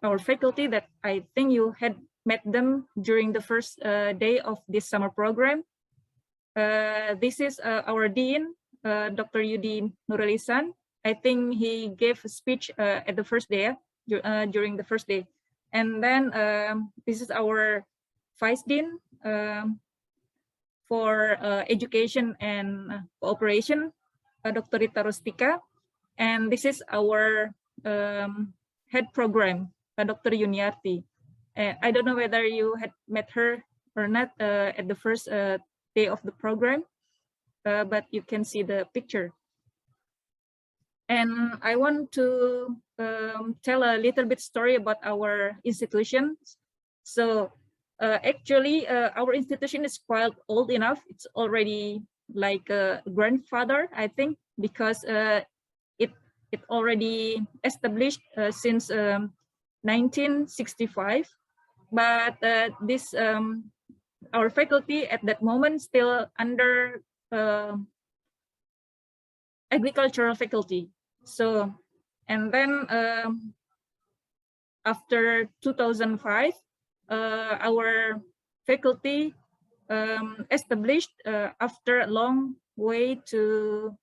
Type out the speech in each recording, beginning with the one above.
our faculty that I think you had met them during the first day of this summer program. This is our Dean, Dr. Yudi Nuralisan. I think he gave a speech at the first day, during the first day. And then this is our Vice Dean for Education and Cooperation, Dr. Rita Rustika. And this is our head program, Dr. Yuniarti. I don't know whether you had met her or not at the first day of the program, but you can see the picture. And I want to tell a little bit story about our institution. So actually, our institution is quite old enough. It's already like a grandfather, I think, because it already established since 1965. But this our faculty at that moment still under agricultural faculty. So, and then after 2005, our faculty established after a long way to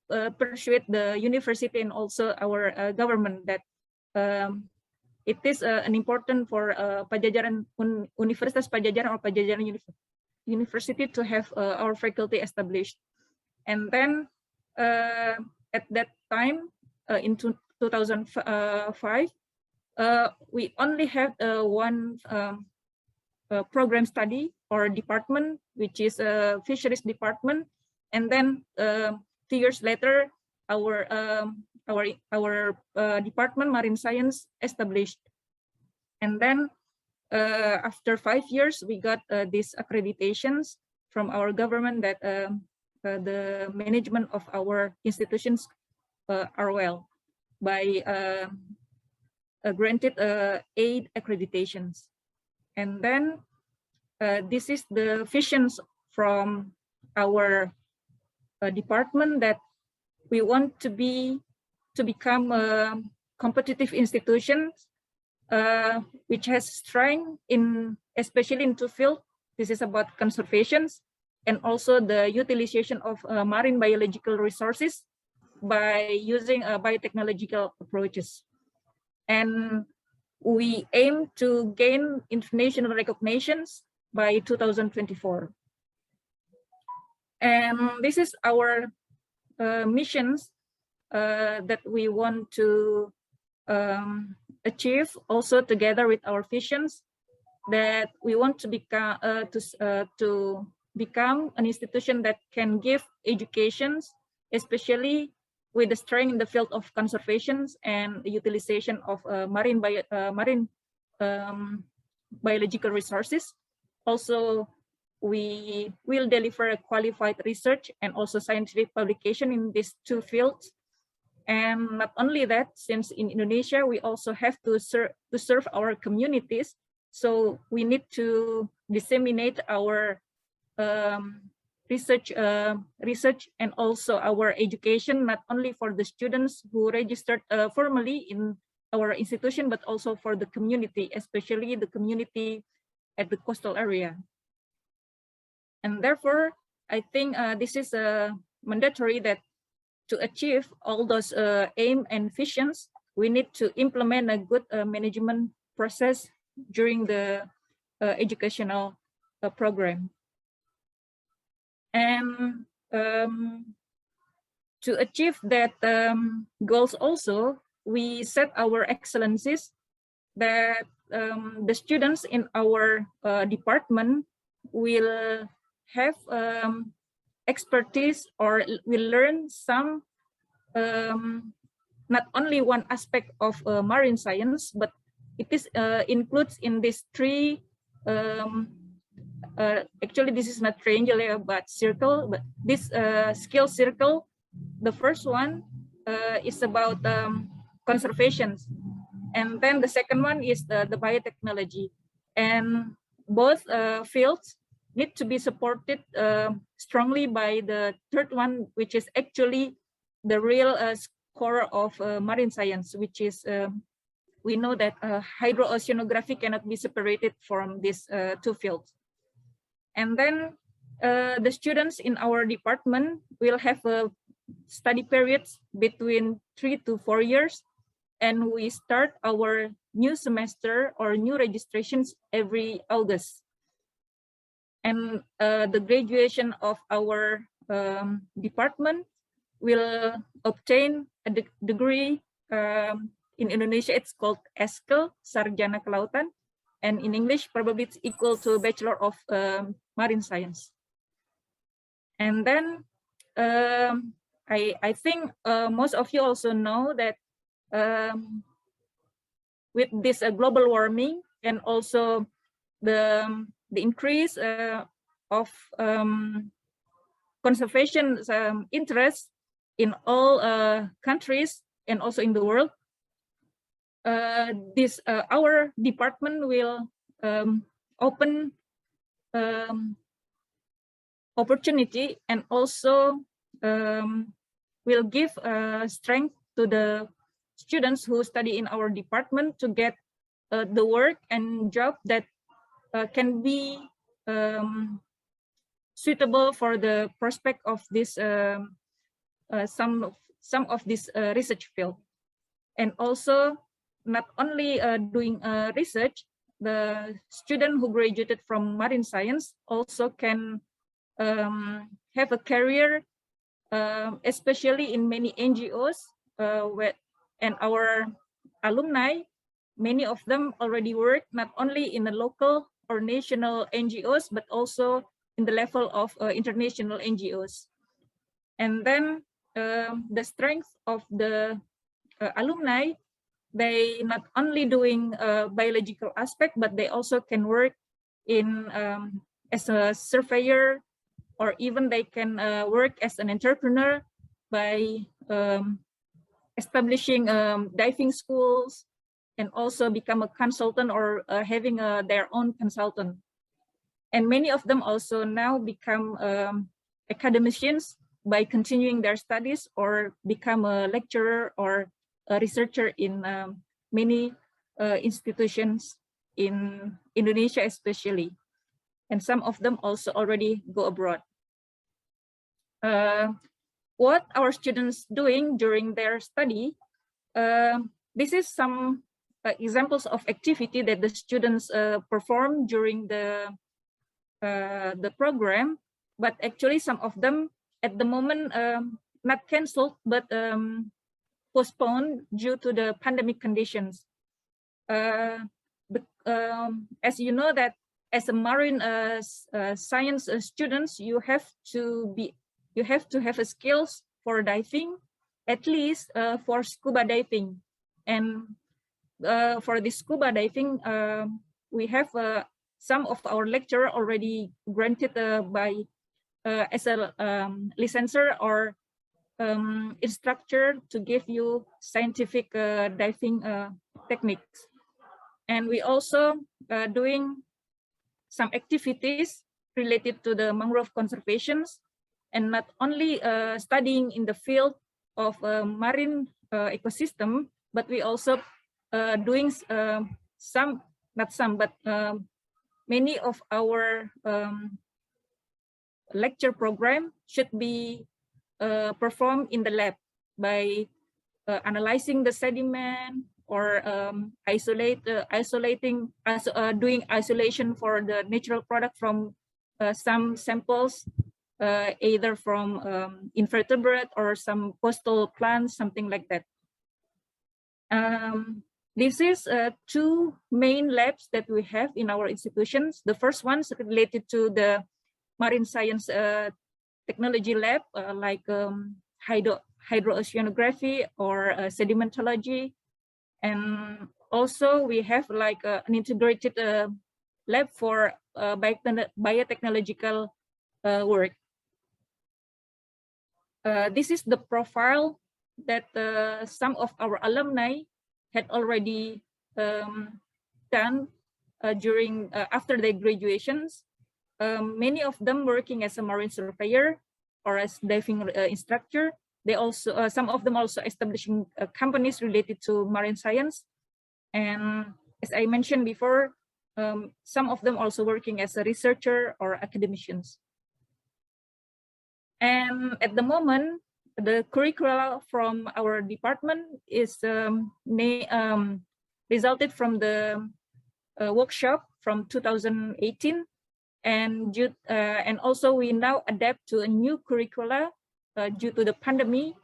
persuade the university and also our government that it is an important for Padjadjaran Universitas Padjadjaran or Padjadjaran University to have our faculty established. And then at that time, in 2005, we only had one program study or department, which is a fisheries department. And then 2 years later, our department, Marine Science, established. And then after 5 years, we got these accreditations from our government that the management of our institutions are well by granted 8 accreditations. And then this is the visions from our department that we want to become a competitive institution which has strength in especially in 2 fields. This is about conservation and also the utilization of marine biological resources by using biotechnological approaches. And we aim to gain international recognitions by 2024. And this is our missions that we want to achieve also together with our visions, that we want to become an institution that can give educations, especially with the strength in the field of conservation and the utilization of marine biological resources. Also, we will deliver a qualified research and also scientific publication in these 2 fields. And not only that, since in Indonesia, we also have to serve our communities. So we need to disseminate our research and also our education, not only for the students who registered formally in our institution, but also for the community, especially the community at the coastal area. And therefore, I think this is mandatory that to achieve all those aim and visions, we need to implement a good management process during the educational program. And to achieve that goals also, we set our excellencies that the students in our department will have expertise or will learn some, not only one aspect of marine science, but it is includes in these 3, actually this is not triangle but circle, but this skill circle, the first one is about conservation, and then the second one is the biotechnology, and both fields need to be supported strongly by the third one, which is actually the real core of marine science, which is we know that hydrooceanography cannot be separated from these two fields. And then the students in our department will have study periods between 3 to 4 years, and we start our new semester or new registrations every August. And the graduation of our department will obtain a degree. In Indonesia, it's called ESKEL, Sarjana Kelautan, and in English, probably it's equal to Bachelor of Marine Science. And then I think most of you also know that with this global warming and also the increase of conservation interest in all countries and also in the world, our department will open opportunity and also will give strength to the students who study in our department to get the work and job that can be suitable for the prospect of this some of this research field. And also not only doing research, the student who graduated from marine science also can have a career, especially in many NGOs, and our alumni, many of them already work not only in the local or national NGOs, but also in the level of international NGOs. And then the strength of the alumni, they not only doing biological aspect, but they also can work in as a surveyor, or even they can work as an entrepreneur by establishing diving schools, and also become a consultant or having their own consultant. And many of them also now become academicians by continuing their studies or become a lecturer or a researcher in many institutions in Indonesia especially. And some of them also already go abroad. What our students doing during their study, this is some examples of activity that the students perform during the program, but actually some of them at the moment not canceled, but postponed due to the pandemic conditions. As you know that as a marine science students, you have to have a skills for diving, at least for scuba diving. And for the scuba diving, we have some of our lecturer already granted by as a licensure or instructor to give you scientific diving techniques. And we also doing some activities related to the mangrove conservations, and not only studying in the field of marine ecosystem, but we also doing many of our lecture program should be performed in the lab by analyzing the sediment or doing isolation for the natural product from some samples, either from invertebrate or some coastal plants, something like that. This is two main labs that we have in our institutions. The first one is related to the marine science technology lab, like hydrooceanography or sedimentology. And also we have like an integrated lab for biotechnological work. This is the profile that some of our alumni had already done during after their graduations. Many of them working as a marine surveyor or as diving instructor. They also some of them also establishing companies related to marine science. And as I mentioned before, some of them also working as a researcher or academicians. And at the moment, the curricula from our department is resulted from the workshop from 2018. And also we now adapt to a new curricula due to the pandemic.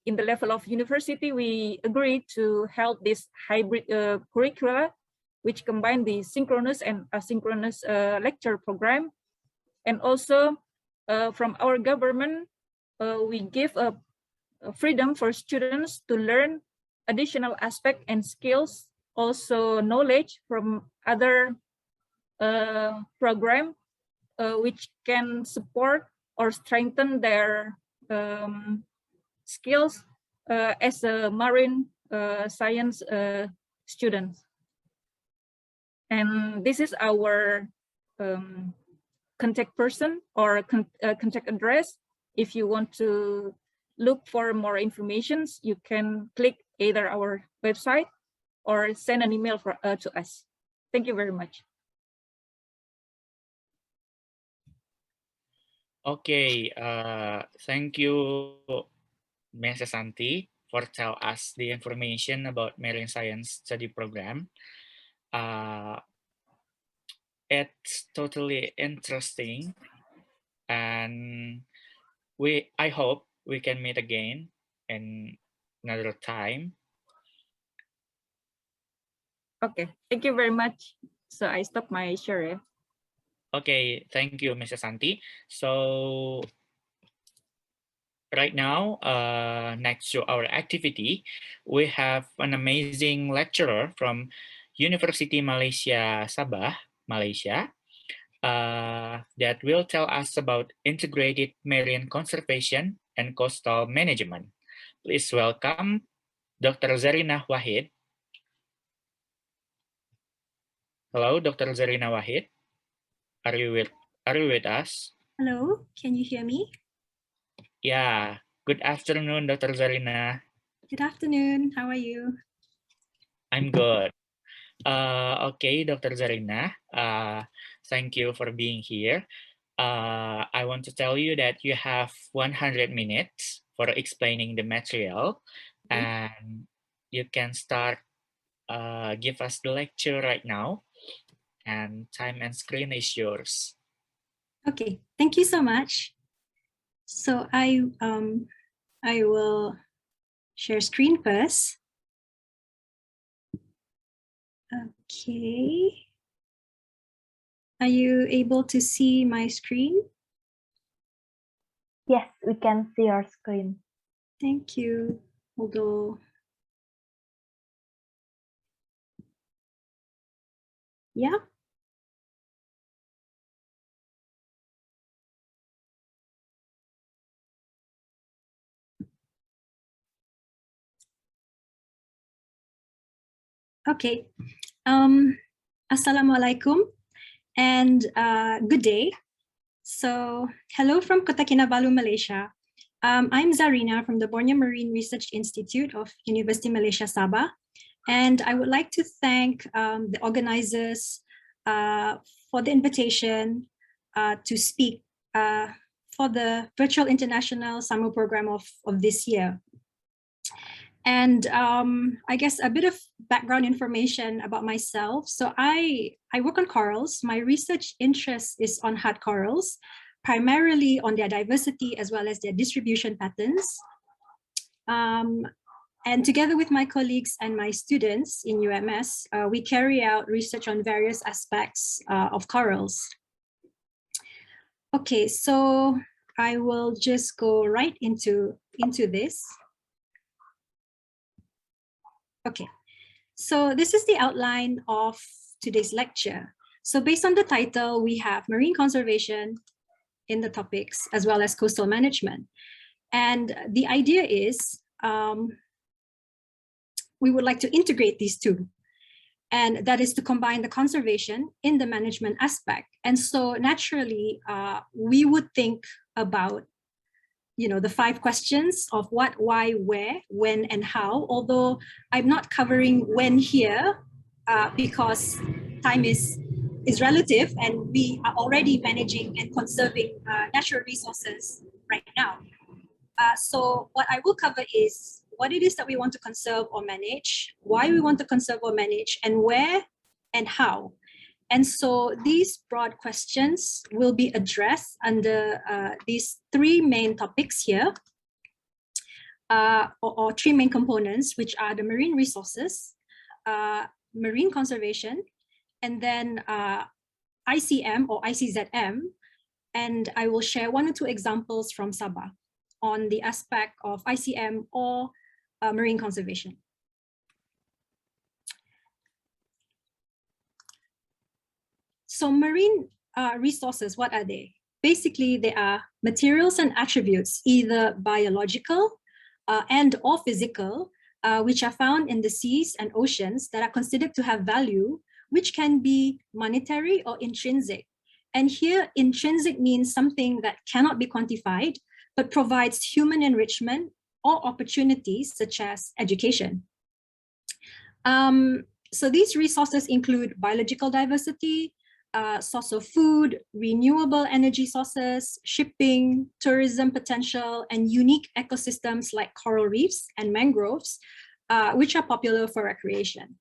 In the level of university, we agreed to help this hybrid curricula, which combine the synchronous and asynchronous lecture program. And also from our government, we give a freedom for students to learn additional aspect and skills, also knowledge from other program, which can support or strengthen their skills as a marine science students. And this is our contact person or contact address. If you want to look for more information, you can click either our website or send an email to us. Thank you very much. Okay, thank you, Ms. Santi, for tell us the information about marine science study program. It's totally interesting, and I hope we can meet again in another time. Okay, thank you very much. So I stop my share. Okay, thank you, Mrs. Santi. So right now, next to our activity, we have an amazing lecturer from University Malaysia Sabah, Malaysia, that will tell us about integrated marine conservation and coastal management. Please welcome Dr. Zarina Wahid. Hello, Dr. Zarina Wahid. Are you with us? Hello, can you hear me? Yeah. Good afternoon, Dr. Zarina. Good afternoon. How are you? I'm good. Okay, Dr. Zarina. Thank you for being here. I want to tell you that you have 100 minutes for explaining the material, and you can start give us the lecture right now, and time and screen is yours. Okay, thank you so much. So I will share screen first. Okay. Are you able to see my screen? Yes, we can see your screen. Thank you. Although, yeah. Okay. Assalamualaikum and good day. So hello from Kota Kinabalu, Malaysia. I'm Zarina from the Borneo Marine Research Institute of University Malaysia Sabah. And I would like to thank the organizers for the invitation to speak for the Virtual International Summer Program of this year. And I guess a bit of background information about myself. So I work on corals. My research interest is on hard corals, primarily on their diversity as well as their distribution patterns. And together with my colleagues and my students in UMS, we carry out research on various aspects of corals. Okay, so I will just go right into this. Okay, so this is the outline of today's lecture. So based on the title, we have marine conservation in the topics as well as coastal management. And the idea is we would like to integrate these two. And that is to combine the conservation in the management aspect. And so naturally, we would think about the 5 questions of what, why, where, when, and how, although I'm not covering when here because time is relative and we are already managing and conserving natural resources right now. So what I will cover is what it is that we want to conserve or manage, why we want to conserve or manage, and where and how. And so these broad questions will be addressed under these 3 main topics here, or 3 main components, which are the marine resources, marine conservation, and then ICM or ICZM. And I will share 1 or 2 examples from Sabah on the aspect of ICM or marine conservation. So marine resources, what are they? Basically, they are materials and attributes, either biological and or physical, which are found in the seas and oceans that are considered to have value, which can be monetary or intrinsic. And here, intrinsic means something that cannot be quantified, but provides human enrichment or opportunities such as education. So these resources include biological diversity, source of food, renewable energy sources, shipping, tourism potential, and unique ecosystems like coral reefs and mangroves, which are popular for recreation.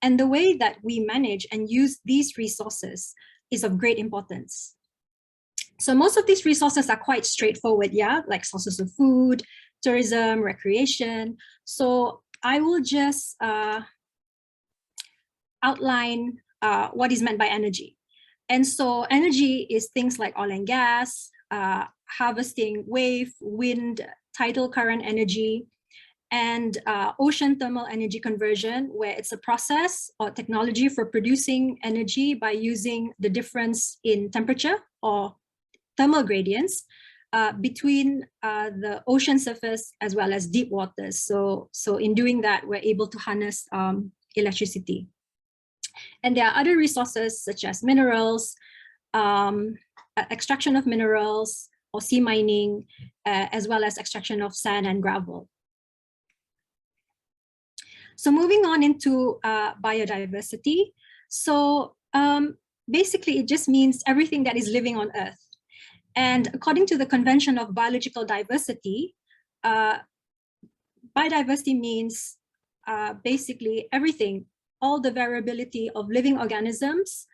And the way that we manage and use these resources is of great importance. So most of these resources are quite straightforward, yeah, like sources of food, tourism, recreation. So I will just outline what is meant by energy. And so energy is things like oil and gas, harvesting wave, wind, tidal current energy, and ocean thermal energy conversion, where it's a process or technology for producing energy by using the difference in temperature or thermal gradients between the ocean surface as well as deep waters. So in doing that, we're able to harness electricity. And there are other resources such as minerals, extraction of minerals or sea mining, as well as extraction of sand and gravel. So moving on into biodiversity. So basically it just means everything that is living on Earth. And according to the Convention of Biological Diversity, biodiversity means basically everything, all the variability of living organisms,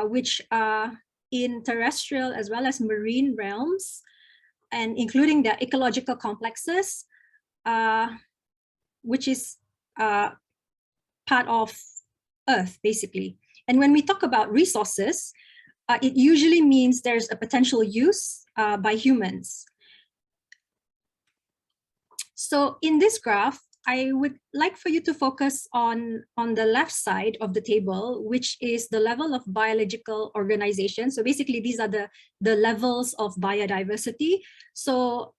which are in terrestrial as well as marine realms, and including their ecological complexes, which is part of Earth, basically. And when we talk about resources, it usually means there's a potential use by humans. So in this graph, I would like for you to focus on the left side of the table, which is the level of biological organization. So basically, these are the levels of biodiversity. So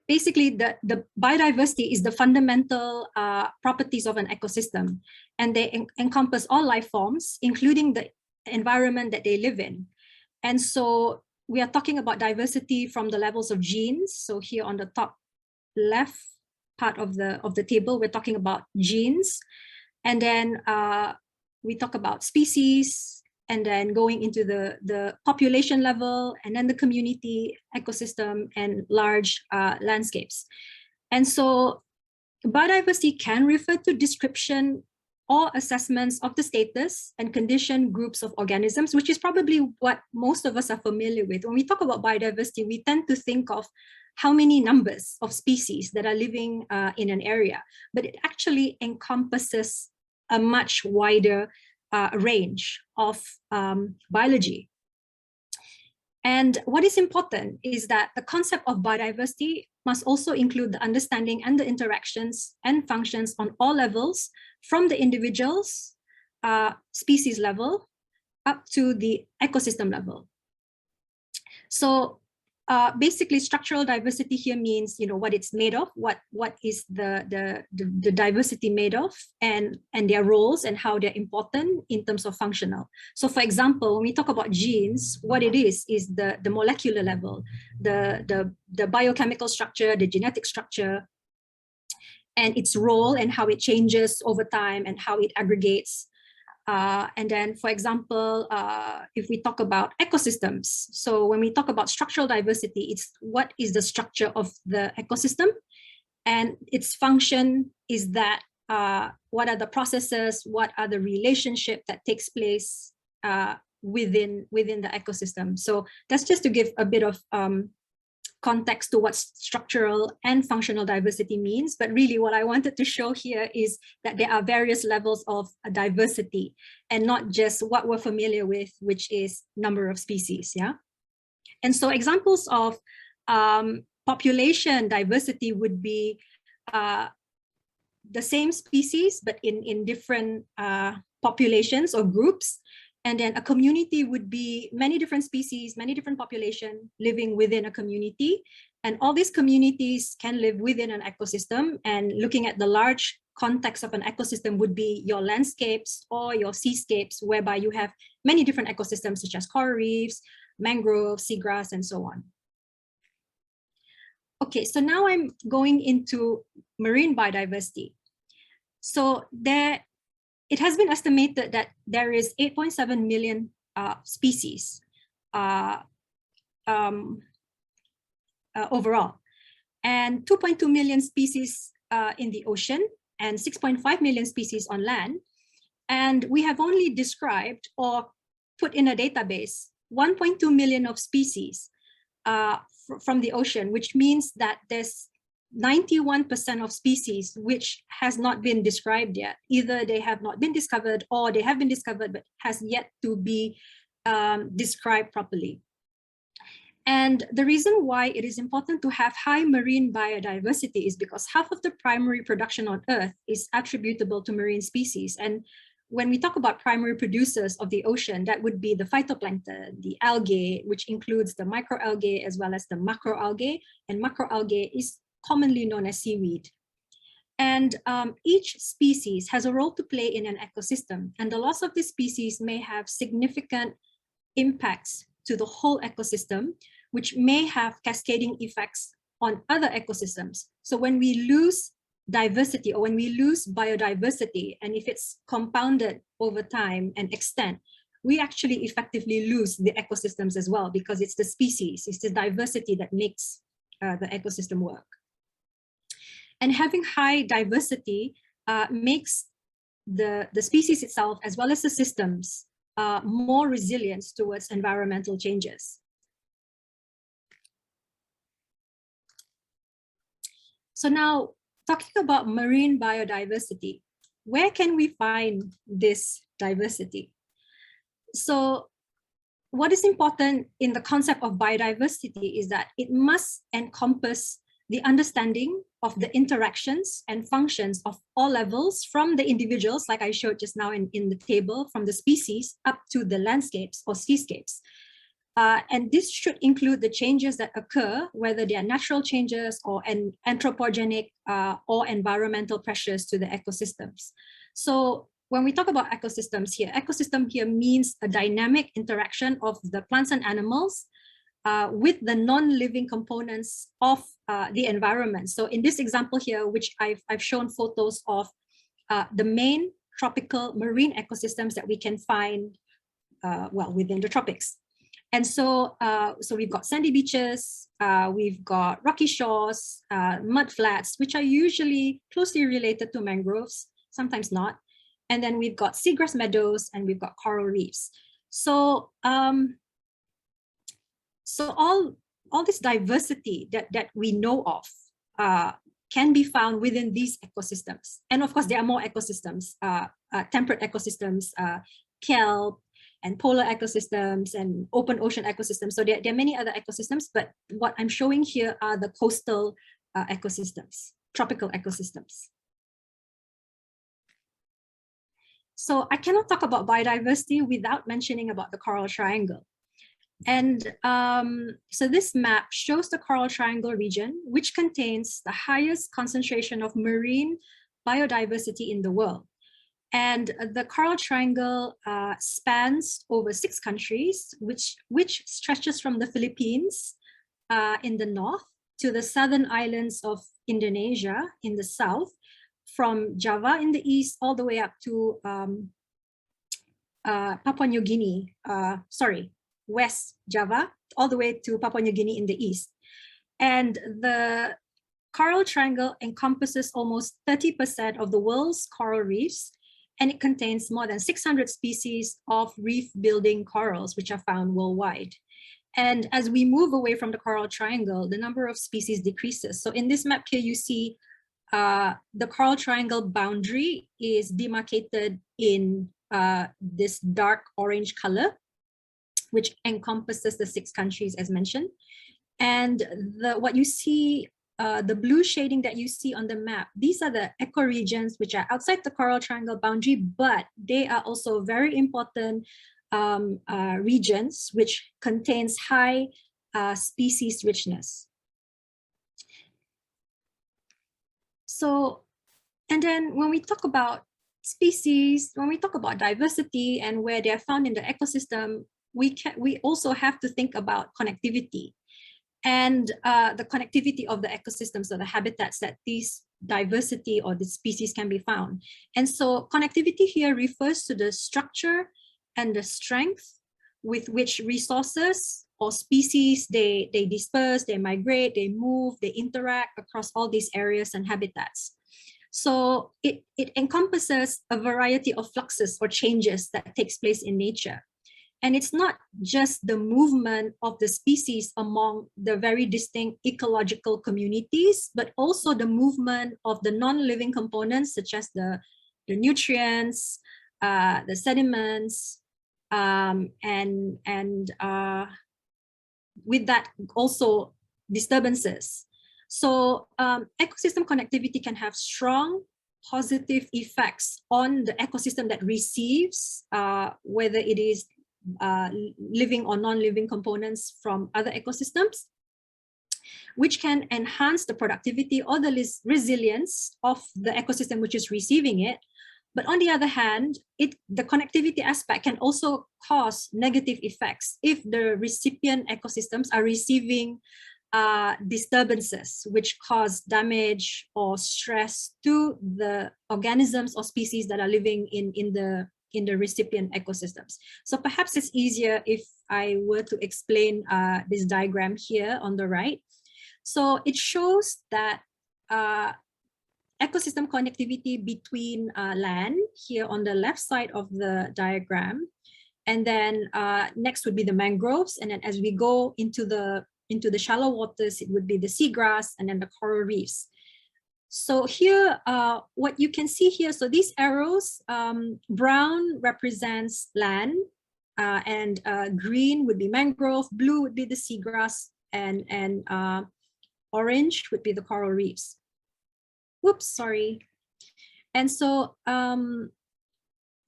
basically, the biodiversity is the fundamental properties of an ecosystem, and they encompass all life forms, including the environment that they live in. And so we are talking about diversity from the levels of genes. So here on the top left part of the table, we're talking about genes, and then we talk about species, and then going into the population level, and then the community, ecosystem, and large landscapes. And so biodiversity can refer to description or assessments of the status and condition groups of organisms, which is probably what most of us are familiar with. When we talk about biodiversity, we tend to think of how many numbers of species that are living in an area, but it actually encompasses a much wider range of biology. And what is important is that the concept of biodiversity must also include the understanding and the interactions and functions on all levels, from the individuals, species level, up to the ecosystem level. So basically, structural diversity here means, what it's made of, what is the diversity made of, and their roles and how they're important in terms of functional. So, for example, when we talk about genes, what it is the molecular level, the biochemical structure, the genetic structure, and its role and how it changes over time and how it aggregates. And then, for example, if we talk about ecosystems, so when we talk about structural diversity, it's what is the structure of the ecosystem, and its function is that what are the processes, what are the relationship that takes place within the ecosystem. So that's just to give a bit of context to what structural and functional diversity means. But really what I wanted to show here is that there are various levels of diversity and not just what we're familiar with, which is number of species, yeah? And so examples of population diversity would be the same species, but in different populations or groups. And then a community would be many different species, many different population living within a community. And all these communities can live within an ecosystem. And looking at the large context of an ecosystem would be your landscapes or your seascapes, whereby you have many different ecosystems such as coral reefs, mangroves, seagrass, and so on. Okay, so now I'm going into marine biodiversity. So it has been estimated that there is 8.7 million species overall, and 2.2 million species in the ocean, and 6.5 million species on land. And we have only described or put in a database 1.2 million of species from the ocean, which means that there's 91% of species which has not been described yet. Either they have not been discovered or they have been discovered but has yet to be described properly. And the reason why it is important to have high marine biodiversity is because half of the primary production on Earth is attributable to marine species. And when we talk about primary producers of the ocean, that would be the phytoplankton, the algae, which includes the microalgae as well as the macroalgae. And macroalgae is commonly known as seaweed. And each species has a role to play in an ecosystem, and the loss of this species may have significant impacts to the whole ecosystem, which may have cascading effects on other ecosystems. So when we lose diversity or when we lose biodiversity, and if it's compounded over time and extent, we actually effectively lose the ecosystems as well, because it's the species, it's the diversity that makes the ecosystem work. And having high diversity makes the species itself, as well as the systems, more resilient towards environmental changes. So now, talking about marine biodiversity, where can we find this diversity? So what is important in the concept of biodiversity is that it must encompass the understanding of the interactions and functions of all levels, from the individuals, like I showed just now in the table, from the species up to the landscapes or seascapes. And this should include the changes that occur, whether they are natural changes or anthropogenic or environmental pressures to the ecosystems. So when we talk about ecosystems here, ecosystem here means a dynamic interaction of the plants and animals with the non-living components of the environment. So in this example here, which I've shown photos of the main tropical marine ecosystems that we can find within the tropics. And so, so we've got sandy beaches, we've got rocky shores, mud flats, which are usually closely related to mangroves, sometimes not. And then we've got seagrass meadows, and we've got coral reefs. So, so all this diversity that we know of can be found within these ecosystems. And of course, there are more ecosystems, temperate ecosystems, kelp, and polar ecosystems, and open ocean ecosystems. So there are many other ecosystems, but what I'm showing here are the coastal ecosystems, tropical ecosystems. So I cannot talk about biodiversity without mentioning about the Coral Triangle. And so this map shows the Coral Triangle region, which contains the highest concentration of marine biodiversity in the world. And the Coral Triangle spans over 6 countries, which stretches from the Philippines in the north to the southern islands of Indonesia in the south, from Java in the east all the way up to Papua New Guinea, West Java, all the way to Papua New Guinea in the east. And the Coral Triangle encompasses almost 30% of the world's coral reefs, and it contains more than 600 species of reef-building corals, which are found worldwide. And as we move away from the Coral Triangle, the number of species decreases. So in this map here, you see the Coral Triangle boundary is demarcated in this dark orange color, which encompasses the 6 countries as mentioned. And what you see, the blue shading that you see on the map, these are the ecoregions which are outside the Coral Triangle boundary, but they are also very important regions which contains high species richness. So, and then when we talk about species, when we talk about diversity and where they are found in the ecosystem, we also have to think about connectivity and the connectivity of the ecosystems or the habitats that these diversity or the species can be found. And so connectivity here refers to the structure and the strength with which resources or species, they disperse, they migrate, they move, they interact across all these areas and habitats. So it encompasses a variety of fluxes or changes that takes place in nature. And it's not just the movement of the species among the very distinct ecological communities, but also the movement of the non-living components, such as the nutrients, the sediments, and with that also disturbances. So ecosystem connectivity can have strong positive effects on the ecosystem that receives, whether it is living or non-living components from other ecosystems, which can enhance the productivity or the resilience of the ecosystem which is receiving it. But on the other hand, the connectivity aspect can also cause negative effects if the recipient ecosystems are receiving disturbances which cause damage or stress to the organisms or species that are living in the recipient ecosystems. So perhaps it's easier if I were to explain this diagram here on the right. So it shows that ecosystem connectivity between land here on the left side of the diagram, and then next would be the mangroves, and then as we go into the shallow waters, it would be the seagrass and then the coral reefs. So here, what you can see here, so these arrows, brown represents land, and green would be mangrove, blue would be the seagrass, and orange would be the coral reefs. Whoops, sorry. And so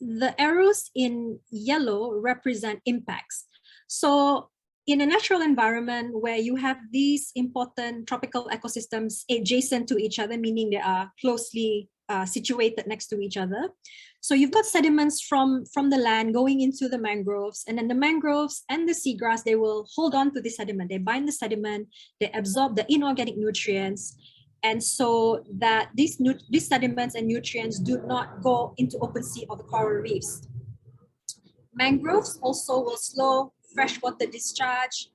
the arrows in yellow represent impacts. So in a natural environment where you have these important tropical ecosystems adjacent to each other, meaning they are closely situated next to each other. So you've got sediments from the land going into the mangroves, and then the mangroves and the seagrass, they will hold on to the sediment. They bind the sediment, they absorb the inorganic nutrients, and so that these sediments and nutrients do not go into open sea or the coral reefs. Mangroves also will slow freshwater discharge.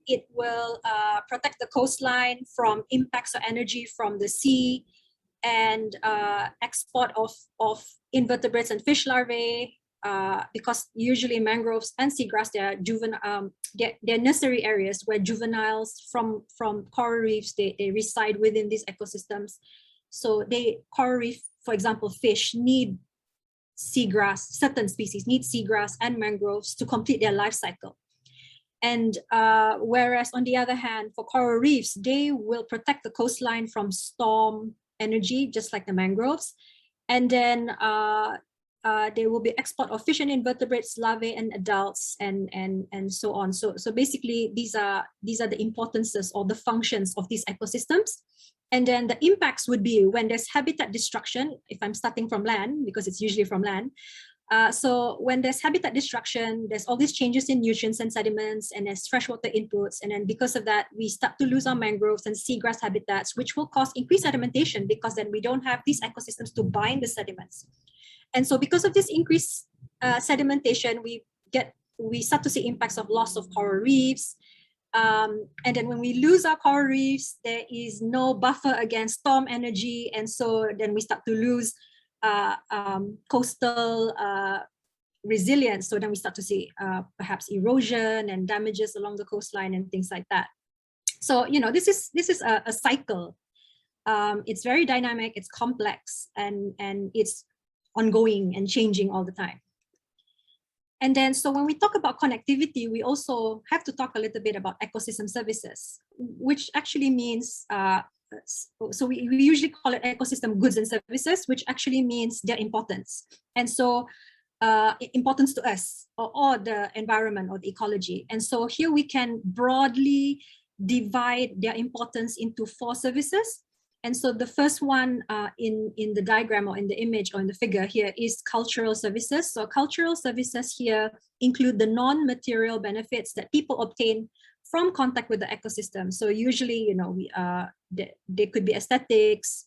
It will protect the coastline from impacts of energy from the sea, and export of invertebrates and fish larvae, because usually mangroves and seagrass, they're nursery areas where juveniles from coral reefs, they reside within these ecosystems. So coral reef, for example, fish need seagrass, certain species need seagrass and mangroves to complete their life cycle. And whereas on the other hand, for coral reefs, they will protect the coastline from storm energy, just like the mangroves. And then there will be export of fish and invertebrates, larvae and adults, and so on. So basically, these are the importances or the functions of these ecosystems. And then the impacts would be when there's habitat destruction, if I'm starting from land, because it's usually from land. So when there's habitat destruction, there's all these changes in nutrients and sediments, and there's freshwater inputs. And then because of that, we start to lose our mangroves and seagrass habitats, which will cause increased sedimentation, because then we don't have these ecosystems to bind the sediments. And so because of this increased sedimentation, we start to see impacts of loss of coral reefs. And then when we lose our coral reefs, there is no buffer against storm energy. And so then we start to lose coastal resilience. So then we start to see perhaps erosion and damages along the coastline and things like that. So, this is a cycle. It's very dynamic, it's complex, and it's ongoing and changing all the time. And then, so when we talk about connectivity, we also have to talk a little bit about ecosystem services, which actually means, so we usually call it ecosystem goods and services, which actually means their importance. And so importance to us or the environment or the ecology. And so here we can broadly divide their importance into 4 services. And so the first one in the diagram or in the image or in the figure here is cultural services. So cultural services here include the non-material benefits that people obtain from contact with the ecosystem. So usually, they could be aesthetics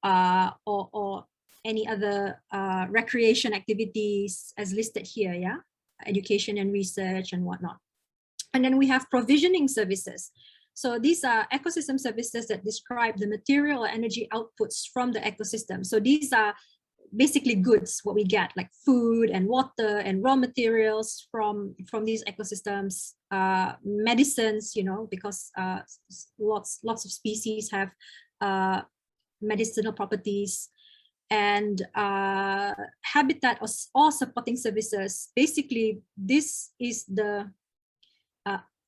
or any other recreation activities as listed here, yeah? Education and research and whatnot. And then we have provisioning services. So these are ecosystem services that describe the material or energy outputs from the ecosystem. So these are basically goods, what we get, like food and water and raw materials from these ecosystems, medicines, because lots of species have medicinal properties, and habitat or supporting services. Basically, this is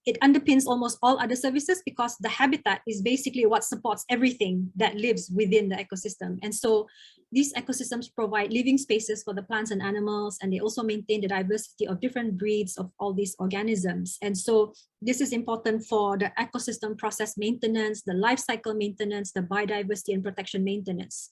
it underpins almost all other services, because the habitat is basically what supports everything that lives within the ecosystem. And so these ecosystems provide living spaces for the plants and animals, and they also maintain the diversity of different breeds of all these organisms. And so this is important for the ecosystem process maintenance, the life cycle maintenance, the biodiversity and protection maintenance.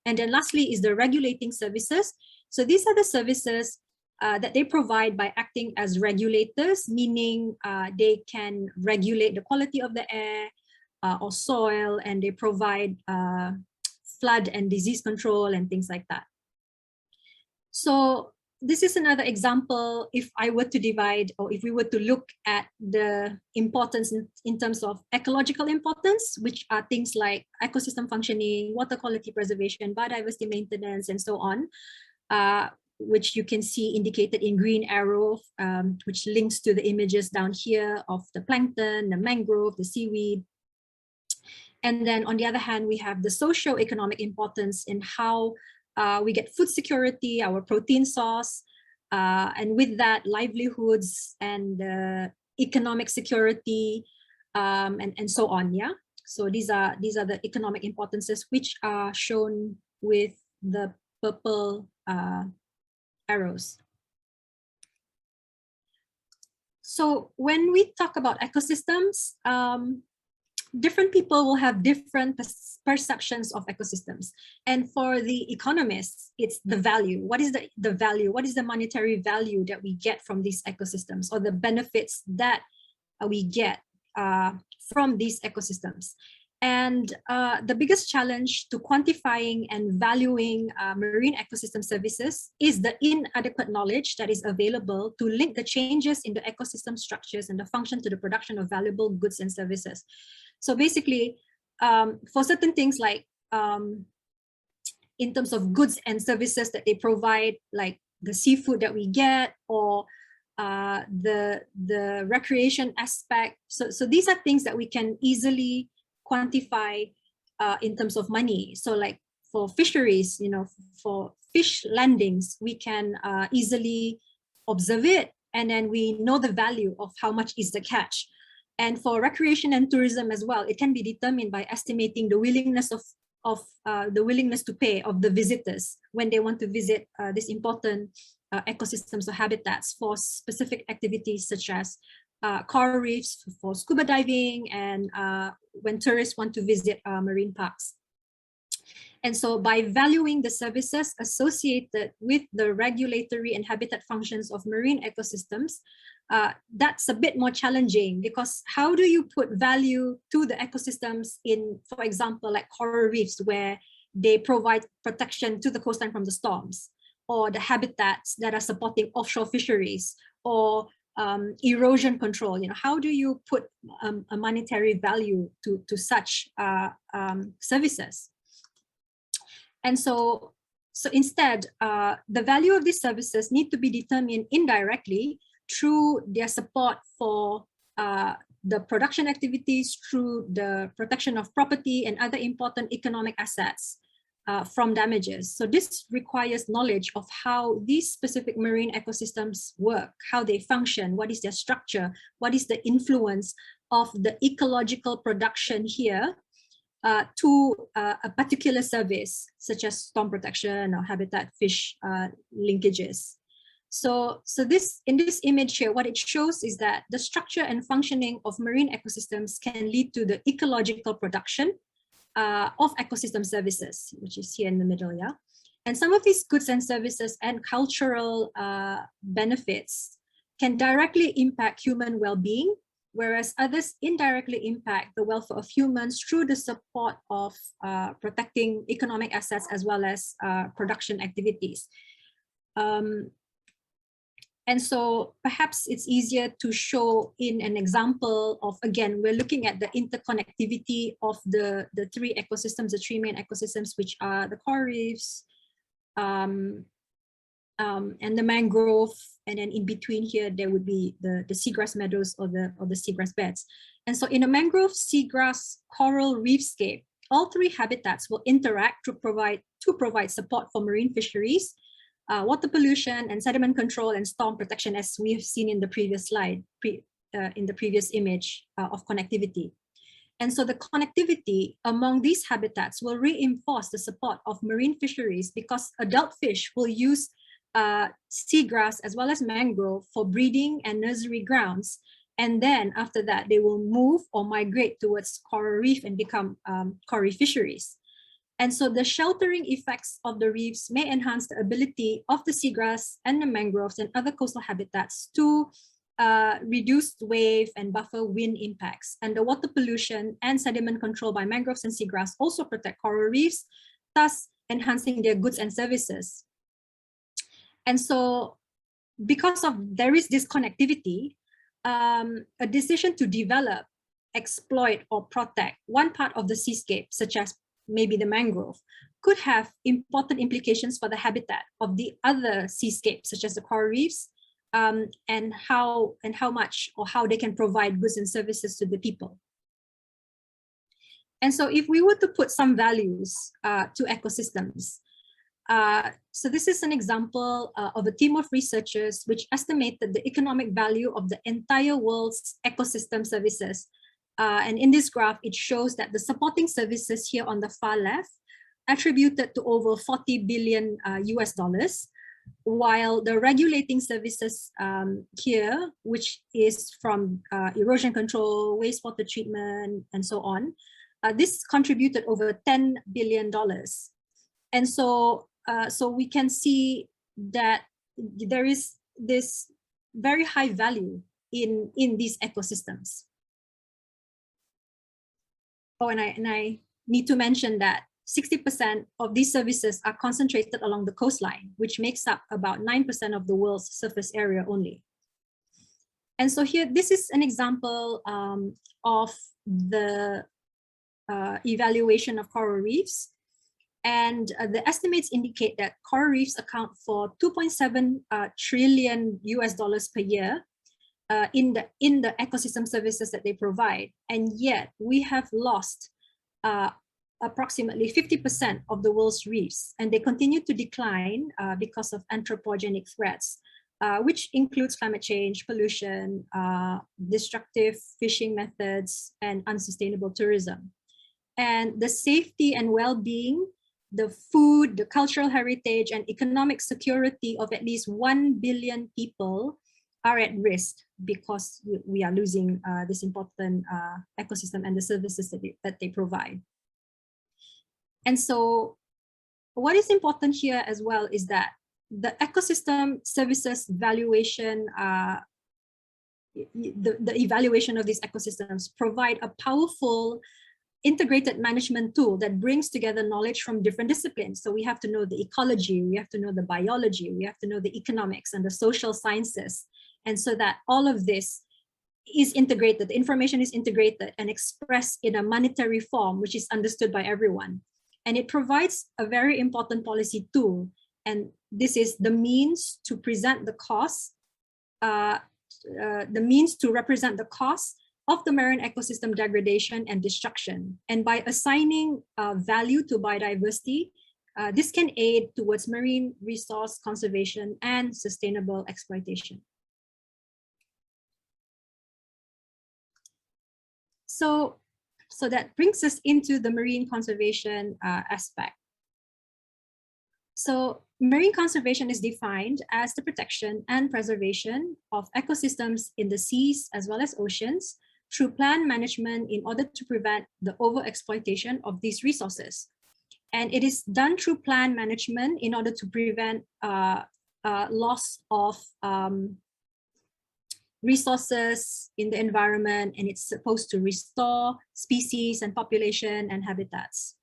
And then lastly is the regulating services. So these are the services that they provide by acting as regulators, meaning they can regulate the quality of the air or soil, and they provide flood and disease control and things like that. So this is another example. If I were to divide, or if we were to look at the importance in terms of ecological importance, which are things like ecosystem functioning, water quality preservation, biodiversity maintenance, and so on, which you can see indicated in green arrow, which links to the images down here of the plankton, the mangrove, the seaweed. And then on the other hand, we have the socio-economic importance in how we get food security, our protein source, and with that, livelihoods and economic security, and so on, yeah? So these are the economic importances, which are shown with the purple arrows. So when we talk about ecosystems, different people will have different perceptions of ecosystems. And for the economists, it's the value. What is the value? What is the monetary value that we get from these ecosystems, or the benefits that we get from these ecosystems? And the biggest challenge to quantifying and valuing marine ecosystem services is the inadequate knowledge that is available to link the changes in the ecosystem structures and the function to the production of valuable goods and services. So basically, for certain things like in terms of goods and services that they provide, like the seafood that we get, or the recreation aspect. So these are things that we can easily quantify in terms of money. So like for fisheries, for fish landings, we can easily observe it, and then we know the value of how much is the catch. And for recreation and tourism as well, it can be determined by estimating the willingness of of the willingness to pay of the visitors when they want to visit these important ecosystems or habitats for specific activities such as coral reefs for scuba diving and when tourists want to visit marine parks. And so by valuing the services associated with the regulatory and habitat functions of marine ecosystems, that's a bit more challenging, because how do you put value to the ecosystems in, for example, like coral reefs, where they provide protection to the coastline from the storms, or the habitats that are supporting offshore fisheries, or erosion control? You know, how do you put a monetary value to such services? And so instead, the value of these services need to be determined indirectly through their support for the production activities, through the protection of property and other important economic assets from damages. So this requires knowledge of how these specific marine ecosystems work, how they function, what is their structure, what is the influence of the ecological production here to a particular service, such as storm protection or habitat fish linkages. So this, in this image here, what it shows is that the structure and functioning of marine ecosystems can lead to the ecological production of ecosystem services, which is here in the middle, yeah. And some of these goods and services and cultural benefits can directly impact human well-being, whereas others indirectly impact the welfare of humans through the support of protecting economic assets as well as production activities. And so perhaps it's easier to show in an example of, again, we're looking at the interconnectivity of the three ecosystems, the three main ecosystems, which are the coral reefs, and the mangrove, and then in between here there would be the seagrass meadows or the seagrass beds. And so in a mangrove, seagrass, coral reefscape, all three habitats will interact to provide support for marine fisheries, water pollution and sediment control and storm protection, as we have seen in the previous slide, in the previous image of connectivity. And so the connectivity among these habitats will reinforce the support of marine fisheries, because adult fish will use seagrass as well as mangrove for breeding and nursery grounds. And then after that, they will move or migrate towards coral reef and become coral reef fisheries. And so the sheltering effects of the reefs may enhance the ability of the seagrass and the mangroves and other coastal habitats to reduce wave and buffer wind impacts. And the water pollution and sediment control by mangroves and seagrass also protect coral reefs, thus enhancing their goods and services. And so because there is this connectivity, a decision to develop, exploit, or protect one part of the seascape, such as maybe the mangrove, could have important implications for the habitat of the other seascapes, such as the coral reefs, and how much or how they can provide goods and services to the people. And so if we were to put some values to ecosystems, so this is an example of a team of researchers which estimated the economic value of the entire world's ecosystem services. And in this graph, it shows that the supporting services here on the far left attributed to over 40 billion US dollars, while the regulating services here, which is from erosion control, wastewater treatment, and so on, this contributed over $10 billion. And so, so we can see that there is this very high value in these ecosystems. Oh, and I need to mention that 60% of these services are concentrated along the coastline, which makes up about 9% of the world's surface area only. And so here, this is an example of the evaluation of coral reefs. And the estimates indicate that coral reefs account for 2.7 trillion US dollars per year in the ecosystem services that they provide. And yet we have lost approximately 50% of the world's reefs, and they continue to decline because of anthropogenic threats, which includes climate change, pollution, destructive fishing methods, and unsustainable tourism. and the safety and well-being, the food, the cultural heritage, and economic security of at least 1 billion people are at risk because we are losing this important ecosystem and the services that they provide. And so what is important here as well is that the ecosystem services valuation, the evaluation of these ecosystems provide a powerful integrated management tool that brings together knowledge from different disciplines. So we have to know the ecology, we have to know the biology, we have to know the economics and the social sciences. And so that all of this is integrated, the information is integrated and expressed in a monetary form, which is understood by everyone. And it provides a very important policy tool. And this is the means to present the cost, the means to represent the cost of the marine ecosystem degradation and destruction. And by assigning value to biodiversity, this can aid towards marine resource conservation and sustainable exploitation. So that brings us into the marine conservation aspect. So marine conservation is defined as the protection and preservation of ecosystems in the seas as well as oceans through planned management in order to prevent the overexploitation of these resources. And it is done through planned management in order to prevent loss of resources in the environment, and it's supposed to restore species and population and habitats.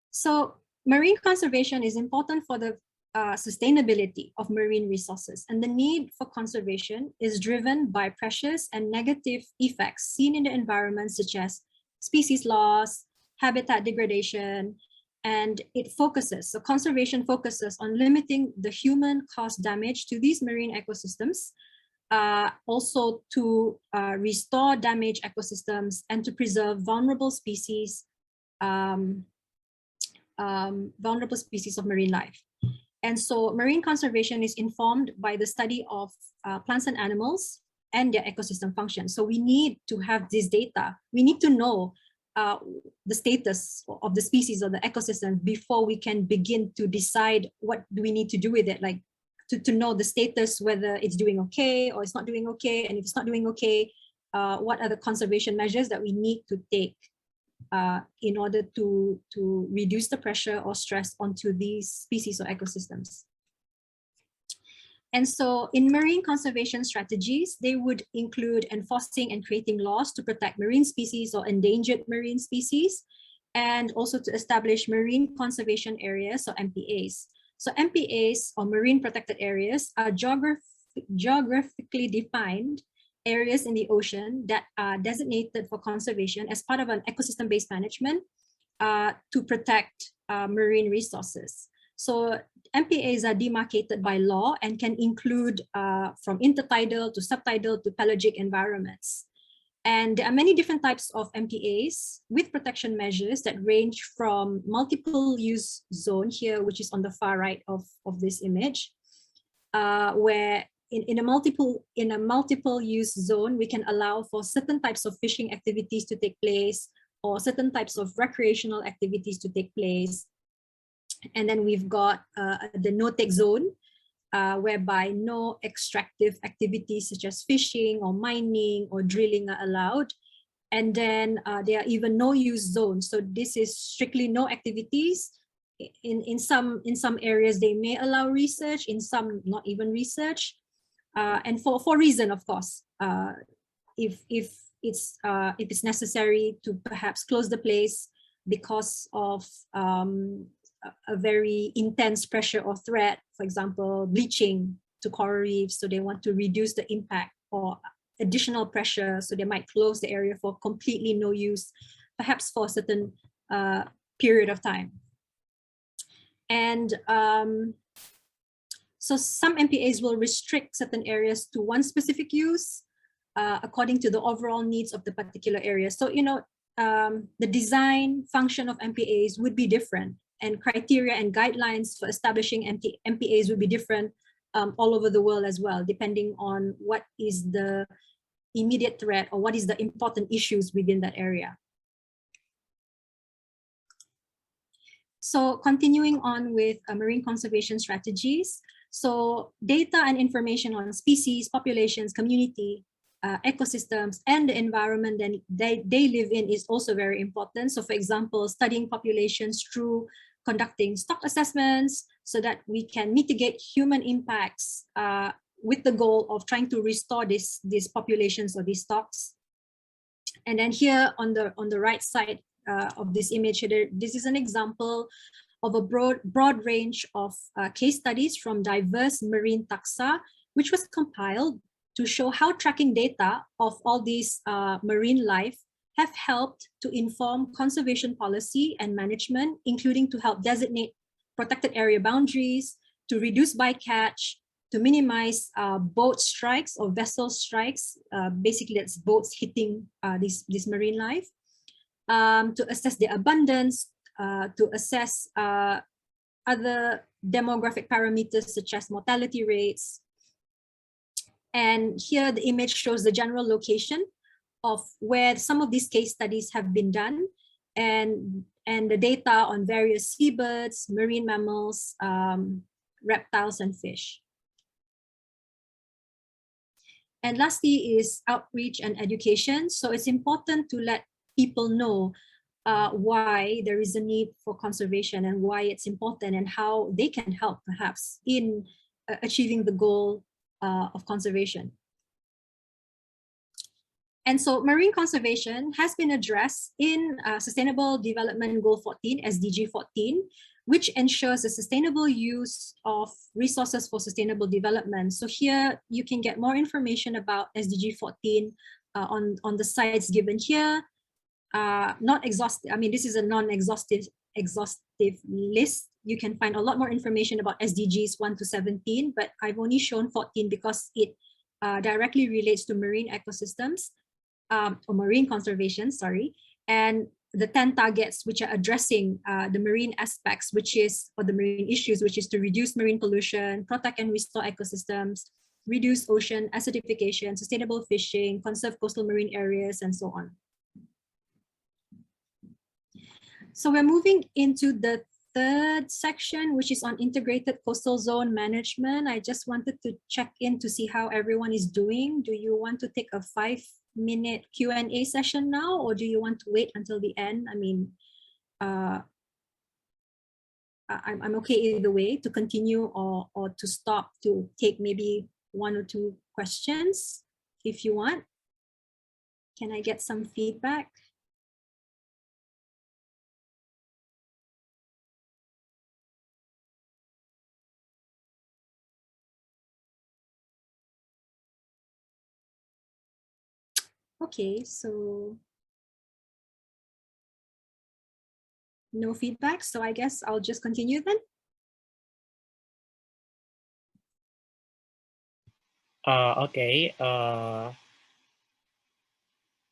So marine conservation is important for the sustainability of marine resources, and the need for conservation is driven by pressures and negative effects seen in the environment, such as species loss, habitat degradation, and it focuses, so conservation focuses on limiting the human caused damage to these marine ecosystems, also to restore damaged ecosystems and to preserve vulnerable species of marine life. And so marine conservation is informed by the study of plants and animals and their ecosystem function. So we need to have this data. We need to know the status of the species or the ecosystem before we can begin to decide what do we need to do with it, like to know the status, whether it's doing okay or it's not doing okay. And if it's not doing okay, what are the conservation measures that we need to take in order to reduce the pressure or stress onto these species or ecosystems. And so in marine conservation strategies, they would include enforcing and creating laws to protect marine species or endangered marine species, and also to establish marine conservation areas or MPAs. So MPAs, or marine protected areas, are geographically defined areas in the ocean that are designated for conservation as part of an ecosystem-based management to protect marine resources. So MPAs are demarcated by law and can include from intertidal to subtidal to pelagic environments. And there are many different types of MPAs with protection measures that range from multiple use zone here, which is on the far right of this image, where in a multiple use zone, we can allow for certain types of fishing activities to take place or certain types of recreational activities to take place. And then we've got the no-take zone, whereby no extractive activities such as fishing or mining or drilling are allowed. And then there are even no-use zones. So this is strictly no activities. In some areas, they may allow research, in some not even research. And for reason, of course, if it's necessary to perhaps close the place because of a very intense pressure or threat, for example, bleaching to coral reefs. So they want to reduce the impact or additional pressure. So they might close the area for completely no use, perhaps for a certain period of time. And so some MPAs will restrict certain areas to one specific use according to the overall needs of the particular area. So, you know, the design function of MPAs would be different, and criteria and guidelines for establishing MPAs would be different all over the world as well, depending on what is the immediate threat or what is the important issues within that area. So continuing on with marine conservation strategies. So data and information on species, populations, community, ecosystems, and the environment that they live in is also very important. So for example, studying populations through conducting stock assessments so that we can mitigate human impacts with the goal of trying to restore these populations or these stocks. And then here on the right side of this image, this is an example of a broad range of case studies from diverse marine taxa, which was compiled to show how tracking data of all these marine life have helped to inform conservation policy and management, including to help designate protected area boundaries, to reduce bycatch, to minimize boat strikes or vessel strikes. Basically, that's boats hitting this marine life, to assess the abundance, to assess other demographic parameters such as mortality rates. And here the image shows the general location of where some of these case studies have been done, and the data on various seabirds, marine mammals, reptiles, and fish. And lastly is outreach and education. So it's important to let people know why there is a need for conservation and why it's important and how they can help perhaps in achieving the goal of conservation. And so marine conservation has been addressed in Sustainable Development Goal 14, SDG 14, which ensures the sustainable use of resources for sustainable development. So here you can get more information about SDG 14 on the sites given here. Not exhaustive, I mean, this is a non-exhaustive list. You can find a lot more information about SDGs 1 to 17, but I've only shown 14 because it directly relates to marine ecosystems, or marine conservation, sorry, and the 10 targets which are addressing the marine aspects, which is, or the marine issues, which is to reduce marine pollution, protect and restore ecosystems, reduce ocean acidification, sustainable fishing, conserve coastal marine areas, and so on. So we're moving into the third section, which is on integrated coastal zone management. I just wanted to check in to see how everyone is doing. Do you want to take a 5-minute Q&A session now, or do you want to wait until the end? I mean, I'm okay either way, to continue or to stop to take maybe 1 or 2 questions if you want. Can I get some feedback? Okay, so no feedback, so I guess I'll just continue then. Okay.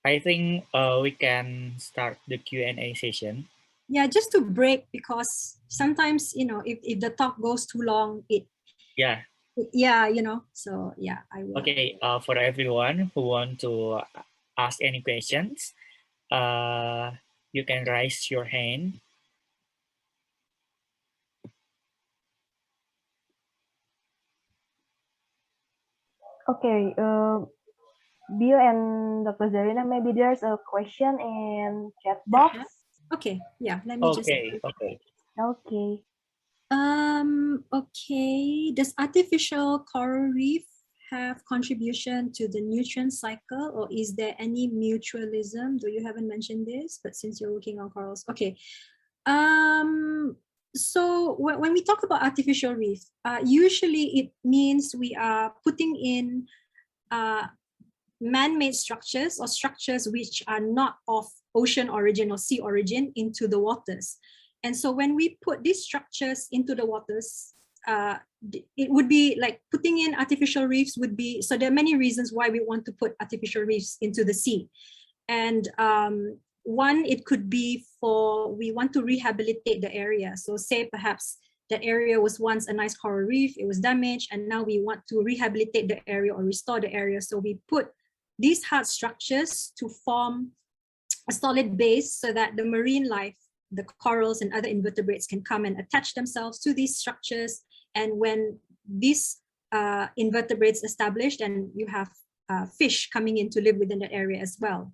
I think we can start the Q&A session. Yeah, just to break, because sometimes, you know, if the talk goes too long, Yeah. Yeah, you know, so yeah, I will. Okay, for everyone who want to ask any questions, you can raise your hand. Okay, Bio and Dr. Zarina, maybe there's a question in chat box. Okay, yeah, let me just. Okay. Okay. Okay, does artificial coral reef have contribution to the nutrient cycle, or is there any mutualism? Though you haven't mentioned this, but since you're working on corals, okay. So when we talk about artificial reef, usually it means we are putting in man-made structures or structures which are not of ocean origin or sea origin into the waters. And so when we put these structures into the waters, it would be like putting in artificial reefs would be, so there are many reasons why we want to put artificial reefs into the sea. And one, it could be we want to rehabilitate the area. So say perhaps that area was once a nice coral reef, it was damaged, and now we want to rehabilitate the area or restore the area. So we put these hard structures to form a solid base so that the marine life, the corals and other invertebrates can come and attach themselves to these structures. And when these invertebrates established, and you have fish coming in to live within that area as well,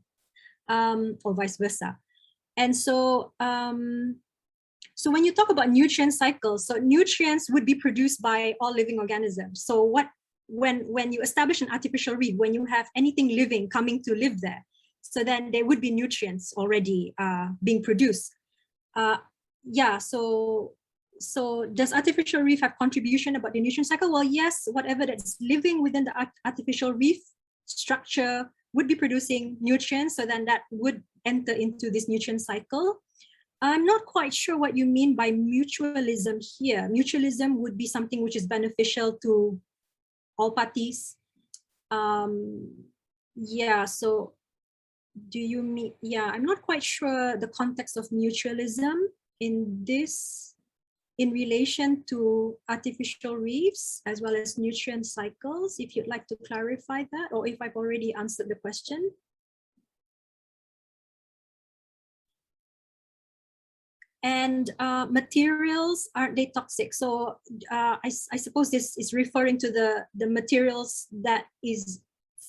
or vice versa. And so, so when you talk about nutrient cycles, so nutrients would be produced by all living organisms. So when you establish an artificial reef, when you have anything living coming to live there, so then there would be nutrients already being produced. Yeah, so does artificial reef have contribution about the nutrient cycle? Well, yes, whatever that's living within the artificial reef structure would be producing nutrients, so then that would enter into this nutrient cycle. I'm not quite sure what you mean by mutualism here. Mutualism would be something which is beneficial to all parties. Yeah, so do you mean, yeah, I'm not quite sure the context of mutualism in this, in relation to artificial reefs as well as nutrient cycles, if you'd like to clarify that, or if I've already answered the question. And materials, aren't they toxic? So I suppose this is referring to the materials that is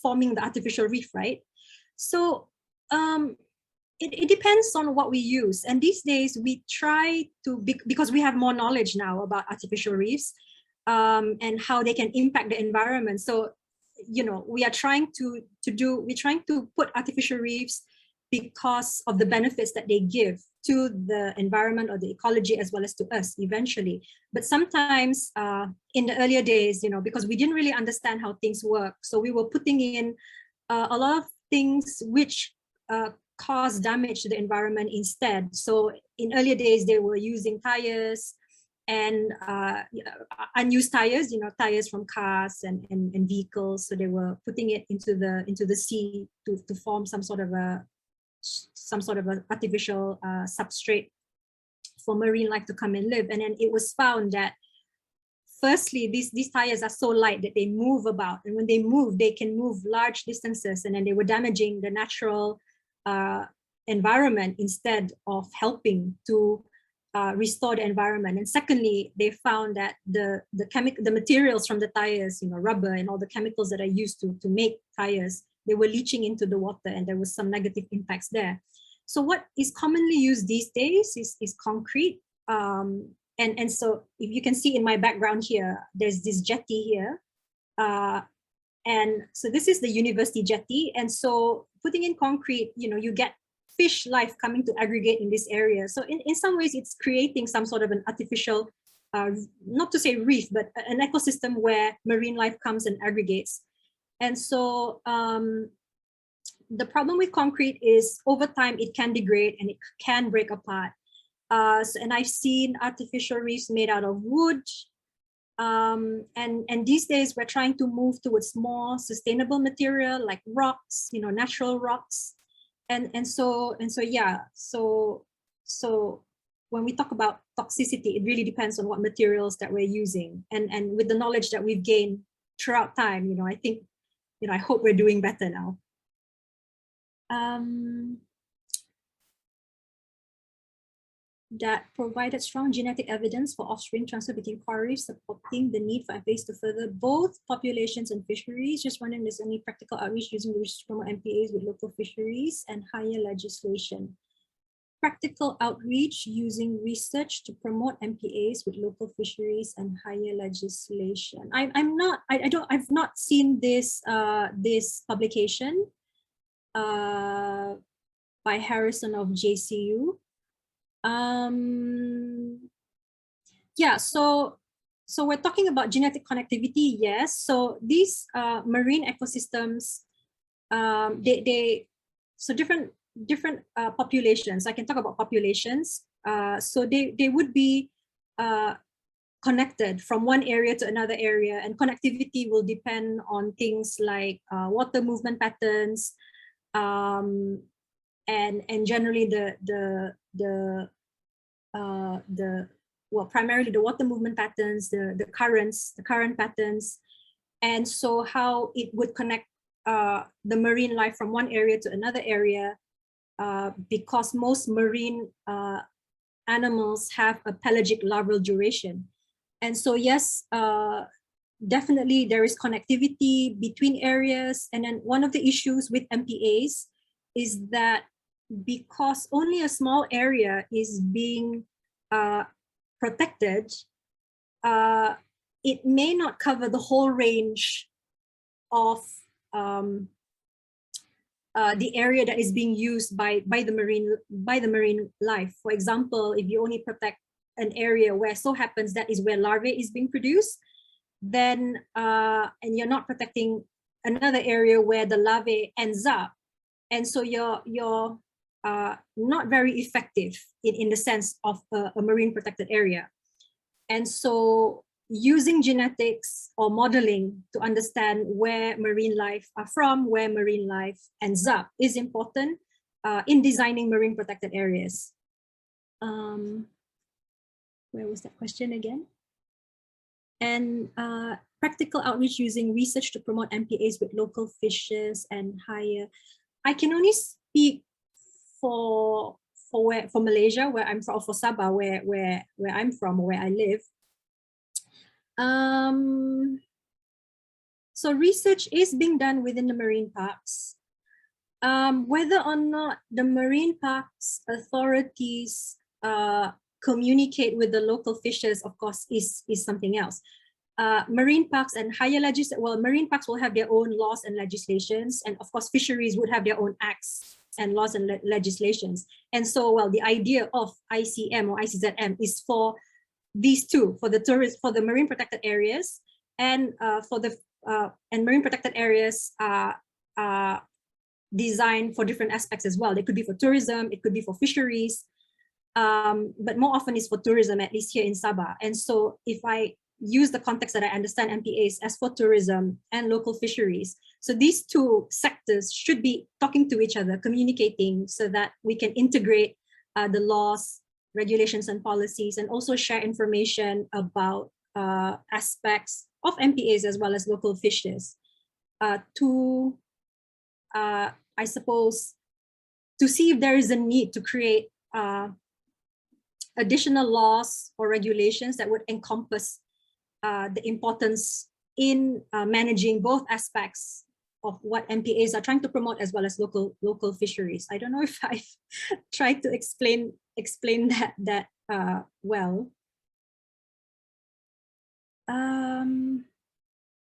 forming the artificial reef, right? So it depends on what we use. And these days we try to, because we have more knowledge now about artificial reefs and how they can impact the environment. So, you know, we are trying to put artificial reefs because of the benefits that they give to the environment or the ecology as well as to us eventually. But sometimes in the earlier days, you know, because we didn't really understand how things work, so we were putting in a lot of things which cause damage to the environment instead. So in earlier days, they were using tires and unused tires, you know, tires from cars and vehicles. So they were putting it into the sea to form some sort of a artificial substrate for marine life to come and live. And then it was found that firstly, these tires are so light that they move about, and when they move, they can move large distances, and then they were damaging the natural environment instead of helping to restore the environment. And secondly, they found that the materials from the tires, you know, rubber and all the chemicals that are used to make tires, they were leaching into the water, and there was some negative impacts there. So what is commonly used these days is concrete. And so if you can see in my background here, there's this jetty here. And so this is the university jetty. And so putting in concrete, you know, you get fish life coming to aggregate in this area. So in some ways, it's creating some sort of an artificial, not to say reef, but an ecosystem where marine life comes and aggregates. And so the problem with concrete is over time, it can degrade and it can break apart. And I've seen artificial reefs made out of wood. And these days we're trying to move towards more sustainable material like rocks, you know, natural rocks. And so yeah, so when we talk about toxicity, it really depends on what materials that we're using. And with the knowledge that we've gained throughout time, you know, I think, you know, I hope we're doing better now. That provided strong genetic evidence for offspring transfer between coral reefs, supporting the need for FAs to further both populations and fisheries. Just wondering if there's any practical outreach using the research to promote MPAs with local fisheries and higher legislation. Practical outreach using research to promote MPAs with local fisheries and higher legislation. I've not seen this this publication by Harrison of JCU. Yeah, so we're talking about genetic connectivity, yes. So these marine ecosystems, so different populations. I can talk about populations. So they would be connected from one area to another area, and connectivity will depend on things like water movement patterns, and generally primarily the water movement patterns, the current patterns, and so how it would connect the marine life from one area to another area, because most marine animals have a pelagic larval duration. And so yes, definitely there is connectivity between areas. And then one of the issues with MPAs is that because only a small area is being protected, it may not cover the whole range of the area that is being used by the marine life. For example, if you only protect an area where so happens that is where larvae is being produced, then and you're not protecting another area where the larvae ends up, and so you're not very effective in the sense of a marine protected area. And so using genetics or modeling to understand where marine life are from, where marine life ends up, is important in designing marine protected areas. Where was that question again? And practical outreach using research to promote MPAs with local fishes and higher. I can only speak for Malaysia, where I'm from, for Sabah, where I'm from, where I live. So research is being done within the marine parks. Whether or not the marine parks authorities communicate with the local fishers, of course, is something else. Marine parks and higher marine parks will have their own laws and legislations, and of course fisheries would have their own acts and laws and legislations. And so, well, the idea of ICM or ICZM is for these two, for the marine protected areas, and and marine protected areas are designed for different aspects as well. They could be for tourism, it could be for fisheries, but more often it's for tourism, at least here in Sabah. And so if I use the context that I understand MPAs as for tourism and local fisheries, so these two sectors should be talking to each other, communicating, so that we can integrate the laws, regulations, and policies, and also share information about aspects of MPAs as well as local fishes to, I suppose, to see if there is a need to create additional laws or regulations that would encompass the importance in managing both aspects of what MPAs are trying to promote as well as local fisheries. I don't know if I've tried to explain that well.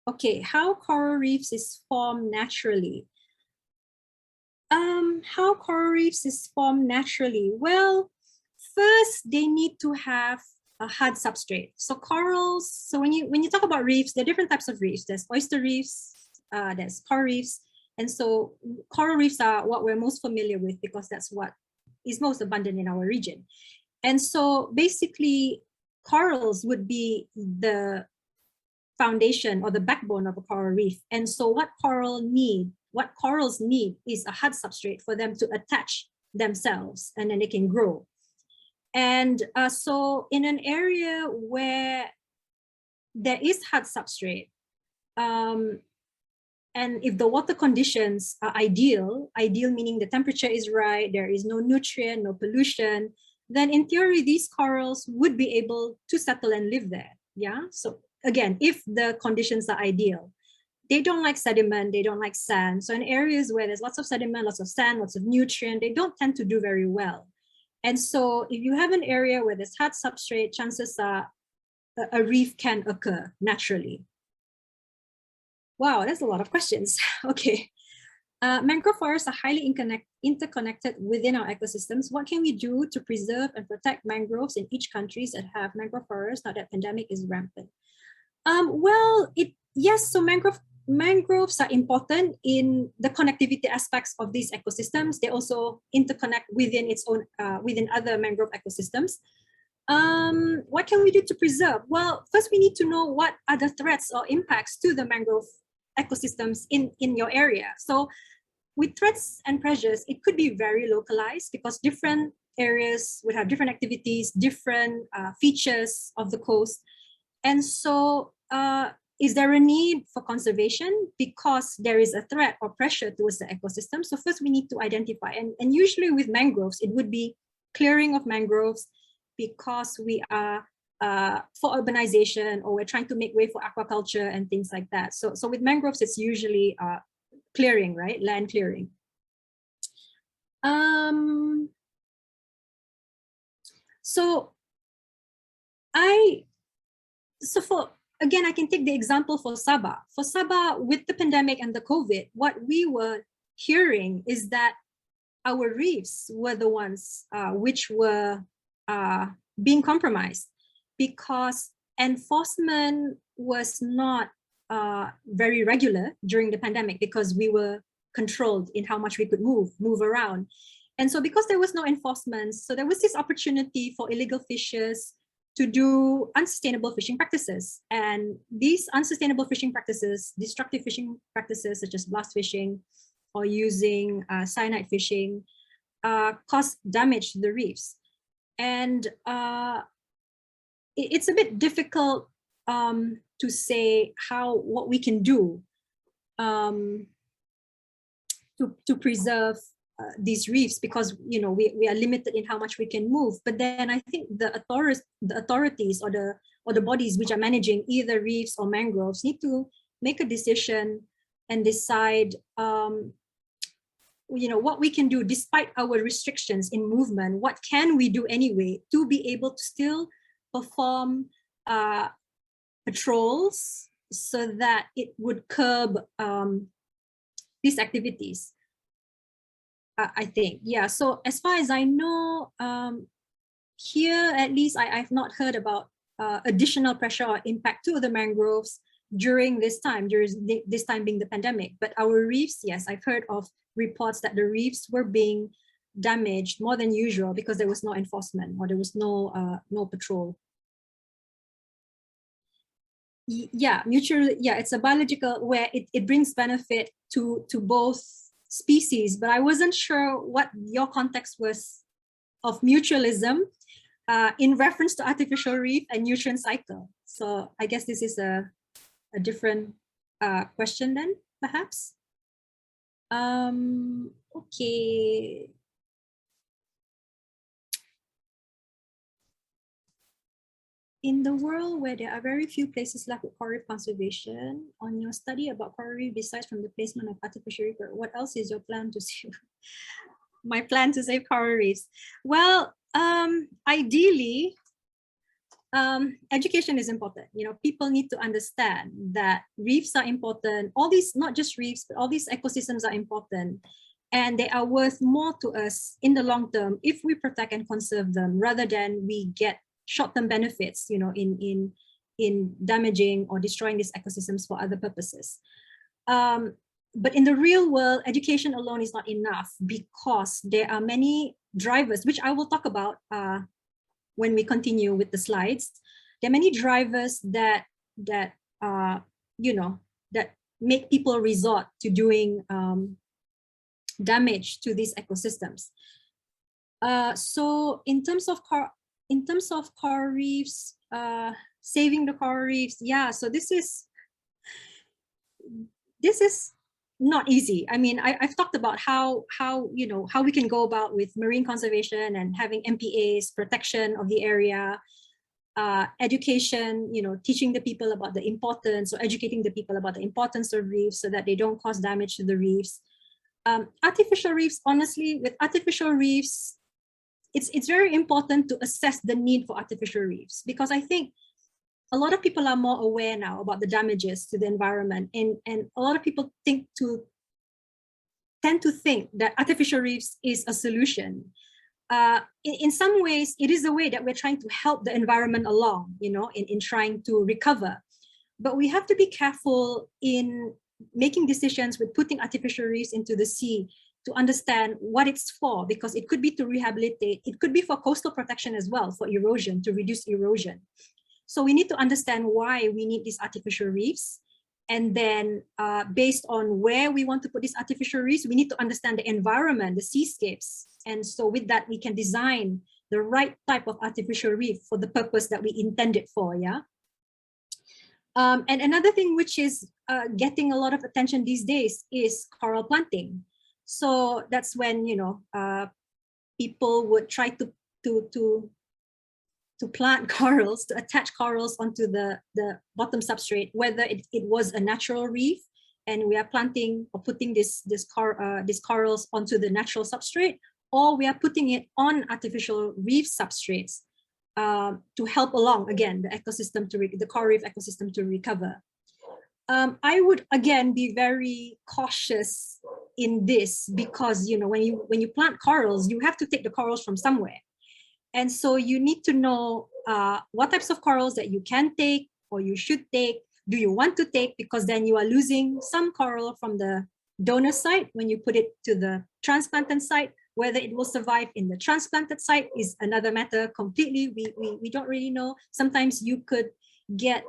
Okay, how coral reefs is formed naturally? How coral reefs is formed naturally? Well, first they need to have a hard substrate. So corals, so when you talk about reefs, there are different types of reefs. There's oyster reefs, there's coral reefs. And so coral reefs are what we're most familiar with because that's what is most abundant in our region. And so basically corals would be the foundation or the backbone of a coral reef. And so what corals need is a hard substrate for them to attach themselves, and then they can grow. And so in an area where there is hard substrate, and if the water conditions are ideal meaning the temperature is right, there is no nutrient, no pollution, then in theory, these corals would be able to settle and live there. Yeah. So again, if the conditions are ideal, they don't like sediment, they don't like sand. So in areas where there's lots of sediment, lots of sand, lots of nutrient, they don't tend to do very well. And so if you have an area where there's hard substrate, chances are a reef can occur naturally. Wow, that's a lot of questions. Okay. Mangrove forests are highly interconnected within our ecosystems. What can we do to preserve and protect mangroves in each countries that have mangrove forests now that pandemic is rampant? Well, yes, so mangroves are important in the connectivity aspects of these ecosystems. They also interconnect within its own, within other mangrove ecosystems. What can we do to preserve? Well, first we need to know what are the threats or impacts to the mangrove ecosystems in your area. So with threats and pressures, it could be very localized because different areas would have different activities, different features of the coast. And so is there a need for conservation because there is a threat or pressure towards the ecosystem? So first we need to identify, and usually with mangroves, it would be clearing of mangroves because we are for urbanization, or we're trying to make way for aquaculture and things like that. So with mangroves, it's usually clearing, right? Land clearing. Again, I can take the example for Sabah. For Sabah, with the pandemic and the COVID, what we were hearing is that our reefs were the ones which were being compromised because enforcement was not very regular during the pandemic because we were controlled in how much we could move around. And so because there was no enforcement, so there was this opportunity for illegal fishers to do unsustainable fishing practices. And these unsustainable fishing practices, destructive fishing practices such as blast fishing or using cyanide fishing, cause damage to the reefs. And it's a bit difficult to say what we can do to preserve these reefs, because we are limited in how much we can move. But then I think the authorities or the bodies which are managing either reefs or mangroves need to make a decision and decide what we can do despite our restrictions in movement. What can we do anyway to be able to still perform patrols so that it would curb these activities? I think, yeah. So as far as I know, here at least I've not heard about additional pressure or impact to the mangroves during this time being the pandemic. But our reefs, yes, I've heard of reports that the reefs were being damaged more than usual because there was no enforcement or there was no patrol. Yeah, it's a biological where it brings benefit to both species, but I wasn't sure what your context was of mutualism in reference to artificial reef and nutrient cycle. So I guess this is a different question then, perhaps. Okay. In the world where there are very few places left with coral reef conservation, on your study about coral reef, besides from the placement of artificial reef, what else is your plan to save? My plan to save coral reefs? Well, ideally, education is important. People need to understand that reefs are important. All these, not just reefs, but all these ecosystems are important. And they are worth more to us in the long term if we protect and conserve them, rather than we get short-term benefits, in damaging or destroying these ecosystems for other purposes. But in the real world, education alone is not enough because there are many drivers, which I will talk about when we continue with the slides. There are many drivers that make people resort to doing damage to these ecosystems. So in terms of coral reefs, saving the coral reefs, yeah, so this is not easy. I mean, I've talked about how we can go about with marine conservation and having MPAs, protection of the area, education, teaching the people about the importance, or educating the people about the importance of reefs so that they don't cause damage to the reefs. Artificial reefs, honestly, with artificial reefs, it's very important to assess the need for artificial reefs, because I think a lot of people are more aware now about the damages to the environment, and a lot of people tend to think that artificial reefs is a solution. In some ways, it is a way that we're trying to help the environment along, in trying to recover. But we have to be careful in making decisions with putting artificial reefs into the sea to understand what it's for, because it could be to rehabilitate, it could be for coastal protection as well, for erosion, to reduce erosion. So we need to understand why we need these artificial reefs. And then based on where we want to put these artificial reefs, we need to understand the environment, the seascapes. And so with that, we can design the right type of artificial reef for the purpose that we intend it for, yeah? And another thing which is getting a lot of attention these days is coral planting. So that's when, you know, people would try to plant corals, to attach corals onto the bottom substrate, whether it was a natural reef and we are planting or putting these corals onto the natural substrate, or we are putting it on artificial reef substrates to help along, again, the ecosystem, the coral reef ecosystem to recover. I would, again, be very cautious in this because, you know, when you plant corals, you have to take the corals from somewhere. And so you need to know what types of corals that you can take or you should take. Do you want to take? Because then you are losing some coral from the donor site when you put it to the transplanted site. Whether it will survive in the transplanted site is another matter completely. We don't really know. Sometimes you could get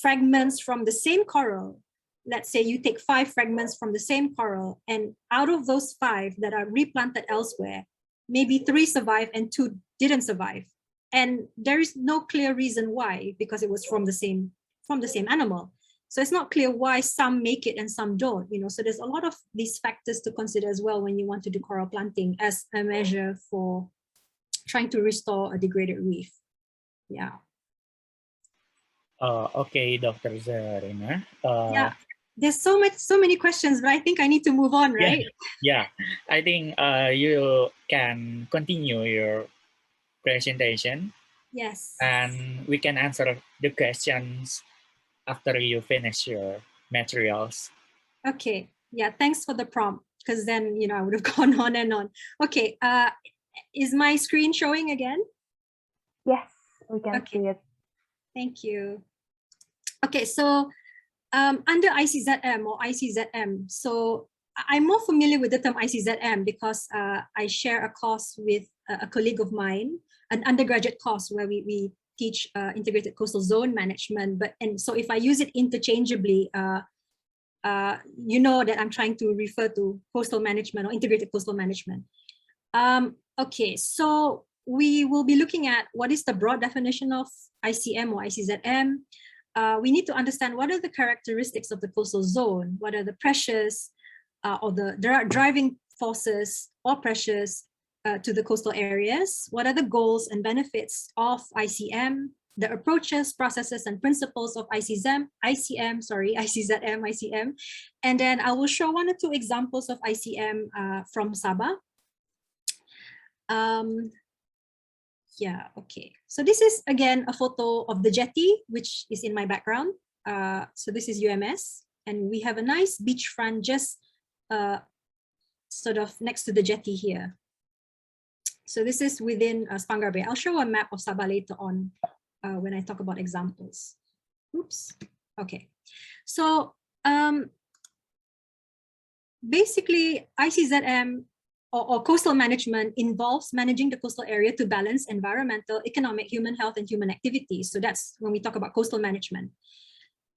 fragments from the same coral. Let's say you take 5 fragments from the same coral, and out of those 5 that are replanted elsewhere, maybe 3 survive and 2 didn't survive. And there is no clear reason why, because it was from the same animal. So it's not clear why some make it and some don't, you know. So there's a lot of these factors to consider as well when you want to do coral planting as a measure for trying to restore a degraded reef. Yeah. Okay, Dr. Zarina. Yeah, there's so many questions, but I think I need to move on, right? Yeah, I think you can continue your presentation. Yes. And we can answer the questions after you finish your materials. Okay. Yeah, thanks for the prompt, because then, you know, I would have gone on and on. Okay. Is my screen showing again? Yes, we can see it. Thank you. Okay, so under ICZM or ICZM, so I'm more familiar with the term ICZM because I share a course with a colleague of mine, an undergraduate course where we teach integrated coastal zone management. And so if I use it interchangeably, you know that I'm trying to refer to coastal management or integrated coastal management. Okay, so we will be looking at what is the broad definition of ICM or ICZM. We need to understand what are the characteristics of the coastal zone, what are the pressures or the driving forces or pressures to the coastal areas, what are the goals and benefits of ICM, the approaches, processes, and principles of ICZM, and then I will show 1 or 2 examples of ICM from Sabah. Yeah, okay. So this is, again, a photo of the jetty, which is in my background. So this is UMS, and we have a nice beachfront just sort of next to the jetty here. So this is within Spanggar Bay. I'll show a map of Sabah later on when I talk about examples. Oops. Okay. So basically, ICZM or coastal management involves managing the coastal area to balance environmental, economic, human health, and human activities. So that's when we talk about coastal management.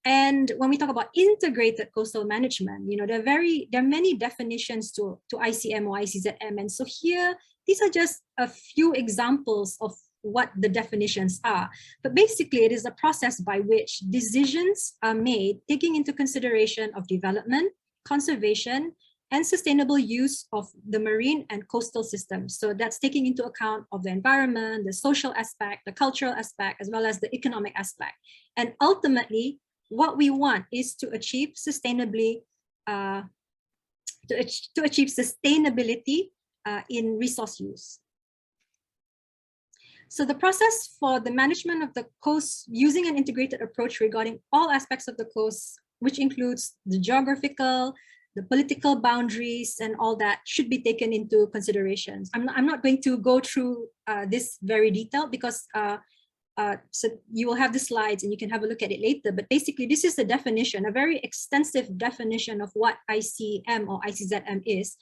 And when we talk about integrated coastal management, you know, there are many definitions to ICM or ICZM. And so here, these are just a few examples of what the definitions are. But basically, it is a process by which decisions are made taking into consideration of development, conservation, and sustainable use of the marine and coastal systems. So that's taking into account of the environment, the social aspect, the cultural aspect, as well as the economic aspect. And ultimately, what we want is to achieve sustainably, to achieve sustainability in resource use. So the process for the management of the coast using an integrated approach regarding all aspects of the coast, which includes the geographical, the political boundaries, and all that, should be taken into considerations. I'm not going to go through this very detailed because so you will have the slides and you can have a look at it later. But basically, this is the definition, a very extensive definition of what ICM or ICZM is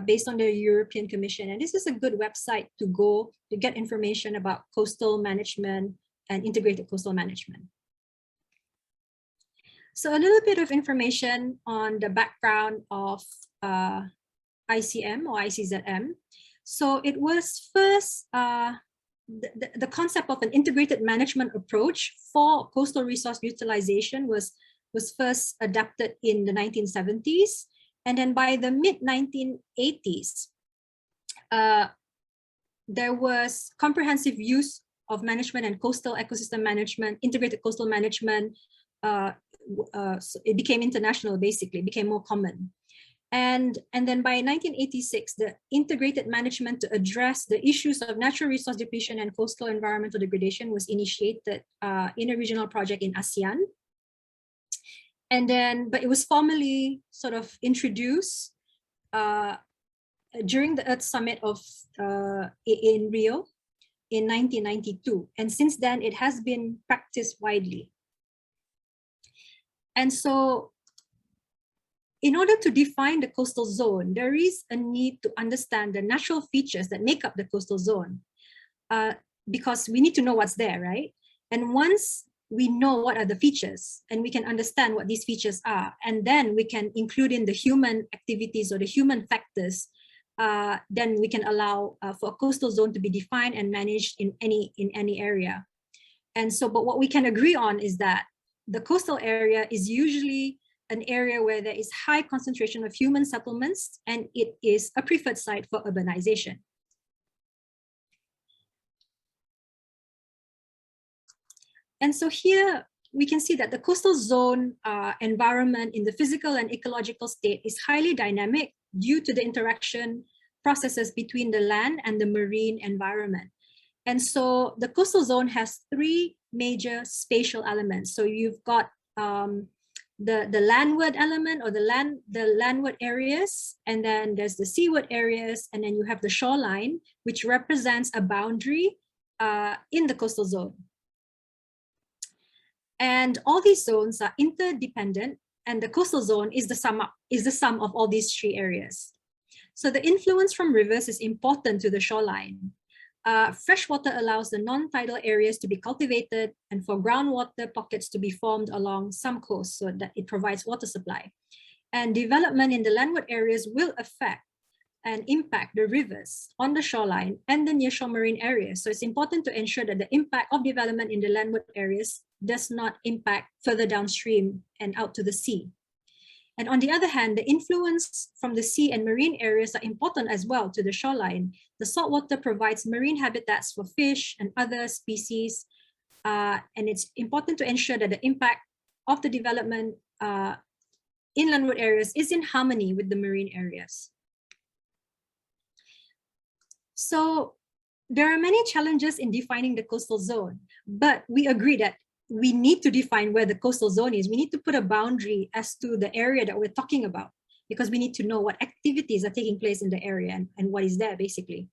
based on the European Commission. And this is a good website to go to get information about coastal management and integrated coastal management. So a little bit of information on the background of ICM or ICZM. So it was first the concept of an integrated management approach for coastal resource utilization was first adapted in the 1970s. And then by the mid-1980s, there was comprehensive use of management and coastal ecosystem management, integrated coastal management. So it became international, basically, became more common. And then by 1986, the integrated management to address the issues of natural resource depletion and coastal environmental degradation was initiated in a regional project in ASEAN. And then, but it was formally sort of introduced during the Earth Summit of in Rio in 1992. And since then, it has been practiced widely. And so, in order to define the coastal zone, there is a need to understand the natural features that make up the coastal zone, because we need to know what's there, right? And once we know what are the features and we can understand what these features are, and then we can include in the human activities or the human factors, then we can allow for a coastal zone to be defined and managed in any area. And so, but what we can agree on is that the coastal area is usually an area where there is high concentration of human settlements, and it is a preferred site for urbanization. And so here we can see that the coastal zone environment in the physical and ecological state is highly dynamic due to the interaction processes between the land and the marine environment. And so the coastal zone has three major spatial elements. So you've got the landward element, or the landward areas, and then there's the seaward areas, and then you have the shoreline, which represents a boundary in the coastal zone. And all these zones are interdependent, and the coastal zone is the sum of all these three areas. So the influence from rivers is important to the shoreline. Freshwater allows the non-tidal areas to be cultivated and for groundwater pockets to be formed along some coasts so that it provides water supply. And development in the landward areas will affect and impact the rivers on the shoreline and the nearshore marine areas. So it's important to ensure that the impact of development in the landward areas does not impact further downstream and out to the sea. And on the other hand, the influence from the sea and marine areas are important as well to the shoreline. The saltwater provides marine habitats for fish and other species. And it's important to ensure that the impact of the development in landward areas is in harmony with the marine areas. So there are many challenges in defining the coastal zone, but we agree that we need to define where the coastal zone is. We need to put a boundary as to the area that we're talking about, because we need to know what activities are taking place in the area and what is there, basically.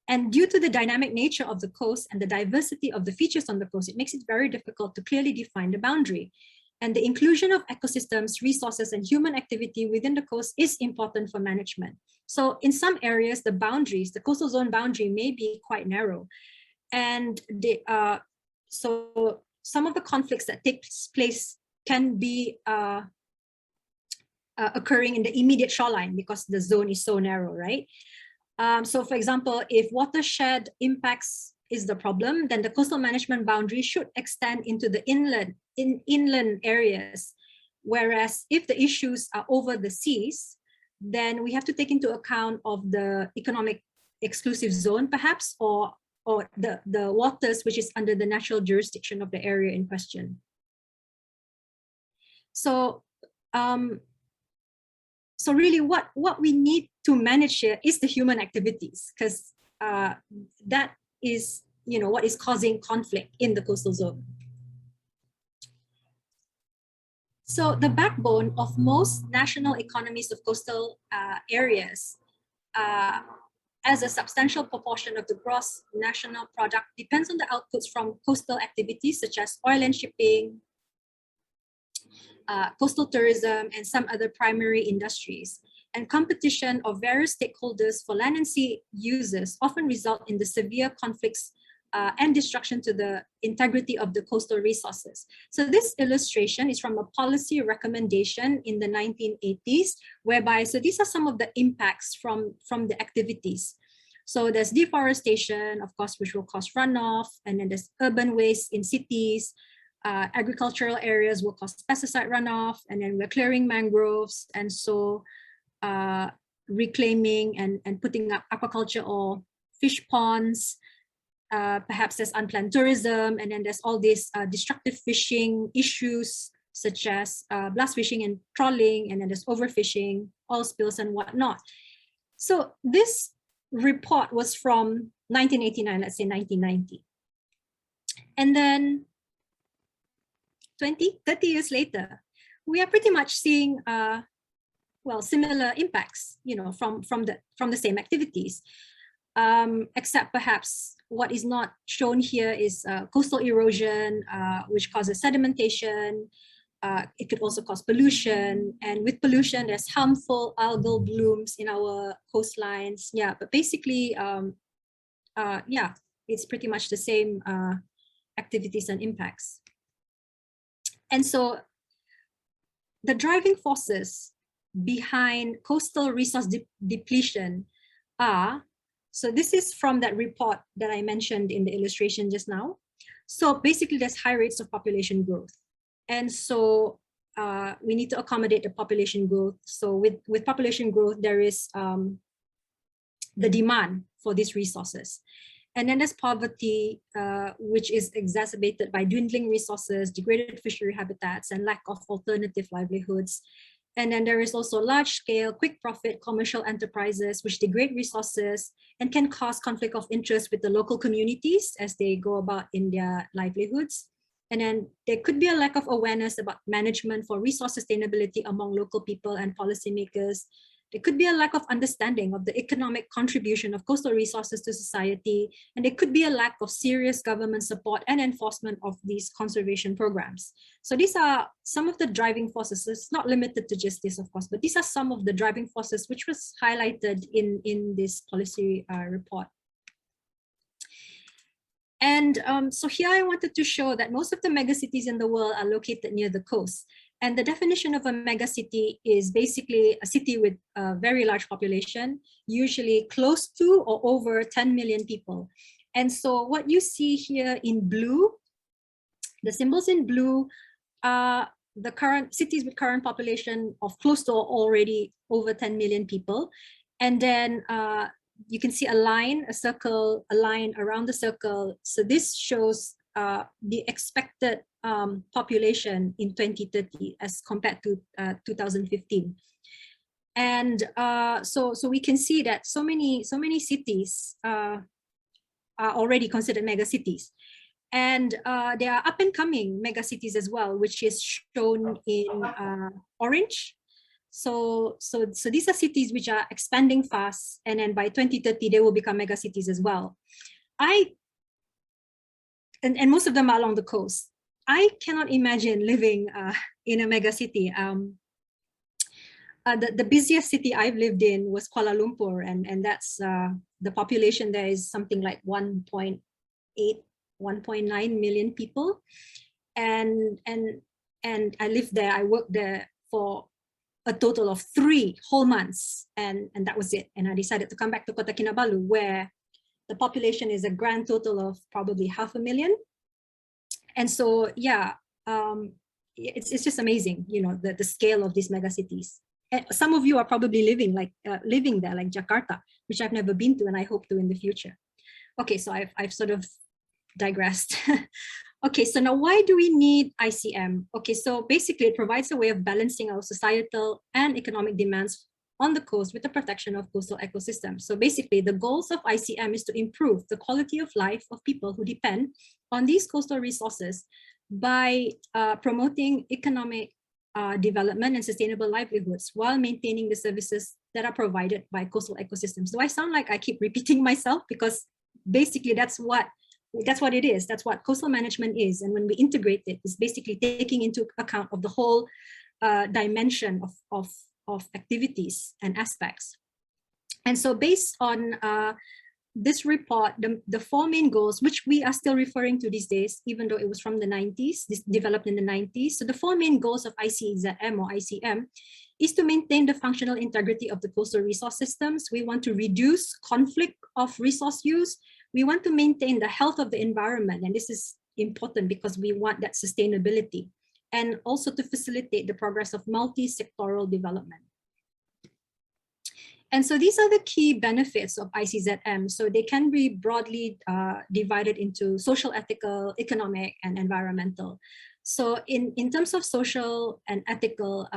And due to the dynamic nature of the coast and the diversity of the features on the coast, it makes it very difficult to clearly define the boundary. And the inclusion of ecosystems, resources, and human activity within the coast is important for management. So in some areas, the boundaries, the coastal zone boundary may be quite narrow. And so some of the conflicts that take place can be occurring in the immediate shoreline because the zone is so narrow, right? So for example, if watershed impacts is the problem, then the coastal management boundary should extend into the inland areas. Whereas if the issues are over the seas, then we have to take into account of the economic exclusive zone, perhaps, or the waters which is under the natural jurisdiction of the area in question. So, so really what we need to manage here is the human activities, because that is, what is causing conflict in the coastal zone. So the backbone of most national economies of coastal areas as a substantial proportion of the gross national product depends on the outputs from coastal activities such as oil and shipping, coastal tourism, and some other primary industries. And competition of various stakeholders for land and sea users often result in the severe conflicts and destruction to the integrity of the coastal resources. So this illustration is from a policy recommendation in the 1980s, whereby, so these are some of the impacts from the activities. So there's deforestation, of course, which will cause runoff, and then there's urban waste in cities. Agricultural areas will cause pesticide runoff, and then we're clearing mangroves, and so reclaiming and putting up aquaculture or fish ponds. Perhaps there's unplanned tourism, and then there's all these destructive fishing issues, such as blast fishing and trawling, and then there's overfishing, oil spills and whatnot. So this report was from 1989, let's say 1990. And then 20, 30 years later, we are pretty much seeing well, similar impacts, you know, from the same activities. Except perhaps what is not shown here is coastal erosion, which causes sedimentation. It could also cause pollution, and with pollution, there's harmful algal blooms in our coastlines. Yeah, but basically, yeah, it's pretty much the same activities and impacts. And so the driving forces behind coastal resource depletion are, so this is from that report that I mentioned in the illustration just now. So basically there's high rates of population growth. And so we need to accommodate the population growth. So with population growth, there is the demand for these resources. And then there's poverty, which is exacerbated by dwindling resources, degraded fishery habitats, and lack of alternative livelihoods. And then there is also large-scale, quick-profit commercial enterprises which degrade resources and can cause conflict of interest with the local communities as they go about in their livelihoods. And then there could be a lack of awareness about management for resource sustainability among local people and policymakers. There could be a lack of understanding of the economic contribution of coastal resources to society, and there could be a lack of serious government support and enforcement of these conservation programs. So these are some of the driving forces. It's not limited to just this, of course, but these are some of the driving forces which was highlighted in this policy report. And so here I wanted to show that most of the megacities in the world are located near the coast. And the definition of a megacity is basically a city with a very large population, usually close to or over 10 million people. And so what you see here in blue, the symbols in blue are the current cities with current population of close to already over 10 million people. And then you can see a line, a circle, a line around the circle. So this shows the expected population in 2030 as compared to 2015. And so we can see that so many cities are already considered megacities. And there are up and coming megacities as well, which is shown in orange. So these are cities which are expanding fast, and then by 2030 they will become megacities as well. And most of them are along the coast. I cannot imagine living in a megacity. The busiest city I've lived in was Kuala Lumpur, and that's the population there is something like 1.8, 1.9 million people, and I lived there. I worked there for a total of 3 whole months, and that was it. And I decided to come back to Kota Kinabalu, where the population is a grand total of probably 500,000. And so, yeah, it's just amazing, you know, the scale of these megacities. And some of you are probably living there, like Jakarta, which I've never been to, and I hope to in the future. Okay, so I've sort of digressed. Okay, so now why do we need ICM? Okay, so basically it provides a way of balancing our societal and economic demands on the coast with the protection of coastal ecosystems. So basically the goals of ICM is to improve the quality of life of people who depend on these coastal resources by promoting economic development and sustainable livelihoods while maintaining the services that are provided by coastal ecosystems. Do I sound like I keep repeating myself? Because basically that's what it is. That's what coastal management is. And when we integrate it, it's basically taking into account of the whole dimension of activities and aspects. And so based on this report, the 4 main goals, which we are still referring to these days, even though it was from the 90s, this developed in the 90s. So the 4 main goals of ICZM or ICM is to maintain the functional integrity of the coastal resource systems. We want to reduce conflict of resource use. We want to maintain the health of the environment. And this is important because we want that sustainability, and also to facilitate the progress of multi-sectoral development. And so these are the key benefits of ICZM. So they can be broadly divided into social, ethical, economic, and environmental. So in terms of social and ethical,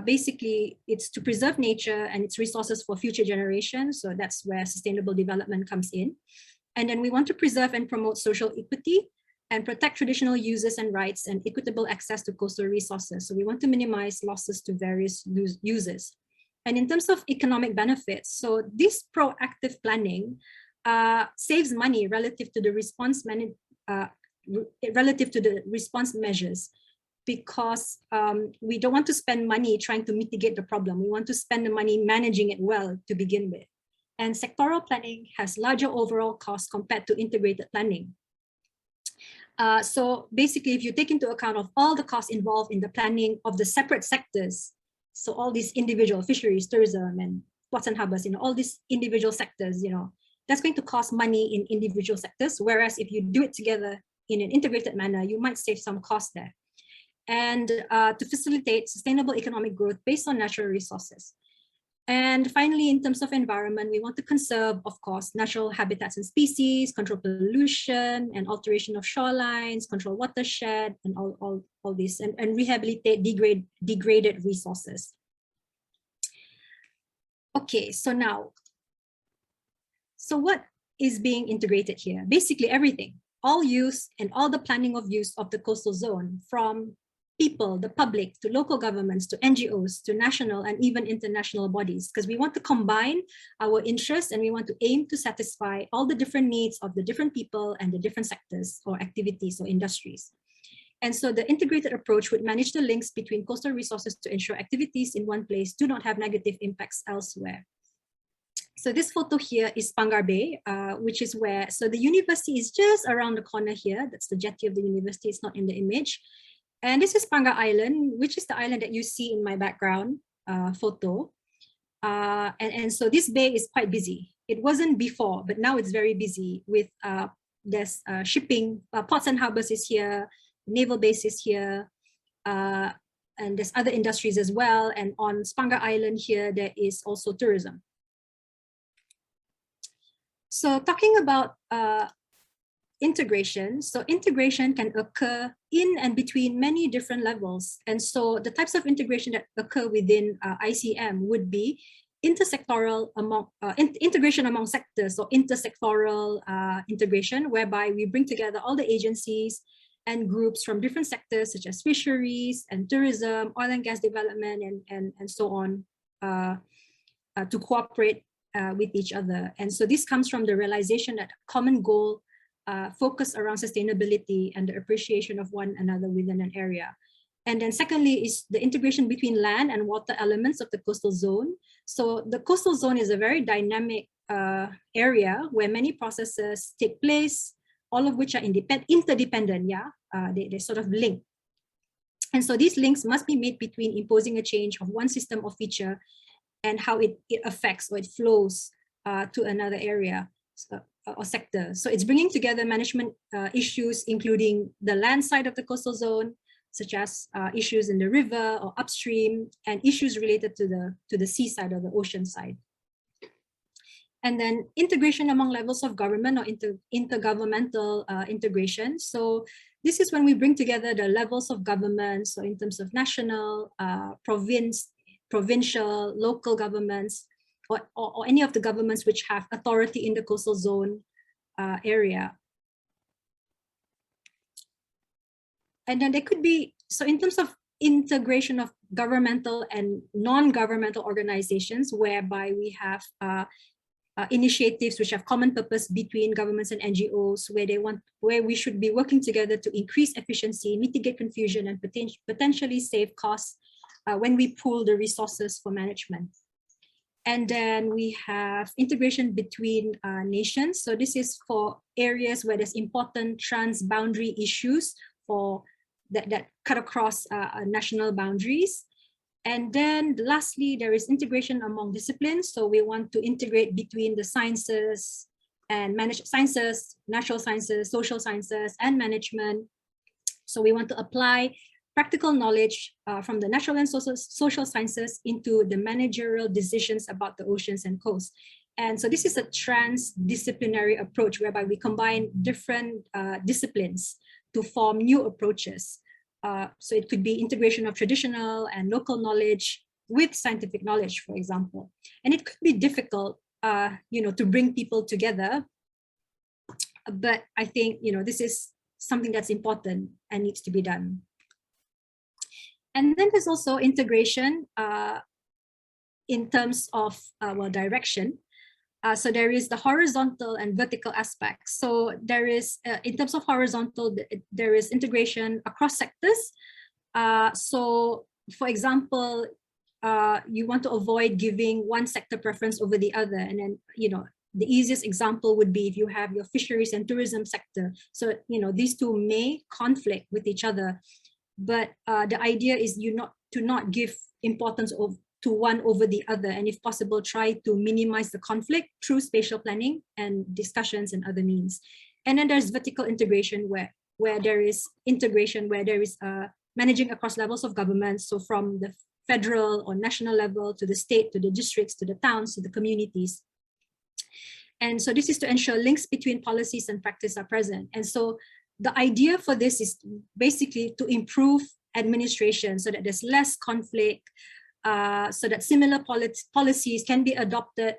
basically it's to preserve nature and its resources for future generations. So that's where sustainable development comes in. And then we want to preserve and promote social equity and protect traditional uses and rights and equitable access to coastal resources. So we want to minimize losses to various users. And in terms of economic benefits, so this proactive planning saves money relative to the response measures, because we don't want to spend money trying to mitigate the problem. We want to spend the money managing it well to begin with. And sectoral planning has larger overall costs compared to integrated planning. So basically, if you take into account of all the costs involved in the planning of the separate sectors, so all these individual fisheries, tourism, and ports and harbors, all these individual sectors, that's going to cost money in individual sectors. Whereas if you do it together in an integrated manner, you might save some cost there. And to facilitate sustainable economic growth based on natural resources. And finally, in terms of environment, we want to conserve, of course, natural habitats and species, control pollution and alteration of shorelines, control watershed, and all this, and rehabilitate degraded resources. Okay, so now, so what is being integrated here? Basically everything, all use and all the planning of use of the coastal zone, from people, the public, to local governments, to NGOs, to national and even international bodies, because we want to combine our interests and we want to aim to satisfy all the different needs of the different people and the different sectors or activities or industries. And so the integrated approach would manage the links between coastal resources to ensure activities in one place do not have negative impacts elsewhere. So this photo here is Panggar Bay, which is where, so the university is just around the corner here. That's the jetty of the university, it's not in the image. And this is Panggar Island, which is the island that you see in my background photo. And so this bay is quite busy. It wasn't before, but now it's very busy with there's shipping, ports and harbors is here, naval base is here, and there's other industries as well. And on Panggar Island here, there is also tourism. So talking about integration. So integration can occur in and between many different levels. And so the types of integration that occur within ICM would be intersectoral integration among sectors, or intersectoral integration, whereby we bring together all the agencies and groups from different sectors such as fisheries and tourism, oil and gas development, and so on, to cooperate with each other. And so this comes from the realization that a common goal focus around sustainability and the appreciation of one another within an area. And then secondly is the integration between land and water elements of the coastal zone. So the coastal zone is a very dynamic area where many processes take place, all of which are interdependent, they sort of link. And so these links must be made between imposing a change of one system or feature and how it affects or it flows to another area or sector. So it's bringing together management issues, including the land side of the coastal zone, such as issues in the river or upstream, and issues related to the seaside or the ocean side. And then integration among levels of government or intergovernmental integration. So this is when we bring together the levels of government, so in terms of national, provincial, local governments, or any of the governments which have authority in the coastal zone area. And then there could be, so in terms of integration of governmental and non-governmental organizations, whereby we have initiatives which have common purpose between governments and NGOs, where we should be working together to increase efficiency, mitigate confusion, and potentially save costs when we pool the resources for management. And then we have integration between nations. So this is for areas where there's important transboundary issues that cut across national boundaries. And then lastly, there is integration among disciplines. So we want to integrate between the sciences and managed sciences, natural sciences, social sciences, and management. So we want to apply practical knowledge from the natural and social sciences into the managerial decisions about the oceans and coasts. And so this is a transdisciplinary approach whereby we combine different disciplines to form new approaches. So it could be integration of traditional and local knowledge with scientific knowledge, for example. And it could be difficult, to bring people together. But I think, this is something that's important and needs to be done. And then there's also integration in terms of, direction. So there is the horizontal and vertical aspects. So there is, in terms of horizontal, there is integration across sectors. So for example, you want to avoid giving one sector preference over the other. And then, the easiest example would be if you have your fisheries and tourism sector. So, these two may conflict with each other, but the idea is to not give importance to one over the other, and if possible, try to minimize the conflict through spatial planning and discussions and other means. And then there's vertical integration where there is integration, where there is managing across levels of government. So from the federal or national level to the state, to the districts, to the towns, to the communities. And so this is to ensure links between policies and practice are present. And so the idea for this is basically to improve administration so that there's less conflict, so that similar policies can be adopted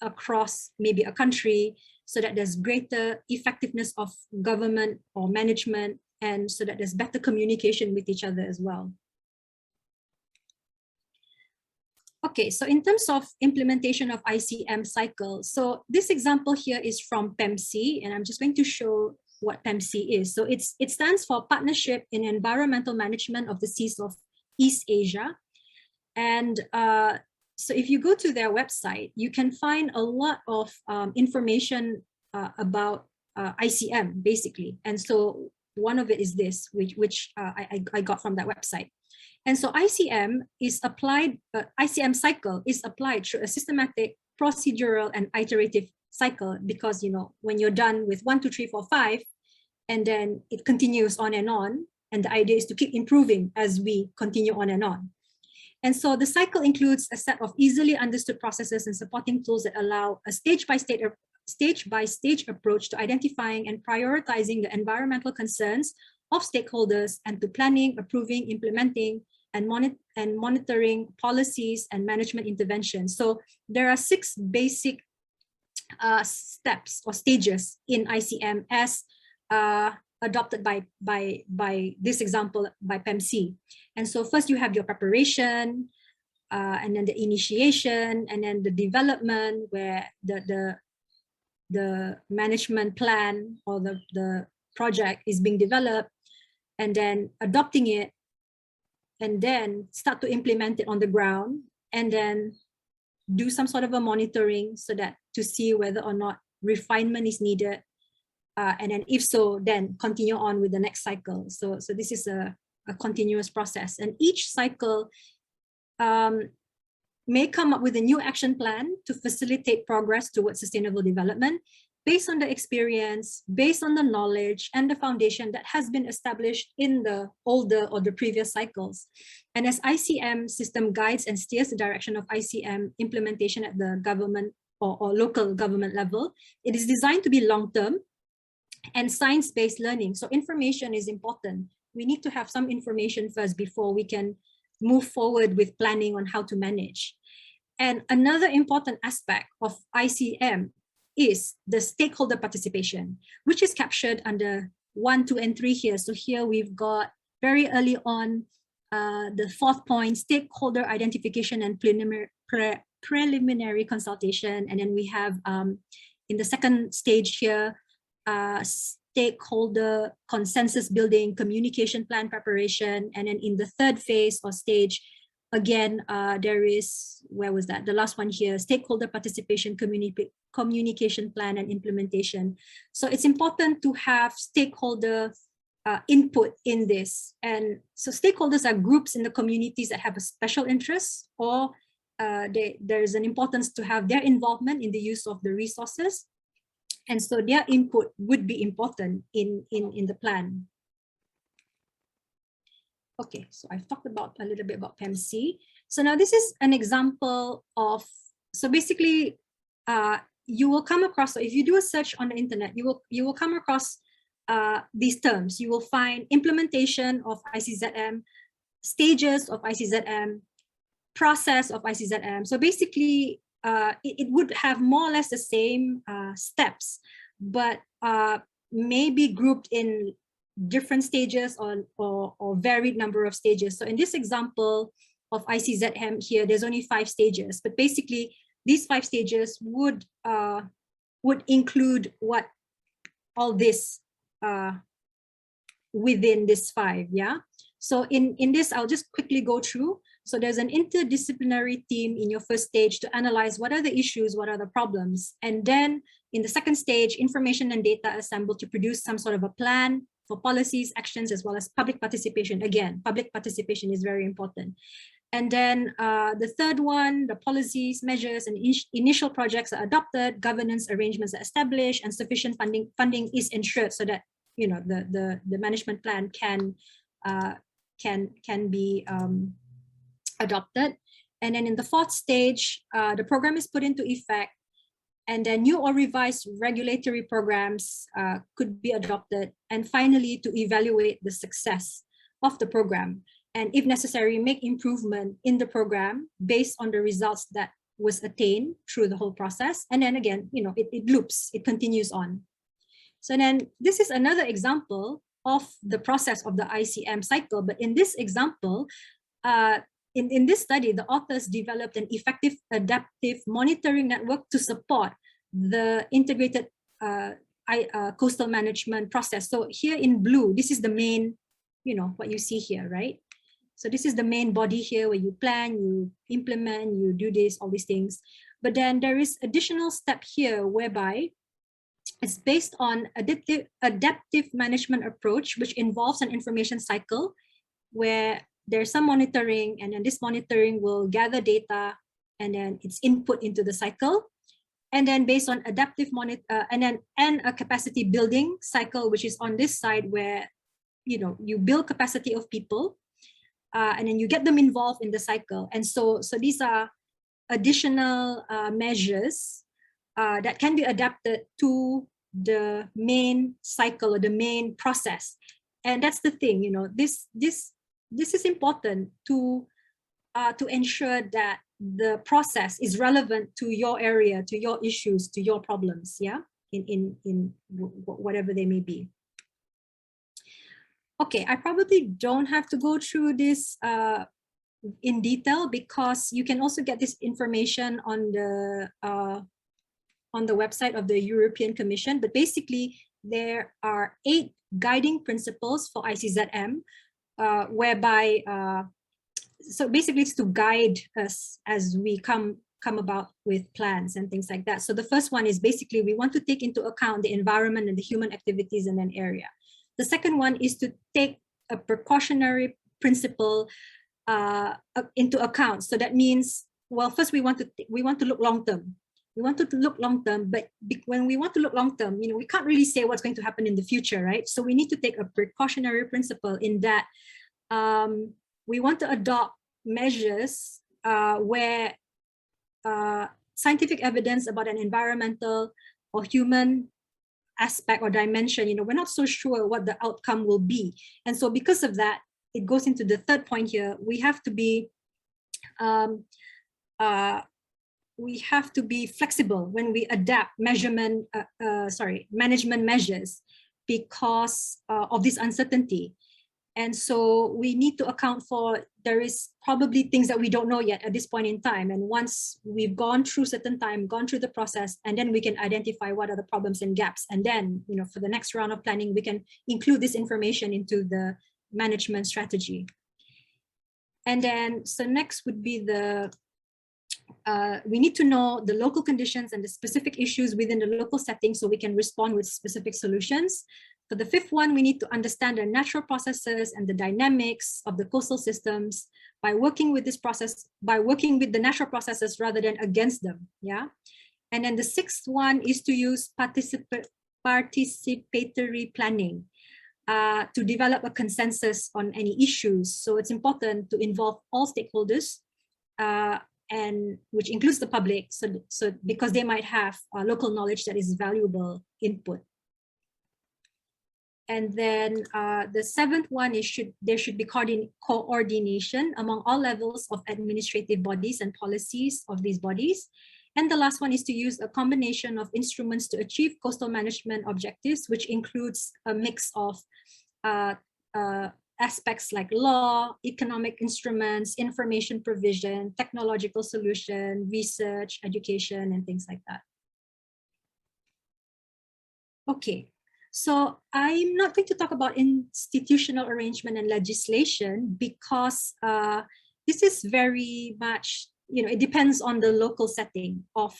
across maybe a country, so that there's greater effectiveness of government or management, and so that there's better communication with each other as well. Okay, so in terms of implementation of ICM cycle, so this example here is from PEMC, and I'm just going to show what PEMC is. So it stands for Partnership in Environmental Management of the Seas of East Asia. And so if you go to their website, you can find a lot of information about ICM, basically. And so one of it is this, which I got from that website. And so ICM is applied, ICM cycle is applied through a systematic, procedural, and iterative cycle, because, when you're done with 1, 2, 3, 4, 5, and then it continues on, and the idea is to keep improving as we continue on and on. And so the cycle includes a set of easily understood processes and supporting tools that allow a stage-by-stage approach to identifying and prioritizing the environmental concerns of stakeholders, and to planning, approving, implementing, and monitoring policies and management interventions. So there are 6 basic steps or stages in ICM as adopted by this example by PEMC. And so first you have your preparation, and then the initiation, and then the development, where the management plan or the project is being developed, and then adopting it, and then start to implement it on the ground, and then do some sort of a monitoring so that to see whether or not refinement is needed. And then if so, then continue on with the next cycle. So this is a continuous process. And each cycle may come up with a new action plan to facilitate progress towards sustainable development based on the experience, based on the knowledge and the foundation that has been established in the older or the previous cycles. And as ICM system guides and steers the direction of ICM implementation at the government or local government level, it is designed to be long-term and science-based learning. So information is important. We need to have some information first before we can move forward with planning on how to manage. And another important aspect of ICM is the stakeholder participation, which is captured under 1, 2, and 3 here. So here we've got very early on the 4th point, stakeholder identification and preliminary consultation. And then we have in the 2nd stage here, stakeholder consensus building, communication plan preparation. And then in the 3rd phase or stage, again, there is, where was that? The last one here, stakeholder participation, communication plan and implementation. So it's important to have stakeholder input in this. And so stakeholders are groups in the communities that have a special interest, or there's an importance to have their involvement in the use of the resources. And so their input would be important in the plan. Okay, so I've talked about a little bit about PEMC. So now this is an example of, so basically you will come across, so if you do a search on the internet, you will come across these terms. You will find implementation of ICZM, stages of ICZM, process of ICZM. So basically it would have more or less the same steps, but maybe grouped in different stages or varied number of stages. So in this example of ICZM here, there's only 5 stages, but basically these 5 stages would include what all this within this 5, yeah? So in this, I'll just quickly go through. So there's an interdisciplinary team in your first stage to analyze what are the issues, what are the problems. And then in the second stage, information and data assembled to produce some sort of a plan for policies, actions, as well as public participation. Again, public participation is very important. And then the third one, the policies, measures, and initial projects are adopted, governance arrangements are established, and sufficient funding is ensured so that, you know, the management plan can be adopted. And then in the fourth stage, the program is put into effect, and then new or revised regulatory programs could be adopted. And finally, to evaluate the success of the program, and if necessary, make improvement in the program based on the results that was attained through the whole process. And then again, you know, it loops, it continues on. So then this is another example of the process of the ICM cycle. But in this example, in this study, the authors developed an effective adaptive monitoring network to support the integrated coastal management process. So here in blue, this is the main, you know, what you see here, right? So this is the main body here where you plan, you implement, you do this, all these things. But then there is additional step here whereby it's based on adaptive management approach, which involves an information cycle where there's some monitoring, and then this monitoring will gather data and then it's input into the cycle. And then based on adaptive and a capacity building cycle, which is on this side where, you know, you build capacity of people and then you get them involved in the cycle. And so these are additional measures that can be adapted to the main cycle or the main process. And that's the thing, you know, this is important to ensure that the process is relevant to your area, to your issues, to your problems, yeah, in whatever they may be. Okay, I probably don't have to go through this in detail, because you can also get this information on the website of the European Commission. But basically, there are 8 guiding principles for ICZM, whereby so basically it's to guide us as we come about with plans and things like that. So the first one is basically we want to take into account the environment and the human activities in an area. The second one is to take a precautionary principle into account. So that means, well, first we want to look long term. We want to look long term, but when we want to look long term, you know, we can't really say what's going to happen in the future, right? So we need to take a precautionary principle in that we want to adopt measures where scientific evidence about an environmental or human aspect or dimension, you know, we're not so sure what the outcome will be. And so because of that, it goes into the third point here. We have to be flexible when we adapt management measures because of this uncertainty. And so we need to account for, there is probably things that we don't know yet at this point in time. And once we've gone through certain time, gone through the process, and then we can identify what are the problems and gaps. And then, you know, for the next round of planning, we can include this information into the management strategy. And then, so next would be the, we need to know the local conditions and the specific issues within the local setting so we can respond with specific solutions. For the fifth one, we need to understand the natural processes and the dynamics of the coastal systems by working with the natural processes rather than against them. Yeah. And then the sixth one is to use participatory planning to develop a consensus on any issues. So it's important to involve all stakeholders, and which includes the public, so because they might have local knowledge that is valuable input. And then the seventh one is there should be coordination among all levels of administrative bodies and policies of these bodies. And the last one is to use a combination of instruments to achieve coastal management objectives, which includes a mix of aspects like law, economic instruments, information provision, technological solution, research, education, and things like that. Okay. So I'm not going to talk about institutional arrangement and legislation because this is very much, it depends on the local setting of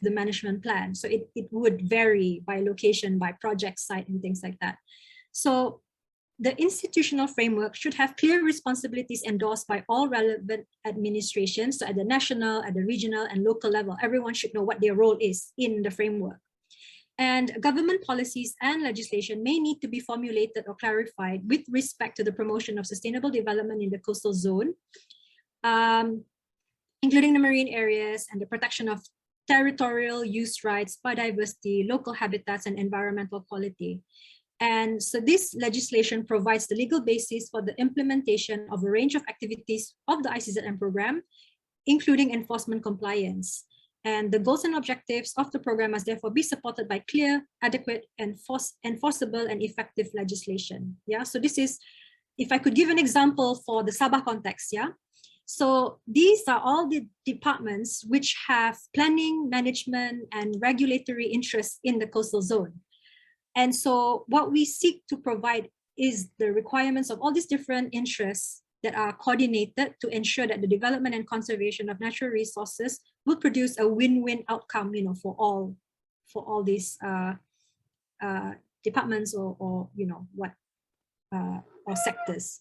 the management plan. So it would vary by location, by project site, and things like that. So the institutional framework should have clear responsibilities endorsed by all relevant administrations. So at the national, at the regional, and local level, everyone should know what their role is in the framework. And government policies and legislation may need to be formulated or clarified with respect to the promotion of sustainable development in the coastal zone, including the marine areas and the protection of territorial use rights, biodiversity, local habitats, and environmental quality. And so this legislation provides the legal basis for the implementation of a range of activities of the ICZM program, including enforcement compliance. And the goals and objectives of the program must therefore be supported by clear, adequate, enforceable, and effective legislation. Yeah, so this is, if I could give an example for the Sabah context, yeah. So these are all the departments which have planning, management, and regulatory interests in the coastal zone. And so what we seek to provide is the requirements of all these different interests that are coordinated to ensure that the development and conservation of natural resources will produce a win-win outcome, for all these departments or sectors.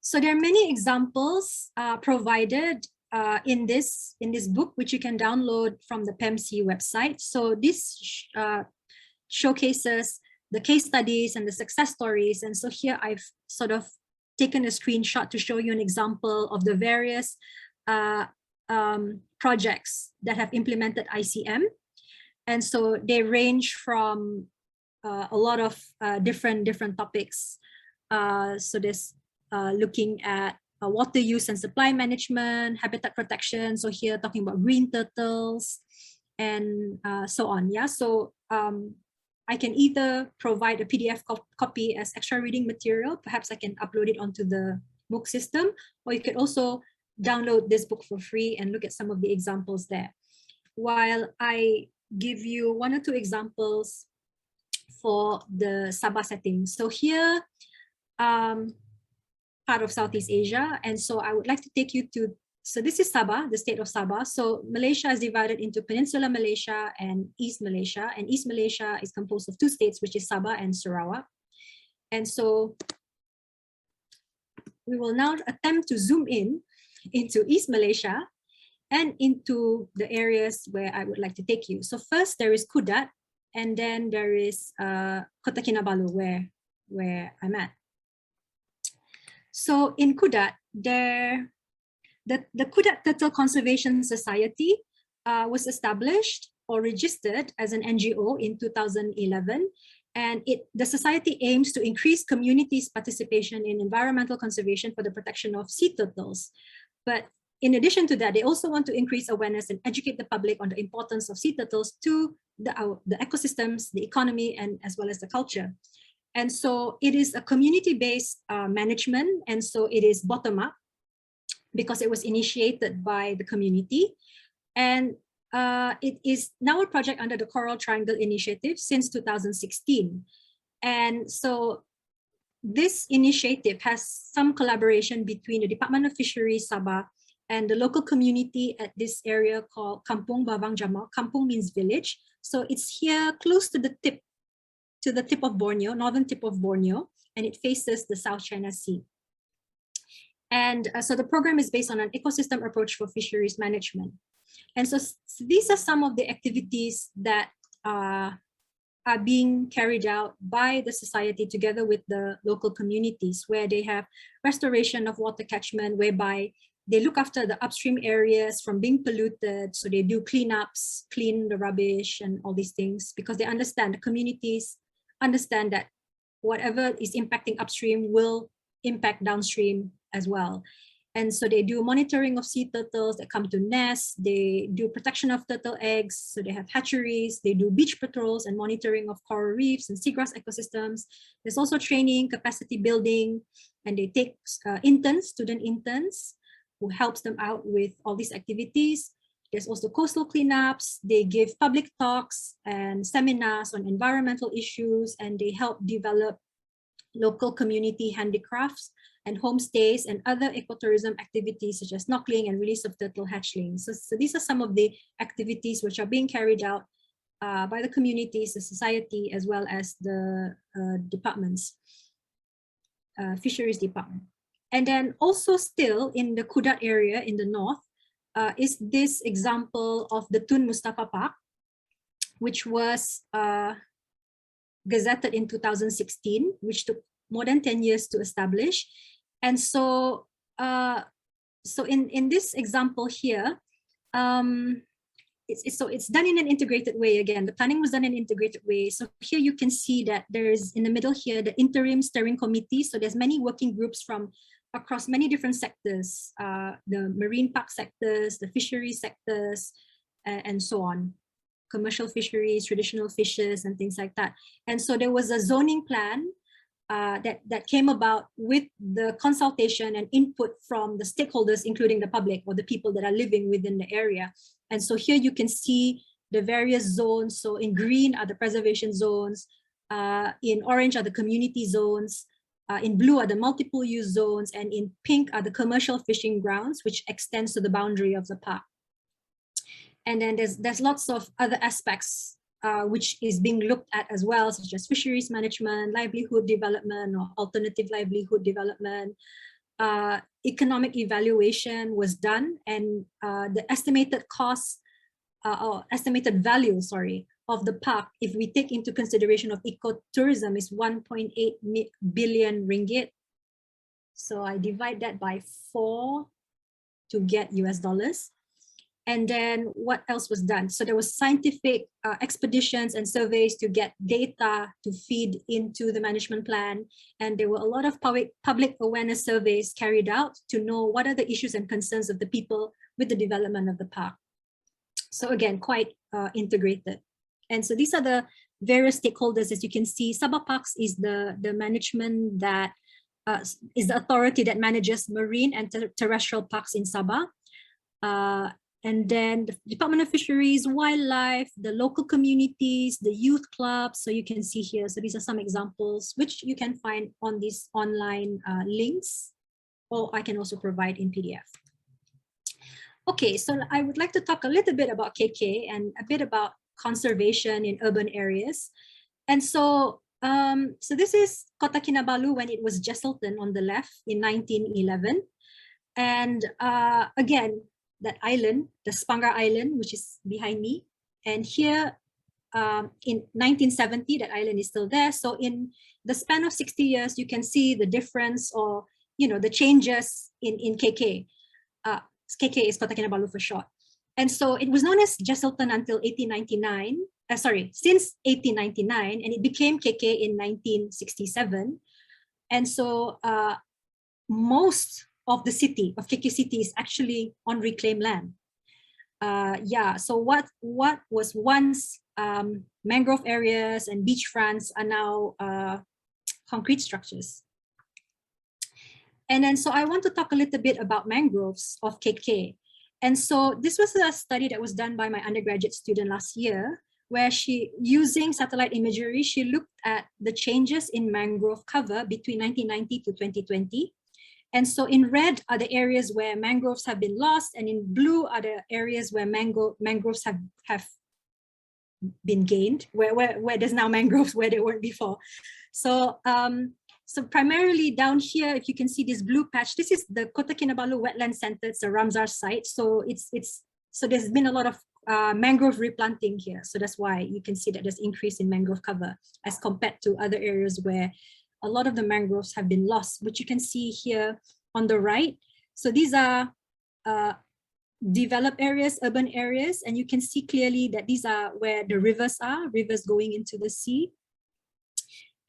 So there are many examples provided in this book, which you can download from the PEMC website. So this showcases the case studies and the success stories. And so here I've sort of taken a screenshot to show you an example of the various projects that have implemented ICM. And so they range from a lot of different topics. So there's looking at water use and supply management, habitat protection. So here talking about green turtles and so on. Yeah. So I can either provide a PDF copy as extra reading material. Perhaps I can upload it onto the MOOC system, or you could also download this book for free and look at some of the examples there. While I give you one or two examples for the Sabah setting. So here, part of Southeast Asia. And so I would like to take you to, so this is Sabah, the state of Sabah. So Malaysia is divided into Peninsular Malaysia and East Malaysia. And East Malaysia is composed of two states, which is Sabah and Sarawak. And so we will now attempt to zoom in into East Malaysia and into the areas where I would like to take you. So first there is Kudat, and then there is Kota Kinabalu, where I'm at. So in Kudat, the Kudat Turtle Conservation Society was established or registered as an NGO in 2011. And the society aims to increase communities' participation in environmental conservation for the protection of sea turtles. But in addition to that, they also want to increase awareness and educate the public on the importance of sea turtles to the ecosystems, the economy, and as well as the culture. And so it is a community-based management, and so it is bottom-up because it was initiated by the community. And it is now a project under the Coral Triangle Initiative since 2016. And so this initiative has some collaboration between the Department of Fisheries Sabah and the local community at this area called Kampung Bawang Jamal. Kampung means village. So it's here close to the tip to the tip of Borneo, northern tip of Borneo, and it faces the South China Sea. And so the program is based on an ecosystem approach for fisheries management. And so these are some of the activities that are being carried out by the society together with the local communities, where they have restoration of water catchment, whereby they look after the upstream areas from being polluted. So they do cleanups, clean the rubbish and all these things, because they understand, the communities understand that whatever is impacting upstream will impact downstream as well. And so they do monitoring of sea turtles that come to nests. They do protection of turtle eggs. So they have hatcheries. They do beach patrols and monitoring of coral reefs and seagrass ecosystems. There's also training, capacity building, and they take student interns, who helps them out with all these activities. There's also coastal cleanups. They give public talks and seminars on environmental issues, and they help develop local community handicrafts and homestays and other ecotourism activities such as snorkeling and release of turtle hatchlings. So these are some of the activities which are being carried out by the communities, the society, as well as the departments, fisheries department. And then also still in the Kudat area in the north is this example of the Tun Mustafa Park, which was gazetted in 2016, which took more than 10 years to establish. And so, in this example here, it's done in an integrated way. Again, the planning was done in an integrated way. So here you can see that there is in the middle here the interim steering committee. So there's many working groups from across many different sectors, the marine park sectors, the fishery sectors, and so on. Commercial fisheries, traditional fishes, and things like that. And so there was a zoning plan that came about with the consultation and input from the stakeholders, including the public or the people that are living within the area. And so here you can see the various zones. So in green are the preservation zones, in orange are the community zones, in blue are the multiple use zones, and in pink are the commercial fishing grounds, which extends to the boundary of the park. And then there's lots of other aspects which is being looked at as well, such as fisheries management, livelihood development, or alternative livelihood development. Economic evaluation was done, and the estimated cost or estimated value, sorry, of the park, if we take into consideration of ecotourism, is 1.8 billion ringgit. So I divide that by 4 to get US dollars. And then what else was done? So there was scientific expeditions and surveys to get data to feed into the management plan. And there were a lot of public awareness surveys carried out to know what are the issues and concerns of the people with the development of the park. So again, quite integrated. And so these are the various stakeholders. As you can see, Sabah Parks is the management that is the authority that manages marine and terrestrial parks in Sabah. And then the Department of Fisheries, Wildlife, the local communities, the youth clubs. So you can see here, so these are some examples which you can find on these online links, or I can also provide in PDF. Okay, so I would like to talk a little bit about KK and a bit about conservation in urban areas. And so, so this is Kota Kinabalu when it was Jesselton on the left in 1911. And again, that island, the Spangar Island, which is behind me. And here in 1970, that island is still there. So in the span of 60 years, you can see the difference or, you know, the changes in KK. KK is Kota Kinabalu for short. And so it was known as Jesselton until 1899, since 1899, and it became KK in 1967. And so most of the city, of KK City, is actually on reclaimed land. Yeah, so what was once mangrove areas and beach fronts are now concrete structures. And then, so I want to talk a little bit about mangroves of KK. And so this was a study that was done by my undergraduate student last year, where she, using satellite imagery, she looked at the changes in mangrove cover between 1990 to 2020. And so in red are the areas where mangroves have been lost, and in blue are the areas where mangroves have been gained, where there's now mangroves where they weren't before. So so primarily down here, if you can see this blue patch, this is the Kota Kinabalu Wetland Center. It's a Ramsar site. So so there's been a lot of mangrove replanting here. So that's why you can see that there's increase in mangrove cover as compared to other areas where a lot of the mangroves have been lost, which you can see here on the right. So these are developed areas, urban areas, and you can see clearly that these are where the rivers are, rivers going into the sea.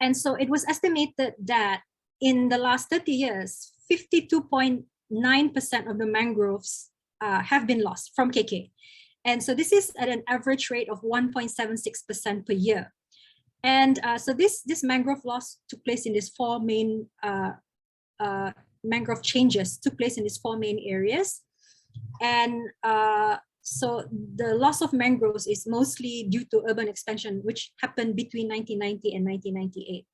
And so it was estimated that in the last 30 years, 52.9% of the mangroves have been lost from KK. And so this is at an average rate of 1.76% per year. And so this mangrove loss took place in these four main mangrove changes took place in these four main areas. And so the loss of mangroves is mostly due to urban expansion, which happened between 1990 and 1998.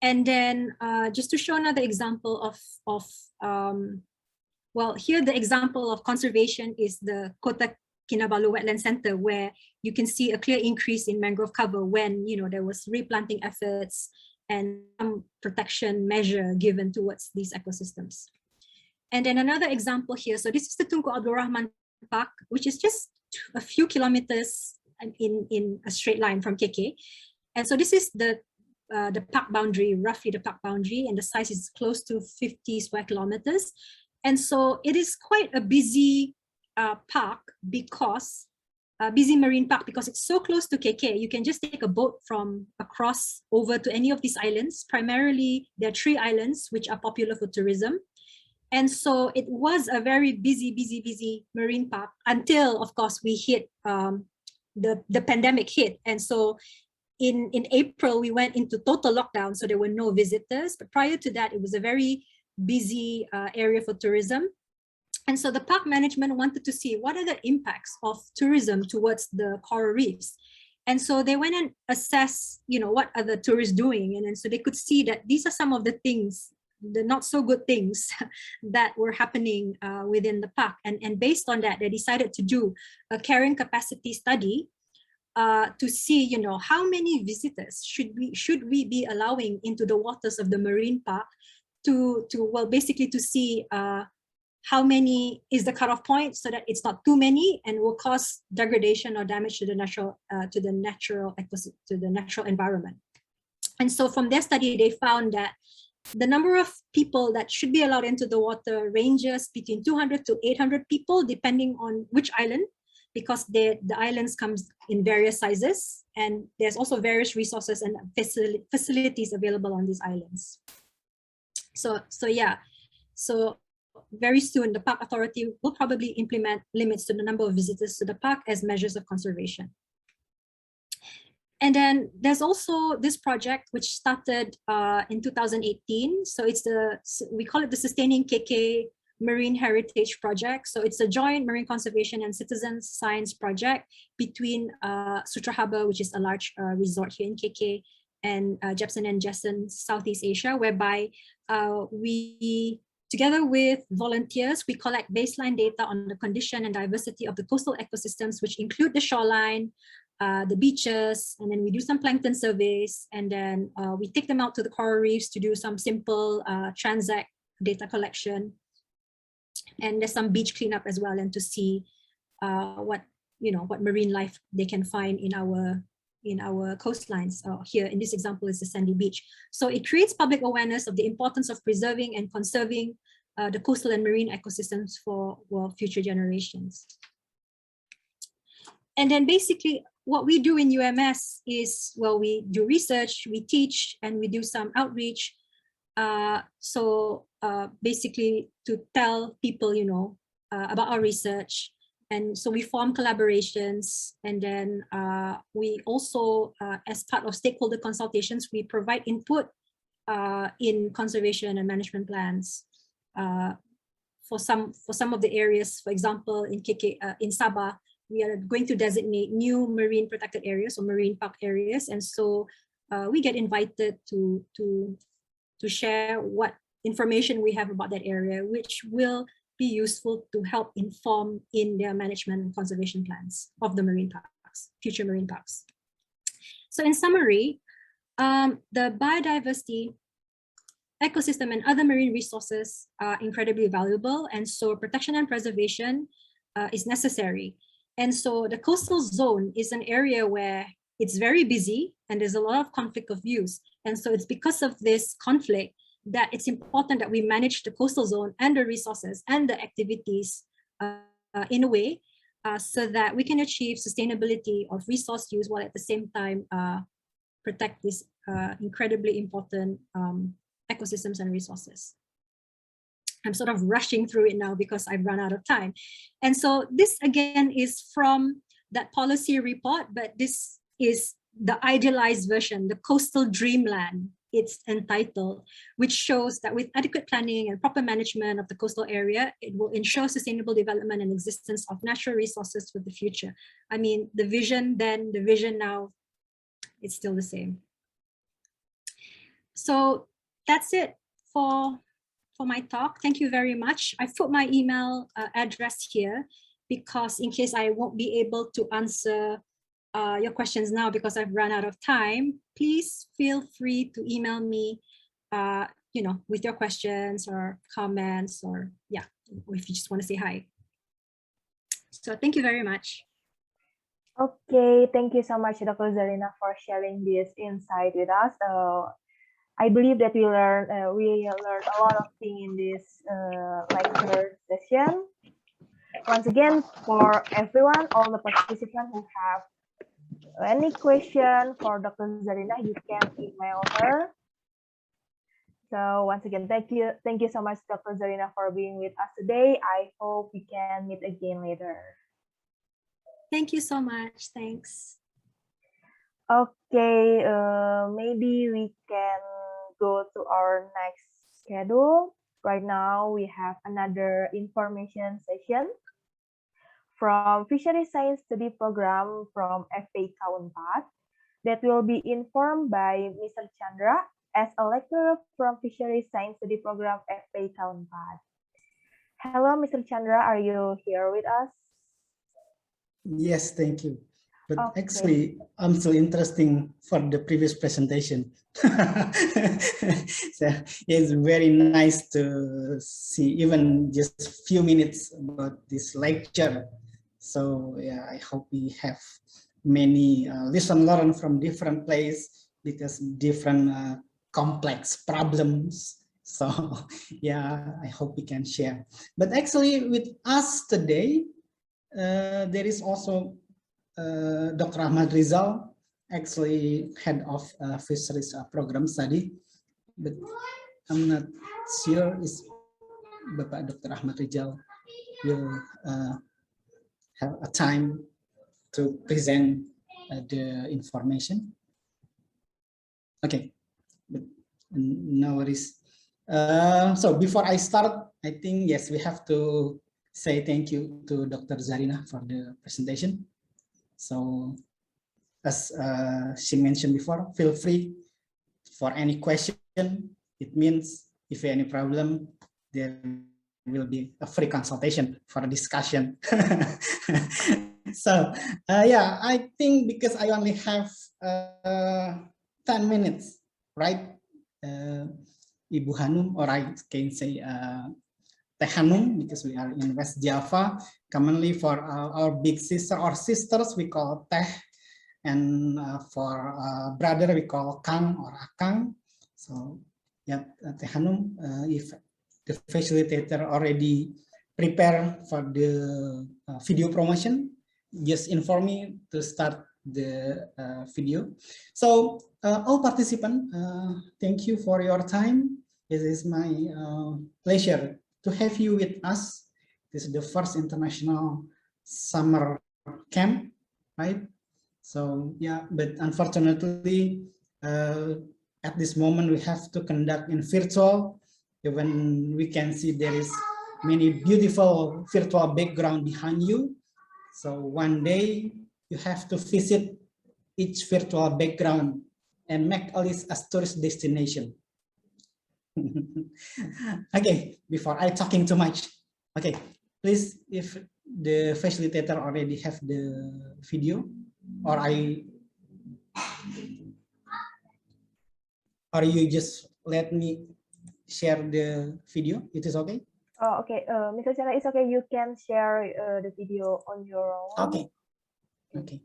And then just to show another example of well, here the example of conservation is the Kota Kinabalu Wetland Center, where you can see a clear increase in mangrove cover when there was replanting efforts and some protection measure given towards these ecosystems. And then another example here, so this is the Tunku Abdul Rahman Park, which is just a few kilometers in a straight line from KK. And so this is the park boundary, roughly the park boundary, and the size is close to 50 square kilometers. And so it is quite a busy park because busy marine park because it's so close to KK. You can just take a boat from across over to any of these islands. Primarily, there are 3 islands which are popular for tourism. And so it was a very busy marine park until, of course, we hit the pandemic hit. And so in April, we went into total lockdown, so there were no visitors. But prior to that, it was a very busy area for tourism. And so the park management wanted to see what are the impacts of tourism towards the coral reefs. And so they went and assessed, what are the tourists doing? And then so they could see that these are some of the things, the not so good things that were happening within the park. And based on that, they decided to do a carrying capacity study to see, how many visitors should we be allowing into the waters of the marine park to basically to see how many is the cutoff point so that it's not too many and will cause degradation or damage to the natural environment. And so from their study, they found that the number of people that should be allowed into the water ranges between 200 to 800 people, depending on which island, because the islands comes in various sizes, and there's also various resources and facilities available on these islands. So very soon, the park authority will probably implement limits to the number of visitors to the park as measures of conservation. And then there's also this project which started in 2018. So we call it the Sustaining KK Marine Heritage Project. So it's a joint marine conservation and citizen science project between Sutra Harbour, which is a large resort here in KK, and Jepson and Jessen, Southeast Asia, whereby we, together with volunteers, we collect baseline data on the condition and diversity of the coastal ecosystems, which include the shoreline, the beaches, and then we do some plankton surveys, and then we take them out to the coral reefs to do some simple transact data collection, and there's some beach cleanup as well, and to see what marine life they can find in our coastlines. Here in this example is the sandy beach. So it creates public awareness of the importance of preserving and conserving the coastal and marine ecosystems for future generations. And then basically what we do in UMS is, we do research, we teach, and we do some outreach. Basically to tell people, about our research. And so we form collaborations, and then we also, as part of stakeholder consultations, we provide input in conservation and management plans for some of the areas. For example, in KK, in Sabah, we are going to designate new marine protected areas or marine park areas, and so we get invited to share what information we have about that area, which will be useful to help inform in their management and conservation plans of the marine parks, future marine parks. So in summary, the biodiversity, ecosystem, and other marine resources are incredibly valuable, and so protection and preservation is necessary. And so the coastal zone is an area where it's very busy and there's a lot of conflict of views. And so it's because of this conflict that it's important that we manage the coastal zone and the resources and the activities in a way so that we can achieve sustainability of resource use while at the same time protect these incredibly important ecosystems and resources. I'm sort of rushing through it now because I've run out of time. And so this again is from that policy report, but this is the idealized version, the coastal dreamland, it's entitled, which shows that with adequate planning and proper management of the coastal area, it will ensure sustainable development and existence of natural resources for the future. I mean, the vision then, the vision now, it's still the same. So that's it for my talk. Thank you very much. I've put my email address here because in case I won't be able to answer your questions now because I've run out of time, please feel free to email me, with your questions or comments, or yeah, or if you just want to say hi. So thank you very much. Okay, thank you so much, Dr. Zarina, for sharing this insight with us. I believe that we learned a lot of things in this lecture session. Once again, for everyone, all the participants who have any question for Dr. Zarina, you can email her. So once again, thank you so much, Dr. Zarina, for being with us today. I hope we can meet again later. Thank you so much. Thanks. Okay, maybe we can go to our next schedule. Right now, we have another information session from Fisheries Science Study Program from FPI Kaunpad that will be informed by Mr. Chandra as a lecturer from Fisheries Science Study Program FPI Kaunpad. Hello, Mr. Chandra, are you here with us? Yes, thank you. But Okay. actually, I'm so interesting for the previous presentation. So it's very nice to see even just a few minutes about this lecture. So yeah, I hope we have many lesson learned from different places because different complex problems. So yeah, I hope we can share. But actually with us today, there is also Dr. Ahmad Rizal, actually head of fisheries program study, but I'm not sure is Bapak Dr. Ahmad Rizal will have a time to present the information. Okay, but no worries. So before I start, I think yes, we have to say thank you to Dr. Zarina for the presentation. So as she mentioned before, feel free for any question. It means if you have any problem, there will be a free consultation for a discussion. So yeah, I think because I only have 10 minutes, right? Ibu Hanum, or I can say Teh Hanum, because we are in West Java. Commonly for our big sister or sisters, we call Teh, and for brother, we call Kang or Akang. So yeah, Teh Hanum, if the facilitator already prepare for the video promotion, just inform me to start the video. So all participants, thank you for your time. It is my pleasure to have you with us. This is the first international summer camp, right? So yeah, but unfortunately, at this moment we have to conduct in virtual. Even we can see there is many beautiful virtual background behind you. So one day you have to visit each virtual background and make all this as tourist destination. Okay, before I talking too much, Okay, please, if the facilitator already have the video, or you just let me share the video, it is okay? Oh, okay. Mr. Chandra, it's okay. You can share the video on your own. Okay. Okay.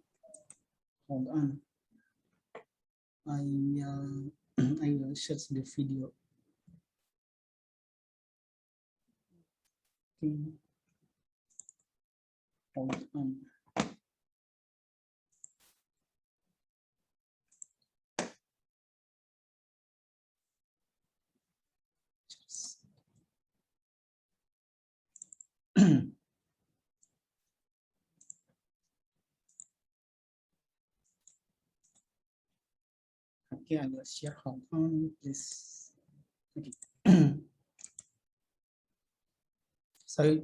Hold on. I will search the video. Okay. Hold on. Okay, I will share. Hold on, please. Okay. So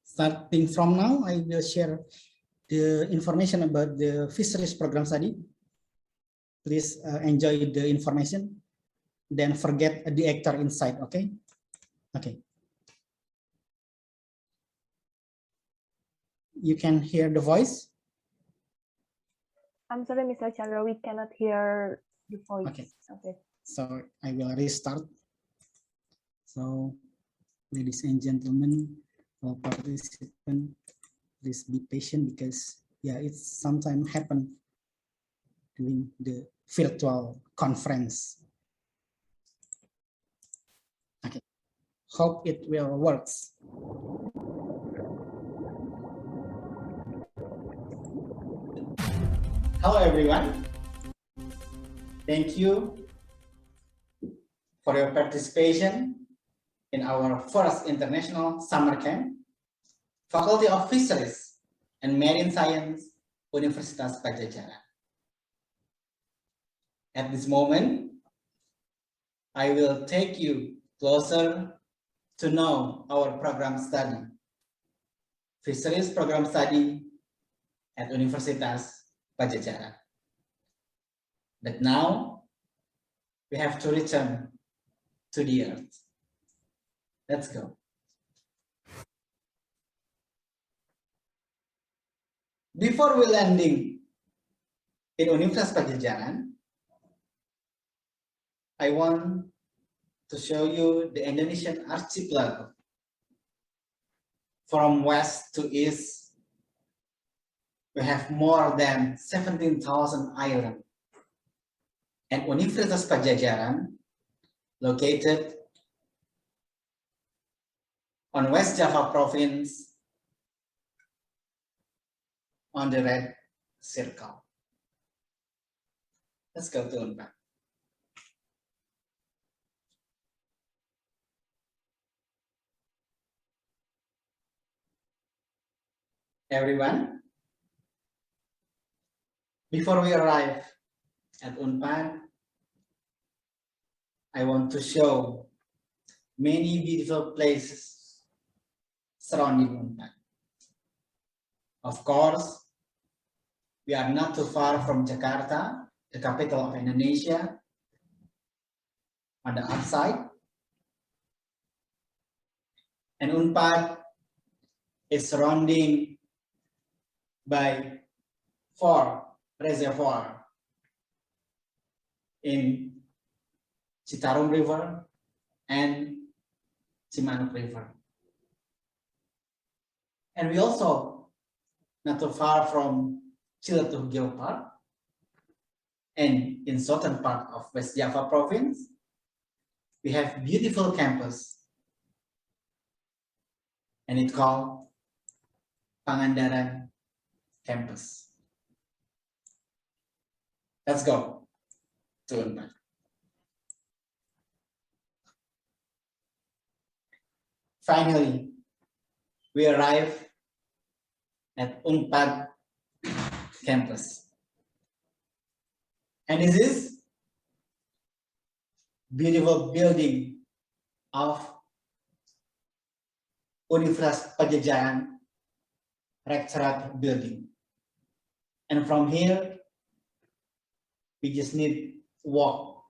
starting from now, I will share the information about the fisheries program study. Please enjoy the information. Then forget the actor inside. Okay. Okay. You can hear the voice. I'm sorry, Mr. Chandra, we cannot hear the voice. Okay. Okay. So I will restart. So, ladies and gentlemen, all participants, please be patient because yeah, it's sometimes happen during the virtual conference. Okay. Hope it will works. Hello everyone. Thank you for your participation in our first international summer camp, Faculty of Fisheries and Marine Science, Universitas Padjadjaran. At this moment, I will take you closer to know our program study, Fisheries Program Study at Universitas Padjadjaran. But now, we have to return to the earth. Let's go. Before we landing in Universitas Padjadjaran, I want to show you the Indonesian archipelago. From west to east, we have more than 17,000 islands. And Universitas Padjadjaran, located on West Java province, on the red circle. Let's go to Unpad. Everyone, before we arrive at Unpad, I want to show many beautiful places surrounding Unpad. Of course, we are not too far from Jakarta, the capital of Indonesia. On the outside, and Unpad is surrounding by 4 reservoirs in Citarum River and Cimanuk River. And we also not too far from Ciletuh Geopark, and in southern part of West Java province, we have beautiful campus, and it's called Pangandaran campus. Let's go to Unpad. Finally, we arrive at Unpad campus. And this is beautiful building of Universitas Padjadjaran Rectorate building. And from here, we just need to walk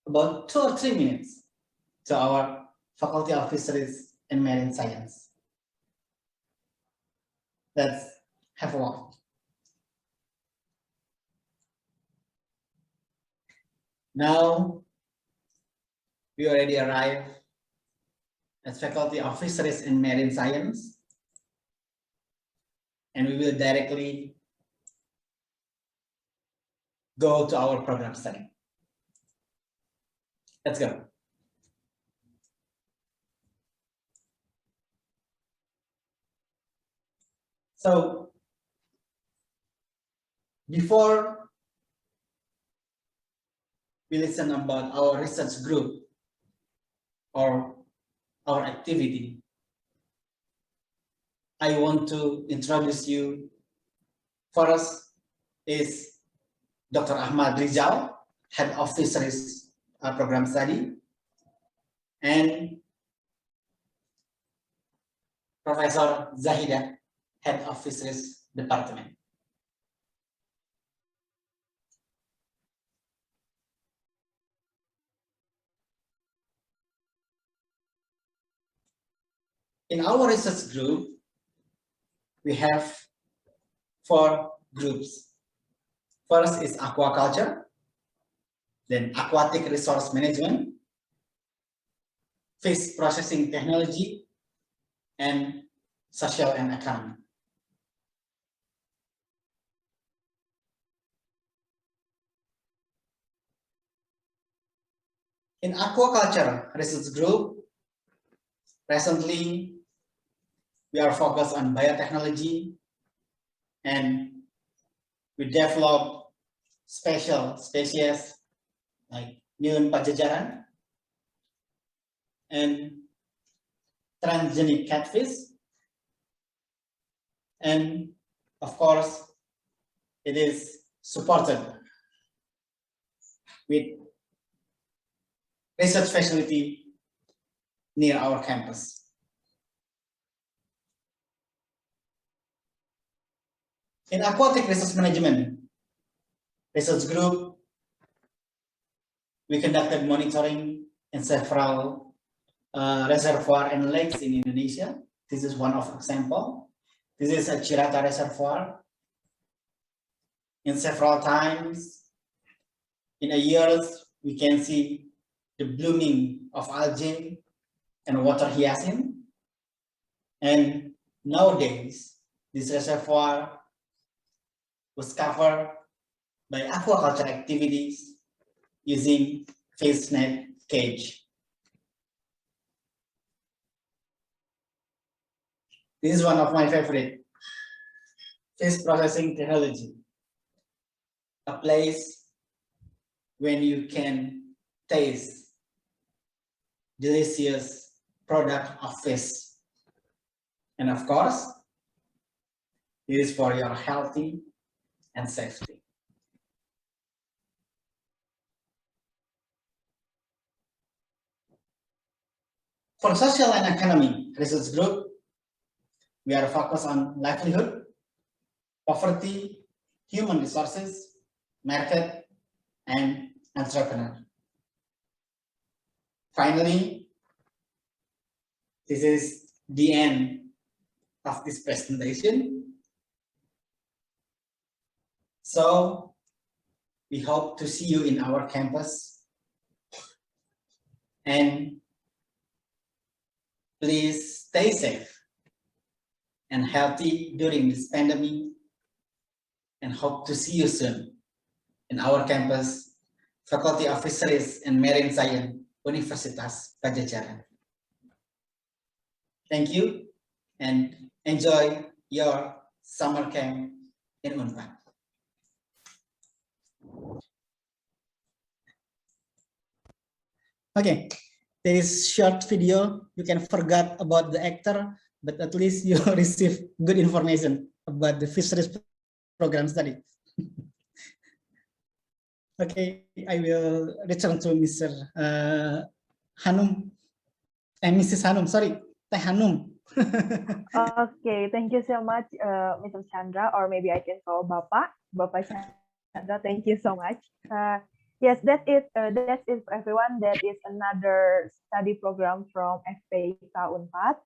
about 2 or 3 minutes to our Faculty of Fisheries and Marine Science. Let's have a walk. Now, we already arrived as Faculty of Fisheries and Marine Science, and we will directly go to our program study. Let's go. So, before we listen about our research group or our activity, I want to introduce you. First is Dr. Ahmad Rizal, Head of Fisheries Program Study, and Professor Zahida, Head of Fisheries Department. In our research group, we have 4 groups. First is aquaculture, then aquatic resource management, fish processing technology, and social and economy. In aquaculture research group, recently we are focused on biotechnology, and we develop special species like Nyun pajajaran and transgenic catfish, and of course it is supported with research facility near our campus. In aquatic resource management research group, we conducted monitoring in several reservoir and lakes in Indonesia. This is one of example. This is a Cirata reservoir. In several times in a year, we can see the blooming of algae and water hyacinth. And nowadays, this reservoir was covered by aquaculture activities using fish net cage. This is one of my favorite, fish processing technology, a place when you can taste delicious product of fish. And of course, it is for your healthy and safety. For social and economy research group, we are focused on livelihood, poverty, human resources, market, and entrepreneur. Finally, this is the end of this presentation. So we hope to see you in our campus, and please stay safe and healthy during this pandemic, and hope to see you soon in our campus, Faculty of Fisheries and Marine Science, Universitas Padjadjaran. Thank you and enjoy your summer camp in Unpad. Okay, this short video, you can forget about the actor, but at least you receive good information about the fisheries program study. Okay, I will return to Mr. Hanum and Mrs. Hanum, sorry, Teh Hanum. Okay, thank you so much, Mr. Chandra, or maybe I can call Bapak Chandra. Thank you so much. Yes, that's it for everyone. That is another study program from FPK Unpad.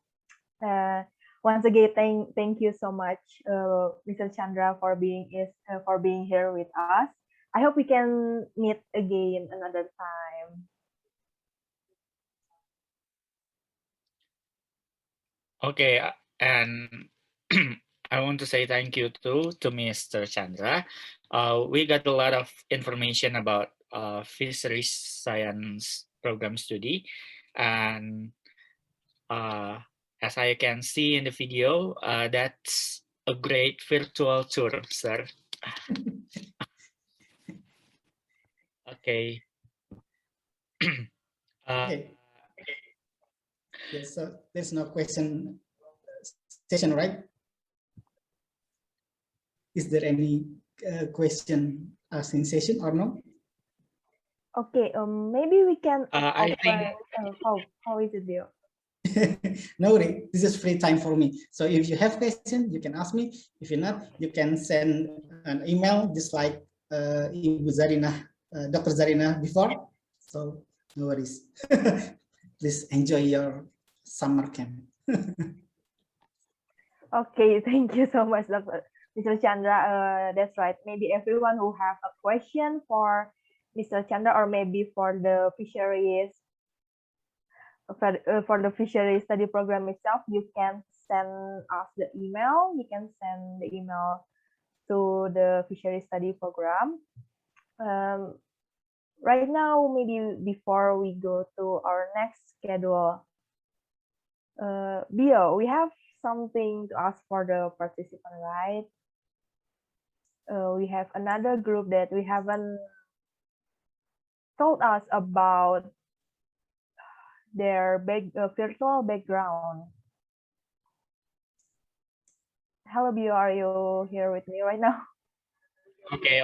once again, thank you so much, Mr. Chandra, for being here with us. I hope we can meet again another time. Okay, and I want to say thank you to Mr. Chandra. We got a lot of information about fisheries science program study, and as I can see in the video, that's a great virtual tour, sir. Okay. Okay. Yes, so there's no question session, right? Is there any question asking session or no? Okay, maybe we can I think how is it, Bill? No worry, this is free time for me. So if you have question, you can ask me. If you're not, you can send an email just like Ibu Zarina, Dr. Zarina before. So no worries. Please enjoy your summer camp. Okay, thank you so much, Mr. Chandra. That's right. Maybe everyone who have a question for Mr. Chandra, or maybe for the fisheries study program itself, you can send us the email. You can send the email to the fisheries study program. Right now, maybe before we go to our next schedule, Bio, we have something to ask for the participant, right? We have another group that we haven't told us about their virtual background. Hello, Bio, are you here with me right now? okay.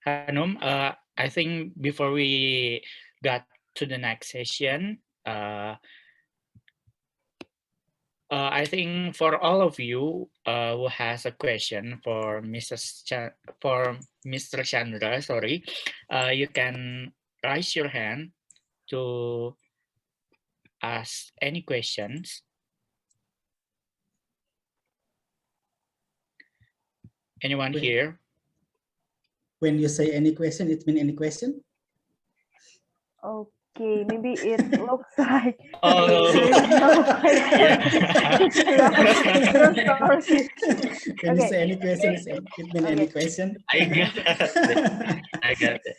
Hanum, I think before we got to the next session, I think for all of you who has a question for Mr. Chandra, sorry, you can raise your hand to ask any questions. Anyone here? When you say any question, it means any question? Okay, maybe it looks like Oh, When you say any question, it means any question. I got it.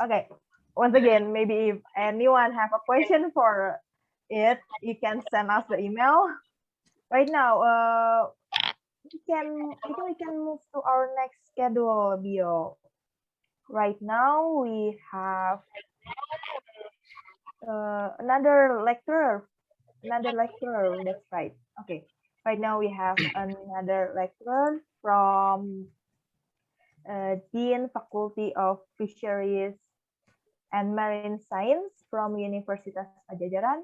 Okay, once again, maybe if anyone have a question for it, you can send us the email. Right now, we can move to our next schedule, Bio. Right now, we have another lecturer. That's right. Okay. Right now, we have another lecturer from Dean Faculty of Fisheries and Marine Science from Universitas Padjadjaran.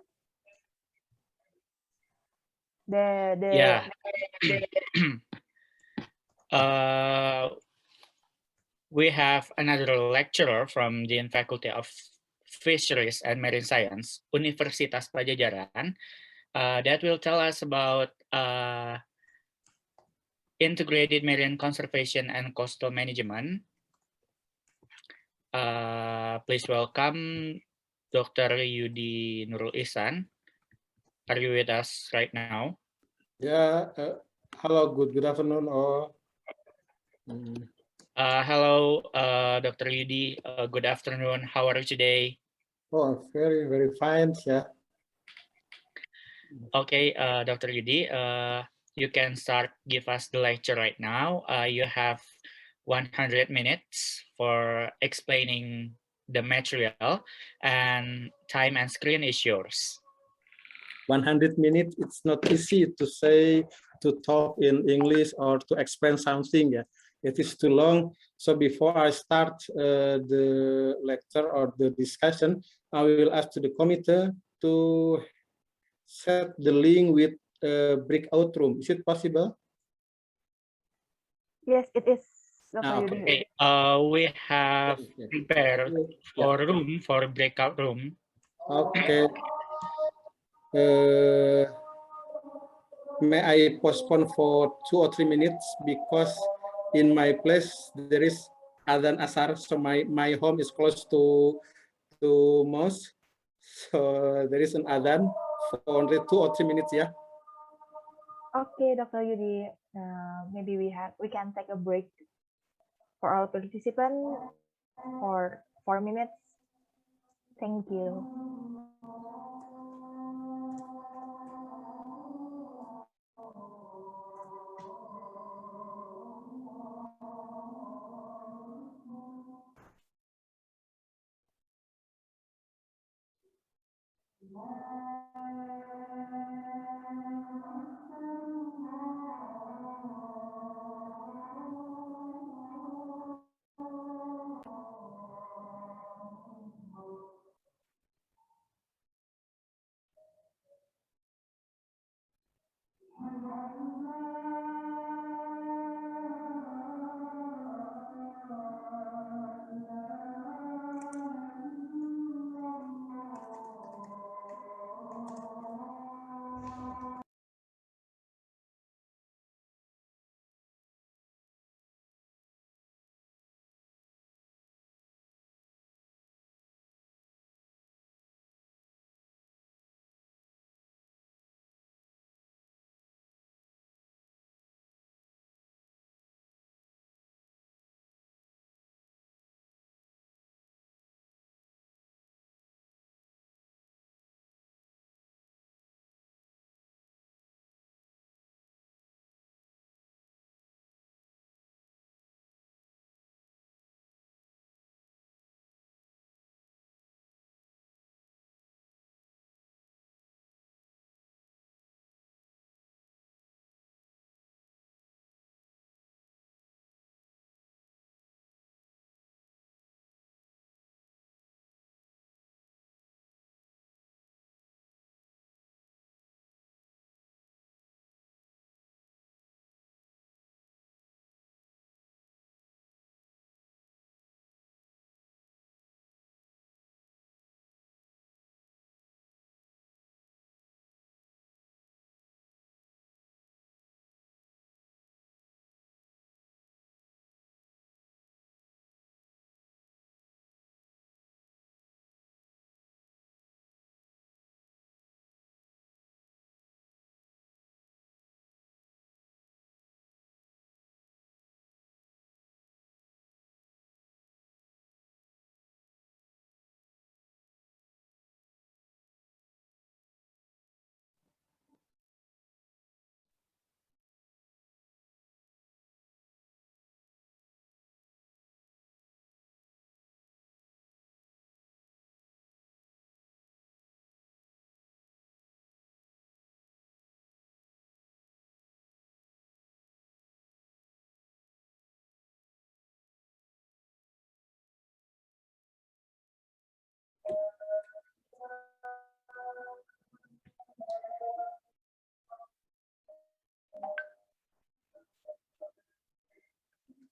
Yeah. We have another lecturer from the Faculty of Fisheries and Marine Science, Universitas Padjadjaran, that will tell us about integrated marine conservation and coastal management. Please welcome Dr. Yudi Nurul Ihsan. Are you with us right now? Yeah. Hello. Good afternoon, all. Hello, Dr. Yudi. Good afternoon. How are you today? Oh, very, very fine. Yeah. Okay, Dr. Yudi, you can start give us the lecture right now. You have 100 minutes for explaining the material, and time and screen is yours. 100 minutes. It's not easy to say, to talk in English or to explain something. Yeah. It is too long. So before I start the lecture or the discussion, I will ask to the committee to set the link with breakout room. Is it possible? Yes, it is. Okay. We have prepared for room for breakout room. Okay. may I postpone for 2 or 3 minutes because in my place there is Adhan Asar, so my home is close to mosque, so there is an Adhan for only 2 or 3 minutes. Yeah. Okay, Dr. Yudi, maybe we can take a break for our participant for 4 minutes. Thank you.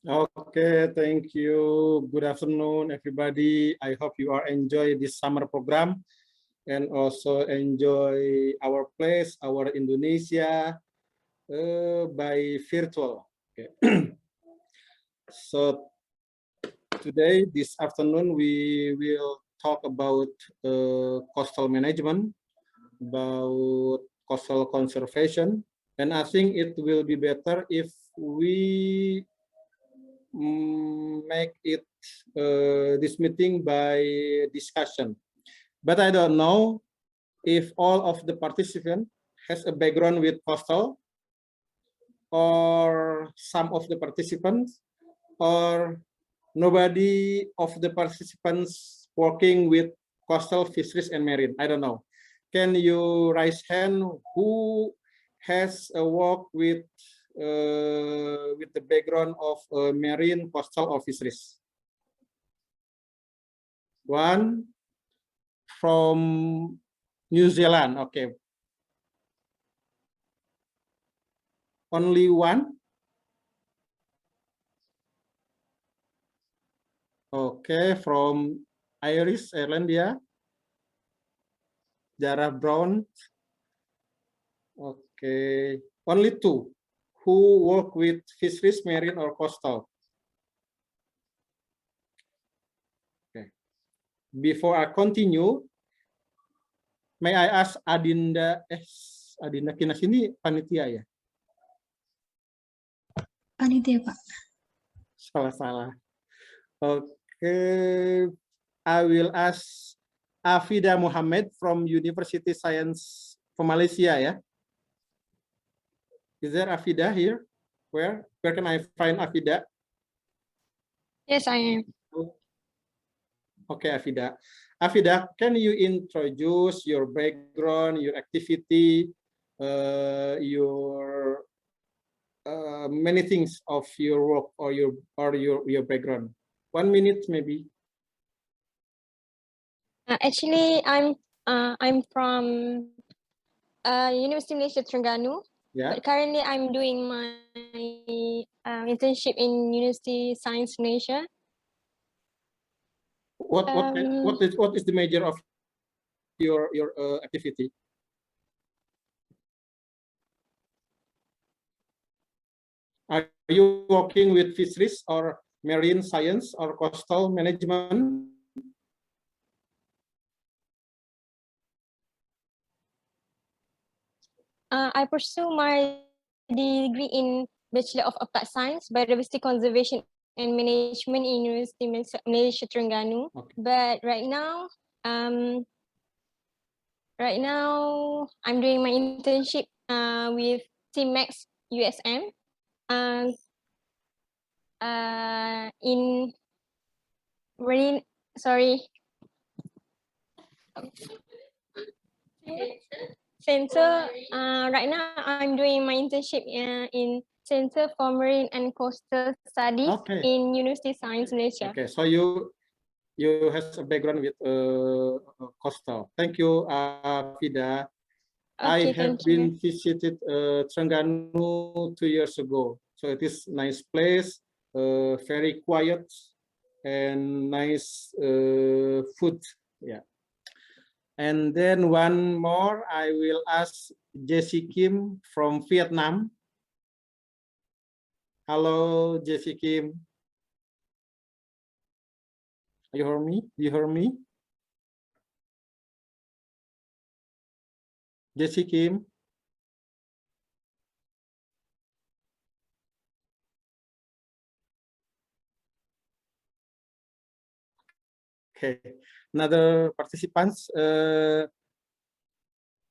Okay, thank you. Good afternoon, everybody. I hope you are enjoy this summer program and also enjoy our place, our Indonesia by virtual. Okay. So today, this afternoon, we will talk about coastal management, about coastal conservation, and I think it will be better if we make it this meeting by discussion. But I don't know if all of the participants has a background with coastal, or some of the participants, or nobody of the participants working with coastal fisheries and marine. I don't know. Can you raise hand who has a work with the background of marine, coastal, or fisheries? One from New Zealand. Okay. Only one? Okay, from Irish, Irelandia. Jarrah Brown. Okay, only two. Who work with fisheries, marine, or coastal? Okay. Before I continue, may I ask Adinda? Adinda Kinas ini panitia ya? Panitia, Pak. Salah. Okay, I will ask Afida Muhammad from University Science from Malaysia. Yeah. Is there Afida here? Where can I find Afida? Yes, I am. Okay, Afida. Afida, can you introduce your background, your activity, your many things of your work or your background? 1 minute maybe. Actually, I'm from University Malaysia Terengganu. Yeah. But currently, I'm doing my internship in University Science Malaysia. What is the major of your activity? Are you working with fisheries or marine science or coastal management? I pursue my degree in Bachelor of Applied Science, Biodiversity Conservation and Management in University Malaysia Terengganu. Okay. But right now I'm doing my internship with TMAX USM in marine. Sorry. Center. Right now, I'm doing my internship in Center for Marine and Coastal Studies Okay. in University Science Malaysia. Okay, so you have a background with coastal. Thank you, Fida. I Okay, have thank been you. visited Terengganu 2 years ago. So it is nice place, very quiet and nice food. Yeah. And then one more, I will ask Jessie Kim from Vietnam. Hello, Jessie Kim. You hear me? You hear me? Jessie Kim. Okay, another participants,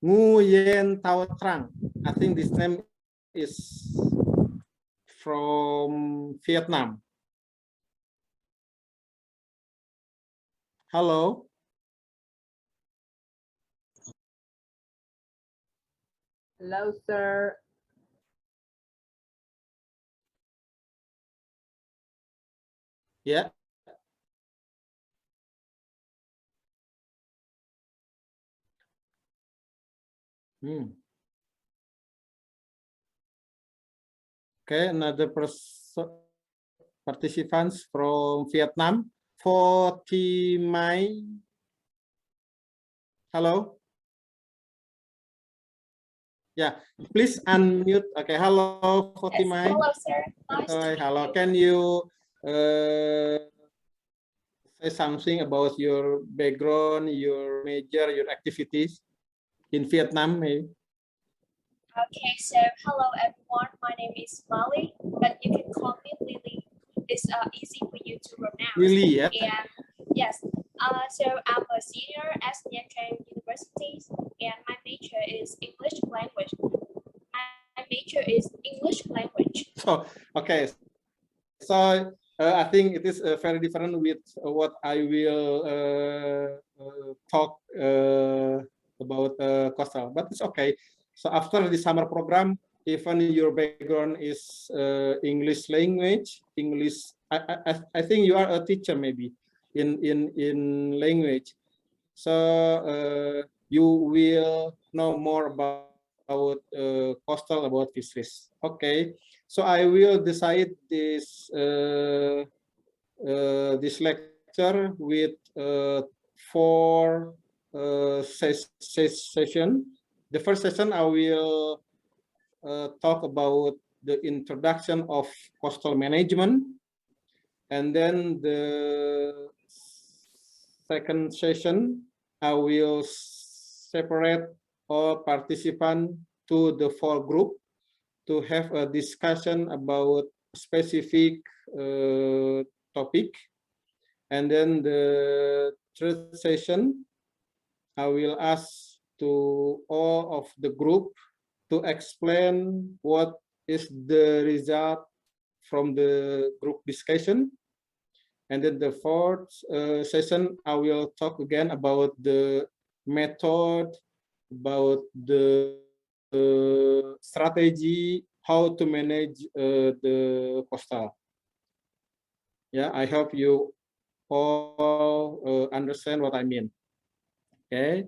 Nguyen Tao Trang. I think this name is from Vietnam. Hello. Hello, sir. Yeah. Okay, another participants from Vietnam. 40 Mai. Hello. Yeah, please unmute. Okay, hello, 40 Mai. Hello, sir. Nice to meet Hello, you. can you say something about your background, your major, your activities in Vietnam, maybe? Okay, so hello everyone. My name is Molly, but you can call me Lily. It's easy for you to pronounce. Lily, yeah. And yes, so I'm a senior at Nha Trang University, and my major is English language. My major is English language. So, okay. So I think it is very different with what I will talk about coastal, but it's okay. So after the summer program, even your background is English language, I think you are a teacher maybe in language. So you will know more about coastal, about fisheries. Okay. So I will decide this this lecture with 4 session. the first session, I will talk about the introduction of coastal management. And then the second session, I will separate all participants to the 4 groups to have a discussion about specific topic. And then the third session, I will ask to all of the group to explain what is the result from the group discussion. And then the fourth session, I will talk again about the method, about the strategy, how to manage the coastal. Yeah, I hope you all understand what I mean. Okay,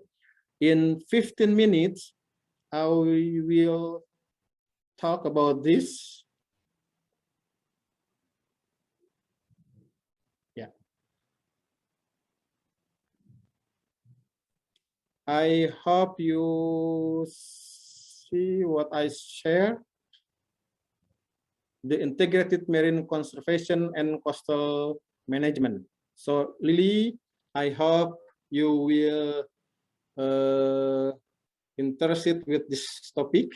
in 15 minutes, I will talk about this. Yeah. I hope you see what I share. The integrated marine conservation and coastal management. So Lily, I hope you will interested with this topic.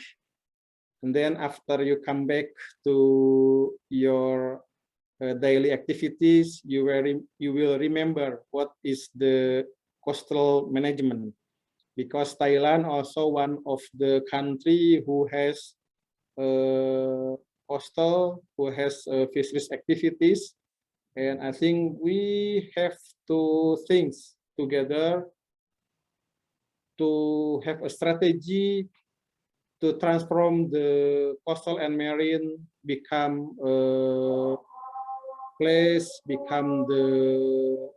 And then after you come back to your daily activities, you will remember what is the coastal management, because Thailand also one of the country who has coastal, who has fisheries activities, and I think we have to think together to have a strategy to transform the coastal and marine become a place, become the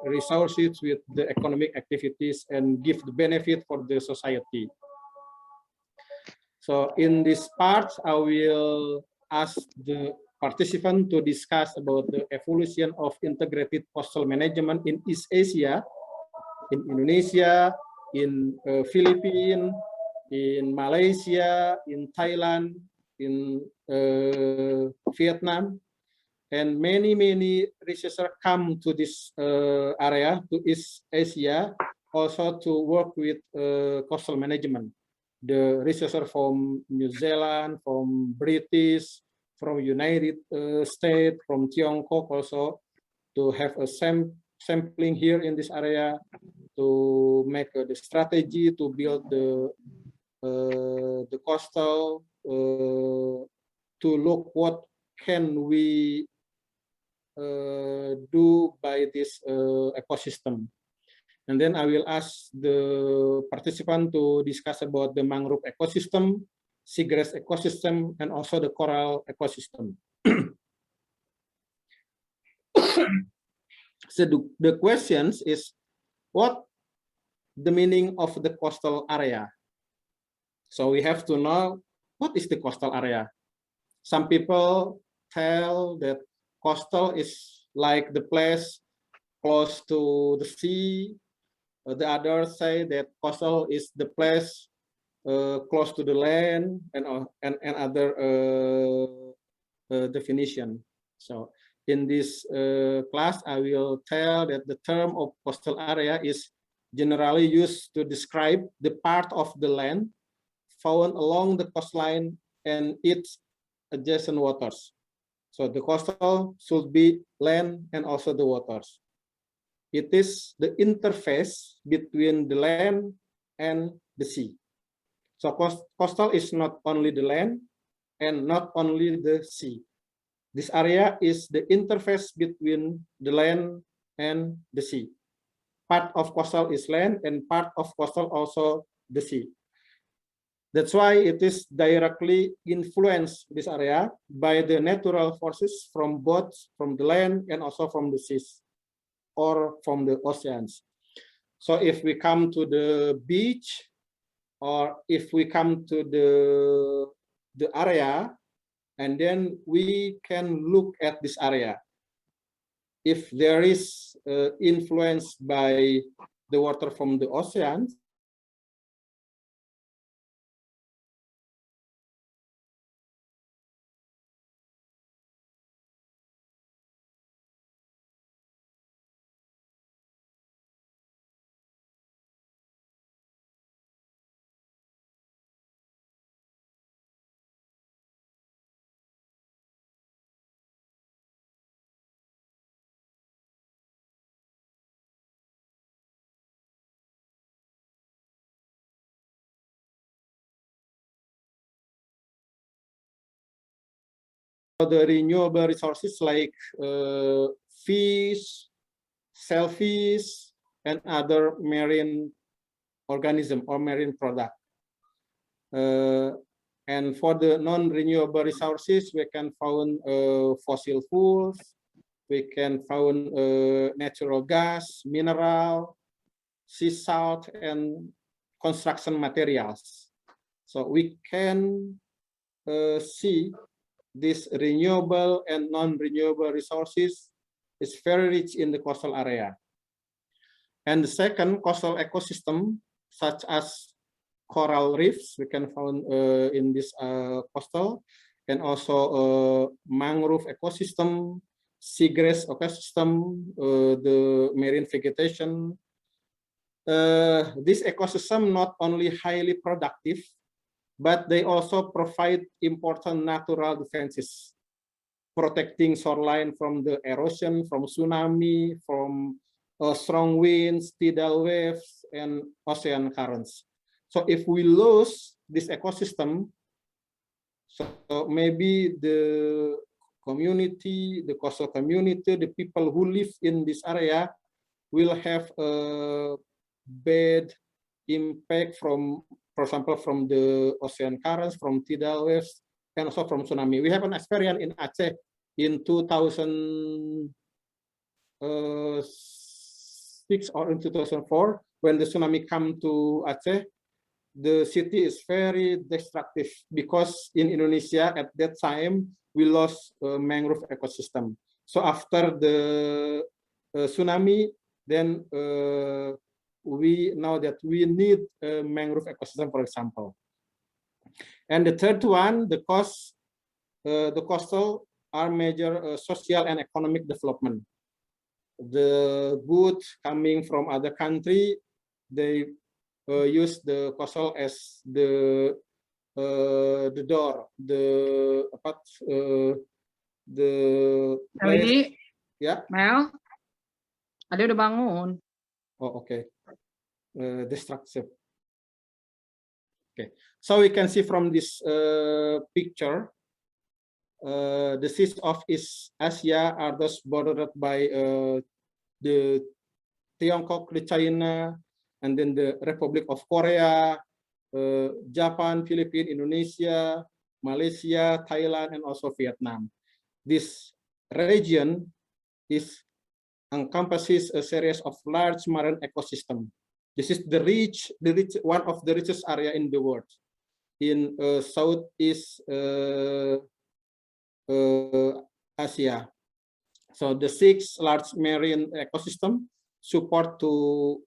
resources with the economic activities and give the benefit for the society. So in this part, I will ask the participant to discuss about the evolution of integrated coastal management in East Asia, in Indonesia, in Philippines, in Malaysia, in Thailand, in Vietnam, and many researchers come to this area, to East Asia, also to work with coastal management. The researcher from New Zealand, from British, from United States, from Tiongkok also, to have a sampling here in this area, to make the strategy to build the coastal, to look what can we do by this ecosystem. And then I will ask the participant to discuss about the mangrove ecosystem, seagrass ecosystem, and also the coral ecosystem. So the questions is, what the meaning of the coastal area? So we have to know what is the coastal area. Some people tell that coastal is like the place close to the sea. The others say that coastal is the place close to the land, and other definition. So in this class, I will tell that the term of coastal area is generally used to describe the part of the land found along the coastline and its adjacent waters. So the coastal should be land and also the waters. It is the interface between the land and the sea. So coastal is not only the land and not only the sea. This area is the interface between the land and the sea. Part of coastal is land and part of coastal also the sea. That's why it is directly influenced, this area, by the natural forces from both from the land and also from the seas or from the oceans. So if we come to the beach, or if we come to the area, and then we can look at this area. If there is influence by the water from the oceans, the renewable resources like fish, shellfish, and other marine organism or marine product. And for the non-renewable resources, we can find fossil fuels, we can find natural gas, mineral, sea salt, and construction materials. So we can see this renewable and non-renewable resources is very rich in the coastal area. And the second, coastal ecosystem, such as coral reefs, we can find in this coastal, and also mangrove ecosystem, seagrass ecosystem, the marine vegetation. This ecosystem not only highly productive, but they also provide important natural defenses, protecting shoreline from the erosion, from tsunami, from strong winds, tidal waves, and ocean currents. So if we lose this ecosystem, so maybe the community, the coastal community, the people who live in this area will have a bad impact from, for example, from the ocean currents, from tidal waves, and also from tsunami. We have an experience in Aceh in 2006 or in 2004, when the tsunami came to Aceh. The city is very destructive because in Indonesia at that time we lost mangrove ecosystem. So after the tsunami, then we know that we need a mangrove ecosystem, for example. And the third one, the coastal are major social and economic development. The goods coming from other country, they use the coastal as the door, the Ini, ya. Mel, ada udah bangun. Oh, okay. Destructive. Okay, so we can see from this picture, the seas of East Asia are thus bordered by the Tiongkok, the China, and then the Republic of Korea, Japan, Philippines, Indonesia, Malaysia, Thailand, and also Vietnam. This region encompasses a series of large marine ecosystem. This is one of the richest area in the world in Southeast Asia. So the 6 large marine ecosystem support to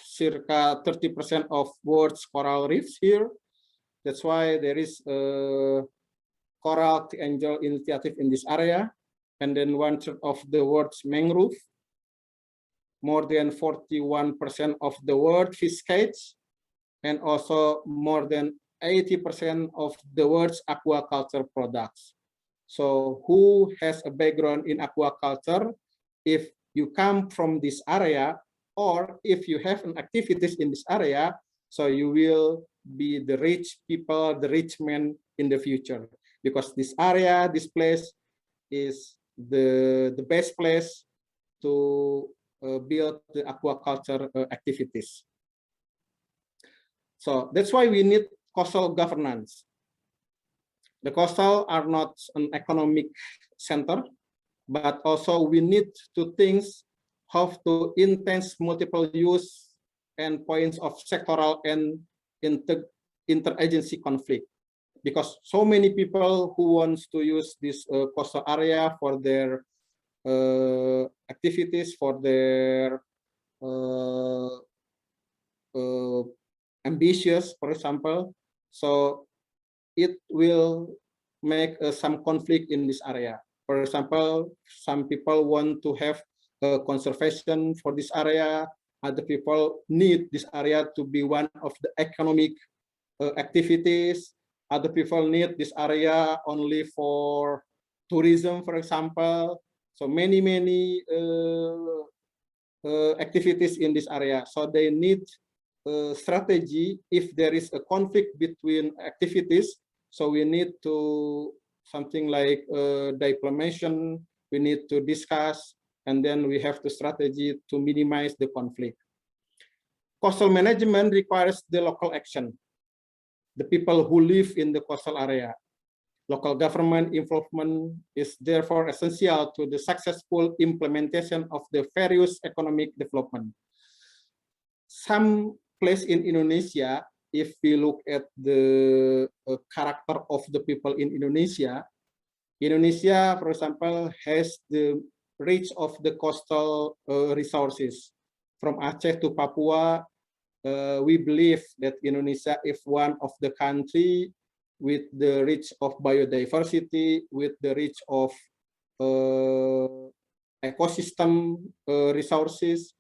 circa 30% of world's coral reefs here. That's why there is a coral triangle initiative in this area, and then 1/3 of the world's mangrove, more than 41% of the world fish catch, and also more than 80% of the world's aquaculture products. So who has a background in aquaculture, if you come from this area, or if you have an activities in this area, so you will be the rich people, the rich men in the future, because this area, this place is the best place to build the aquaculture activities. So that's why we need coastal governance. The coastal are not an economic center, but also we need to think how to intense multiple use and points of sectoral and interagency conflict, because so many people who wants to use this coastal area for their activities, for their ambitious, for example. So it will make some conflict in this area. For example, some people want to have conservation for this area. Other people need this area to be one of the economic activities. Other people need this area only for tourism, for example. So many activities in this area. So they need a strategy if there is a conflict between activities. So we need to something like diplomacy. We need to discuss, and then we have the strategy to minimize the conflict. Coastal management requires the local action, the people who live in the coastal area. Local government involvement is therefore essential to the successful implementation of the various economic development. Some place in Indonesia, if we look at the character of the people in Indonesia, for example, has the reach of the coastal resources. From Aceh to Papua, we believe that Indonesia is one of the country with the reach of biodiversity, with the reach of ecosystem resources,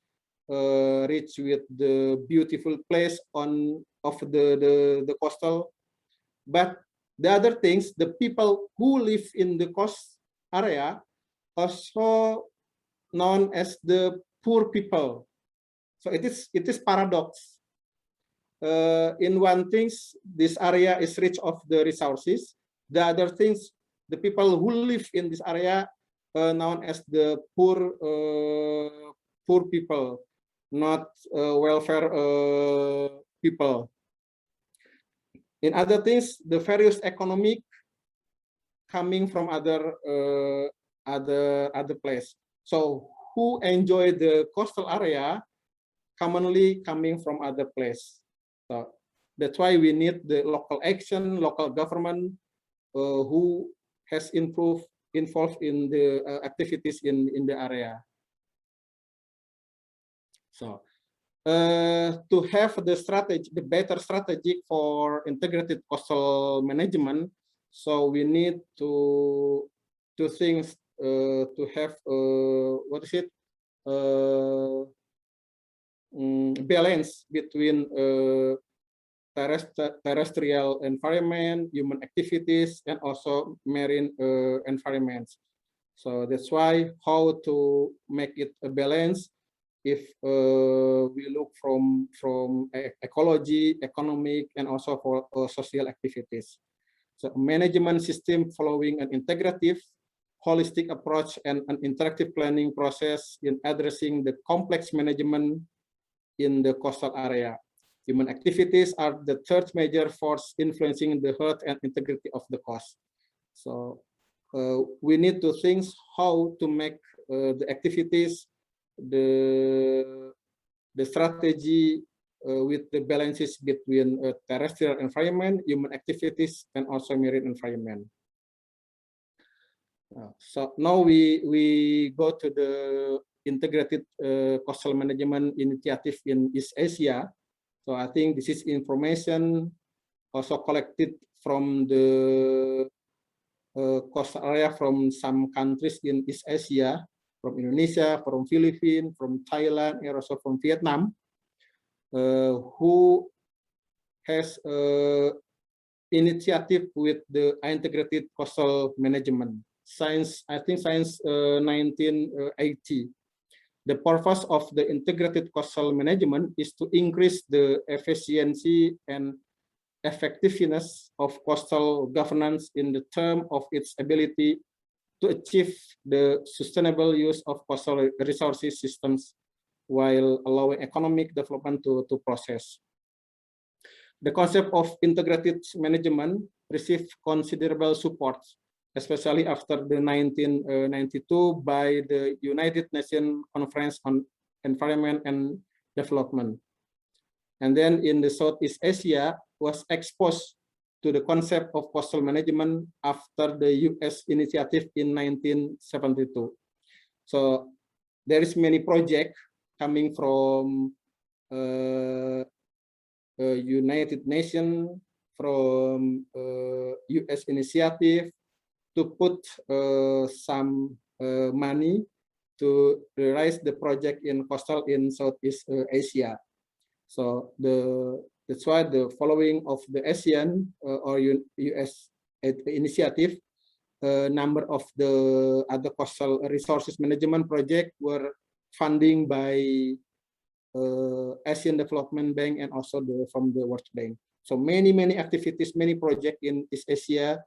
rich with the beautiful place of the coastal. But the other things, the people who live in the coast area also known as the poor people. So it is paradox. In one things, this area is rich of the resources. The other things, the people who live in this area known as the poor people, not welfare people. In other things, the various economic coming from other place. So who enjoy the coastal area commonly coming from other place. So that's why we need the local action, local government who has involved in the activities in the area. So to have the strategy, the better strategy for integrated coastal management, so we need to things to have what is it balance between terrestrial environment, human activities, and also marine environments. So that's why how to make it a balance. If we look from ecology, economic, and also for social activities. So management system following an integrative, holistic approach and an interactive planning process in addressing the complex management in the coastal area. Human activities are the third major force influencing the health and integrity of the coast. So we need to think how to make the activities, the strategy with the balances between terrestrial environment, human activities, and also marine environment. So now we go to the integrated coastal management initiative in East Asia. So I think this is information also collected from the coastal area from some countries in East Asia, from Indonesia, from Philippines, from Thailand, and also from Vietnam, who has initiative with the integrated coastal management since, I think, since 1980. The purpose of the integrated coastal management is to increase the efficiency and effectiveness of coastal governance in the term of its ability to achieve the sustainable use of coastal resources systems while allowing economic development to process. The concept of integrated management received considerable support, especially after the 1992 by the United Nations Conference on Environment and Development. And then in the Southeast Asia was exposed to the concept of coastal management after the US initiative in 1972. So there is many projects coming from United Nations, from US initiative to put some money to realize the project in coastal in Southeast Asia. So that's why the following of the ASEAN or US initiative, number of the other coastal resources management project were funding by Asian Development Bank and also from the World Bank. So many activities, many projects in East Asia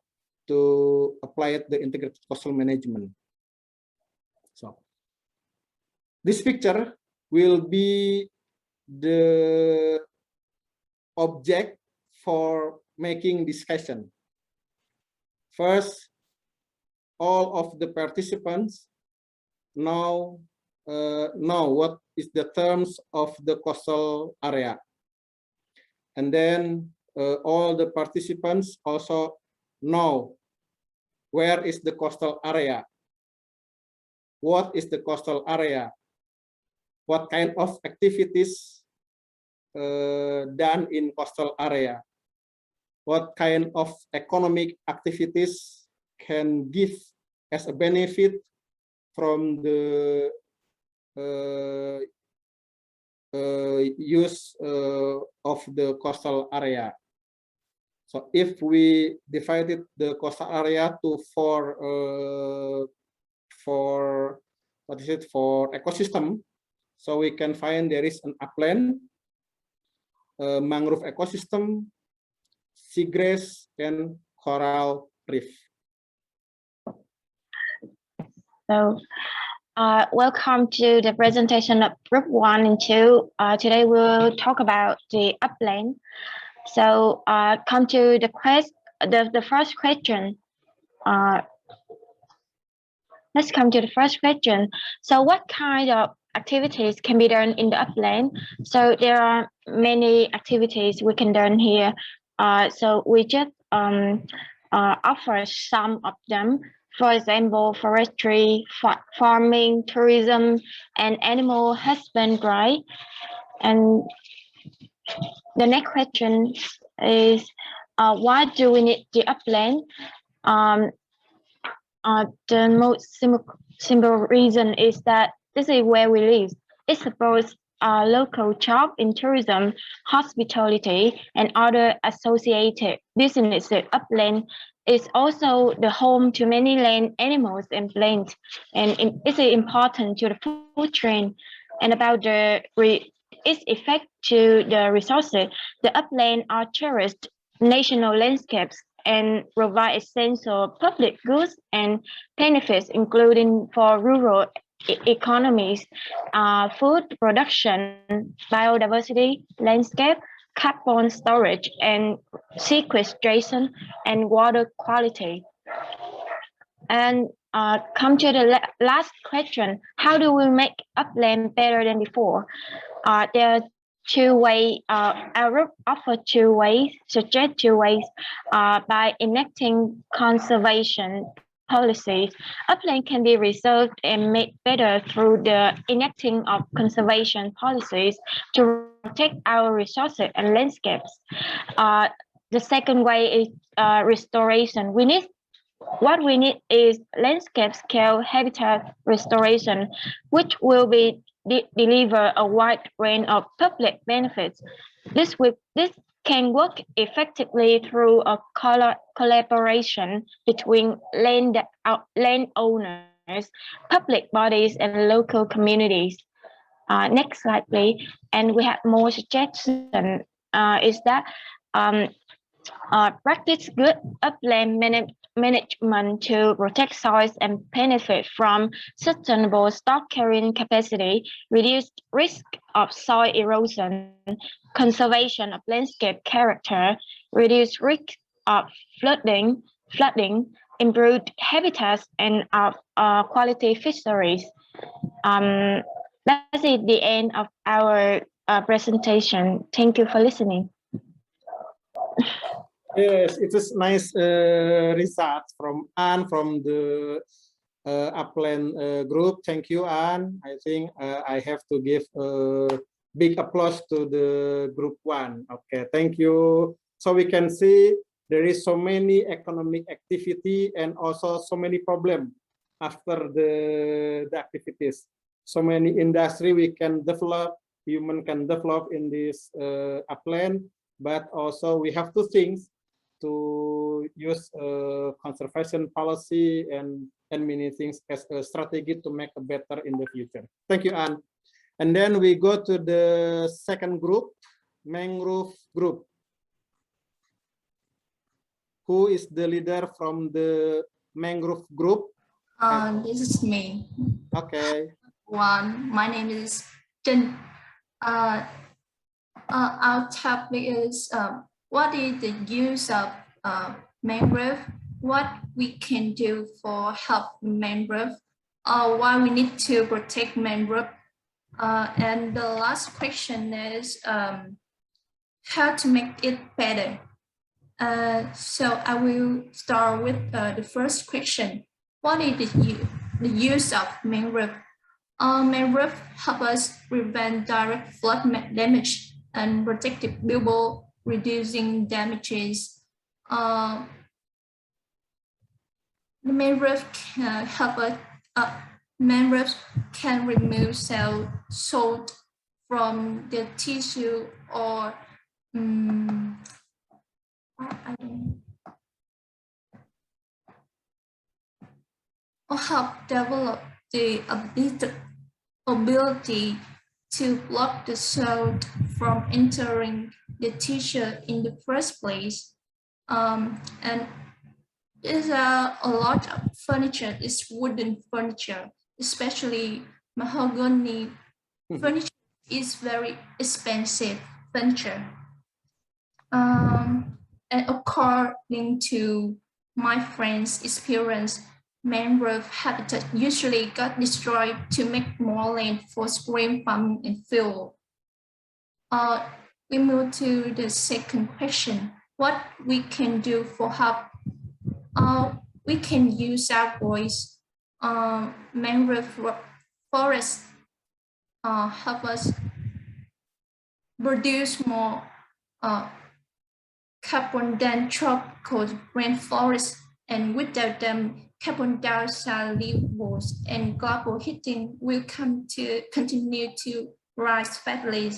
to apply the integrated coastal management. So this picture will be the object for making discussion. First, all of the participants know what is the terms of the coastal area. And then all the participants also know where is the coastal area, what is the coastal area, what kind of activities done in coastal area, what kind of economic activities can give as a benefit from the use of the coastal area. So if we divided the coastal area to for ecosystem, so we can find there is an upland, mangrove ecosystem, seagrass, and coral reef. So, welcome to the presentation of Group 1 and 2. Today we'll talk about the upland. So, come to the first question. Let's come to the first question. So, what kind of activities can be done in the upland? So, there are many activities we can done here. So, we just offer some of them. For example, forestry, farming, tourism, and animal husbandry. And the next question is, why do we need the upland? The most simple reason is that this is where we live. It supports local jobs in tourism, hospitality, and other associated businesses. Upland is also the home to many land animals and plants, and it's important to the food chain. And about its effect to the resources, the upland are cherished national landscapes and provide essential public goods and benefits, including for rural economies, food production, biodiversity, landscape, carbon storage, and sequestration, and water quality. And come to the last question: how do we make upland better than before? There are two ways. Our group offer two ways, suggest two ways. By enacting conservation policies, upland can be reserved and made better through the enacting of conservation policies to protect our resources and landscapes. The second way is restoration. What we need is landscape scale habitat restoration, which will deliver a wide range of public benefits. This can work effectively through a collaboration between landowners, public bodies, and local communities. Next slide, please. And we have more suggestions. Is that practice good upland management to protect soils and benefit from sustainable stock carrying capacity, reduce risk of soil erosion, conservation of landscape character, reduce risk of flooding, improved habitats, and quality fisheries. That's it, the end of our presentation. Thank you for listening. Yes, it is nice results from Anne from the upland group. Thank you, Anne. I think I have to give a big applause to the group 1. Okay, thank you. So we can see there is so many economic activity and also so many problems after the activities. So many industry we can develop, human can develop in this upland, but also we have to think to use conservation policy and many things as a strategy to make a better in the future. Thank you, Anne. And then we go to the second group, mangrove group. who is the leader from the mangrove group? This is me. Okay. My name is Jin. Our topic is what is the use of mangrove? What we can do for help mangrove? Why we need to protect mangrove? And the last question is how to make it better. So I will start with the first question. What is the use of mangrove? Mangrove help us prevent direct flood damage and protect the people, reducing damages. The mangrove can help us. Mangroves can remove salt from the tissue or or help develop the ability to block the salt from entering the tissue in the first place. And there's a lot of furniture, it's wooden furniture, especially mahogany furniture is very expensive furniture. And according to my friend's experience, mangrove habitat usually got destroyed to make more land for grain farming and fuel. We move to the second question. What we can do for help? We can use our voice. Mangrove forests help us produce more carbon than tropical rainforests, and without them, carbon dioxide levels and global heating will continue to rise rapidly.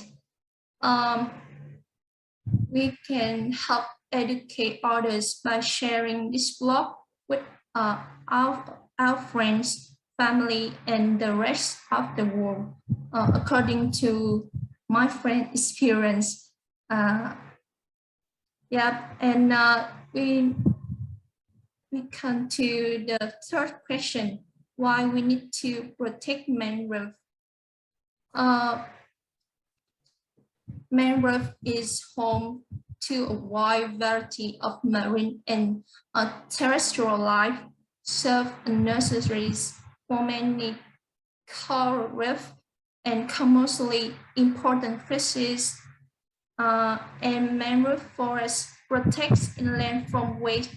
We can help educate others by sharing this blog with our friends, family, and the rest of the world. According to my friend experience, we come to the third question: why we need to protect mangrove? Mangrove is home to a wide variety of marine and terrestrial life, serve nurseries for many coral reef and commercially important fishes, and mangrove forest protects inland from waste.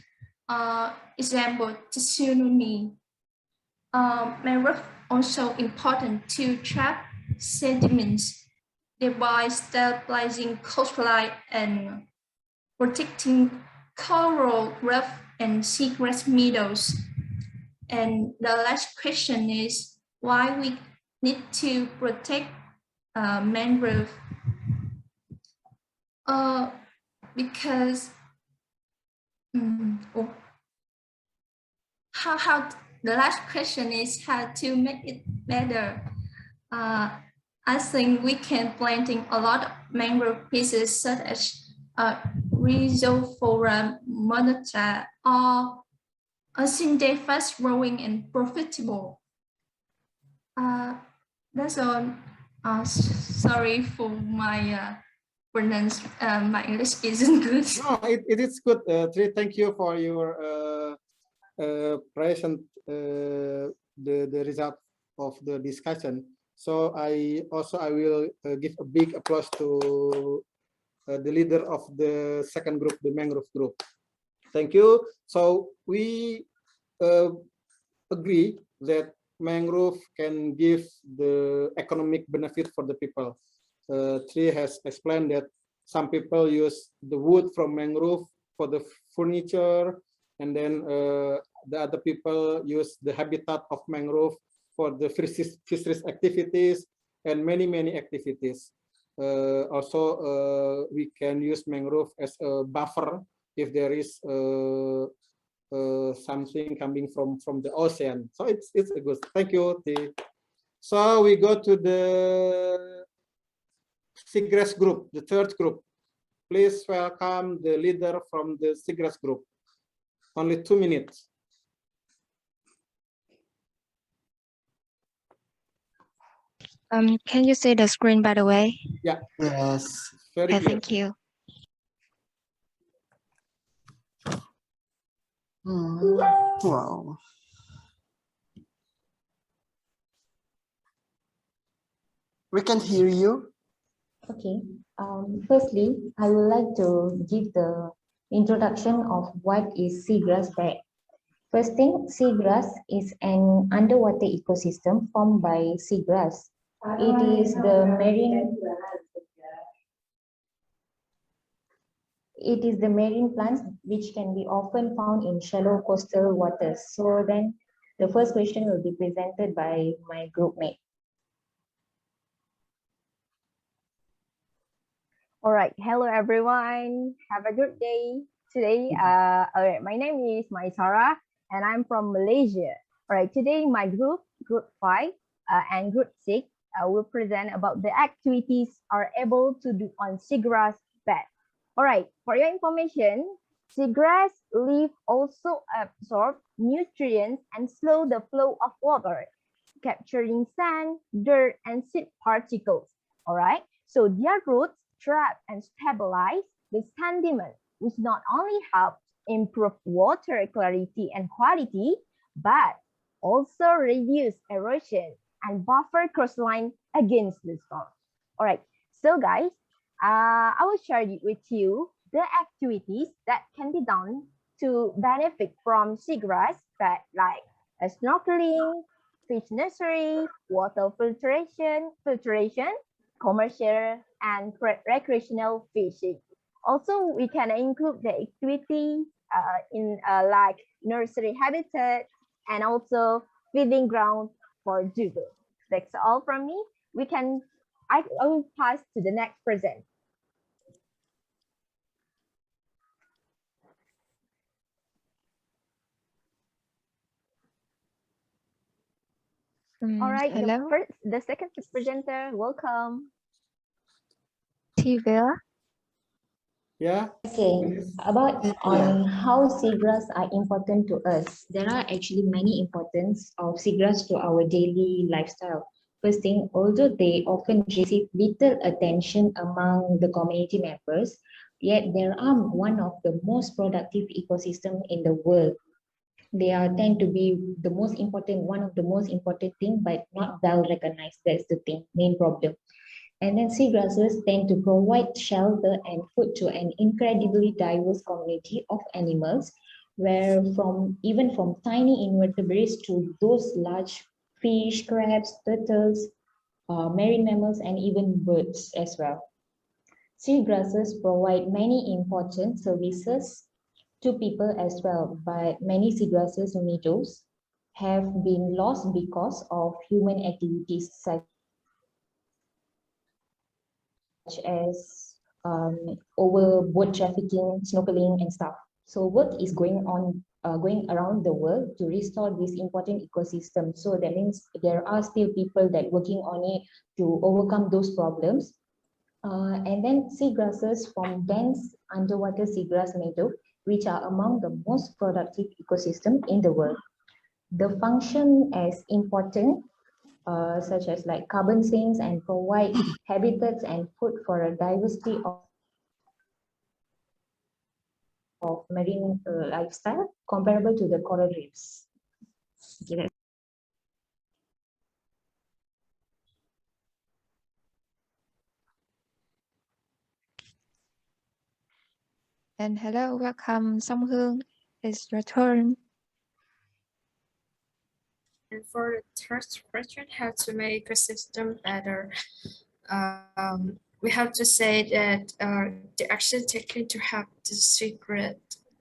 Example, tsunami. Mangrove also important to trap sediments, thereby stabilizing coastline and protecting coral reef and seagrass meadows. And the last question is why we need to protect mangrove. Because how the last question is how to make it better. I think we can planting a lot of mangrove species such as Rhizophora monota or since they fast growing and profitable. That's all. Sorry for my my English isn't good. No, it is good. Tri, thank you for your present the result of the discussion. So I will give a big applause to the leader of the second group, the mangrove group. Thank you. So we agree that mangrove can give the economic benefit for the people. Tri has explained that some people use the wood from mangrove for the furniture, and then the other people use the habitat of mangrove for the fisheries activities and many activities. Also, we can use mangrove as a buffer if there is something coming from the ocean. So it's a good. Thank you, T. So we go to the seagrass group, the third group. Please welcome the leader from the seagrass group. Only 2 minutes. Can you see the screen, by the way? Yeah. Yes. Very Okay, clear. thank you. Wow. We can hear you. Okay. Firstly, I would like to give the introduction of what is seagrass bed. First thing, seagrass is an underwater ecosystem formed by seagrass. It is the marine plants which can be often found in shallow coastal waters. So then the first question will be presented by my group mate. All right, hello everyone. Have a good day. Today, my name is Maisara and I'm from Malaysia. All right, today my group 5 and group 6 will present about the activities are able to do on seagrass bed. All right, for your information, seagrass leaf also absorb nutrients and slow the flow of water, capturing sand, dirt, and seed particles. All right, so their roots trap and stabilize the sediment, which not only helps improve water clarity and quality, but also reduce erosion and buffer coastline against the storm. All right, so guys, I will share with you the activities that can be done to benefit from seagrass, but like snorkeling, fish nursery, water filtration, commercial and recreational fishing. Also, we can include the activity in like nursery habitat and also feeding ground for dugong. That's all from me. I will pass to the next present. All right, hello? the second presenter, welcome. Tivia. Yeah. Okay, about on how seagrass are important to us. There are actually many importance of seagrass to our daily lifestyle. First thing, although they often receive little attention among the community members, yet they are one of the most productive ecosystem in the world. They tend to be the most important, one of the most important thing, but not well recognized. That's the main problem. And then seagrasses tend to provide shelter and food to an incredibly diverse community of animals, where even from tiny invertebrates to those large fish, crabs, turtles, marine mammals, and even birds as well. Seagrasses provide many important services to people as well, but many seagrasses meadows have been lost because of human activities such as overboard trafficking, snorkeling, and stuff. So work is going around the world to restore this important ecosystem. So that means there are still people that working on it to overcome those problems. And then seagrasses from dense underwater seagrass meadow, which are among the most productive ecosystem in the world. The function as important such as like carbon sinks and provide habitats and food for a diversity of marine lifestyle comparable to the coral reefs. Okay, And hello, welcome, Song Hương. It's your turn. And for the third question, how to make a system better, we have to say that the action taken to help the secret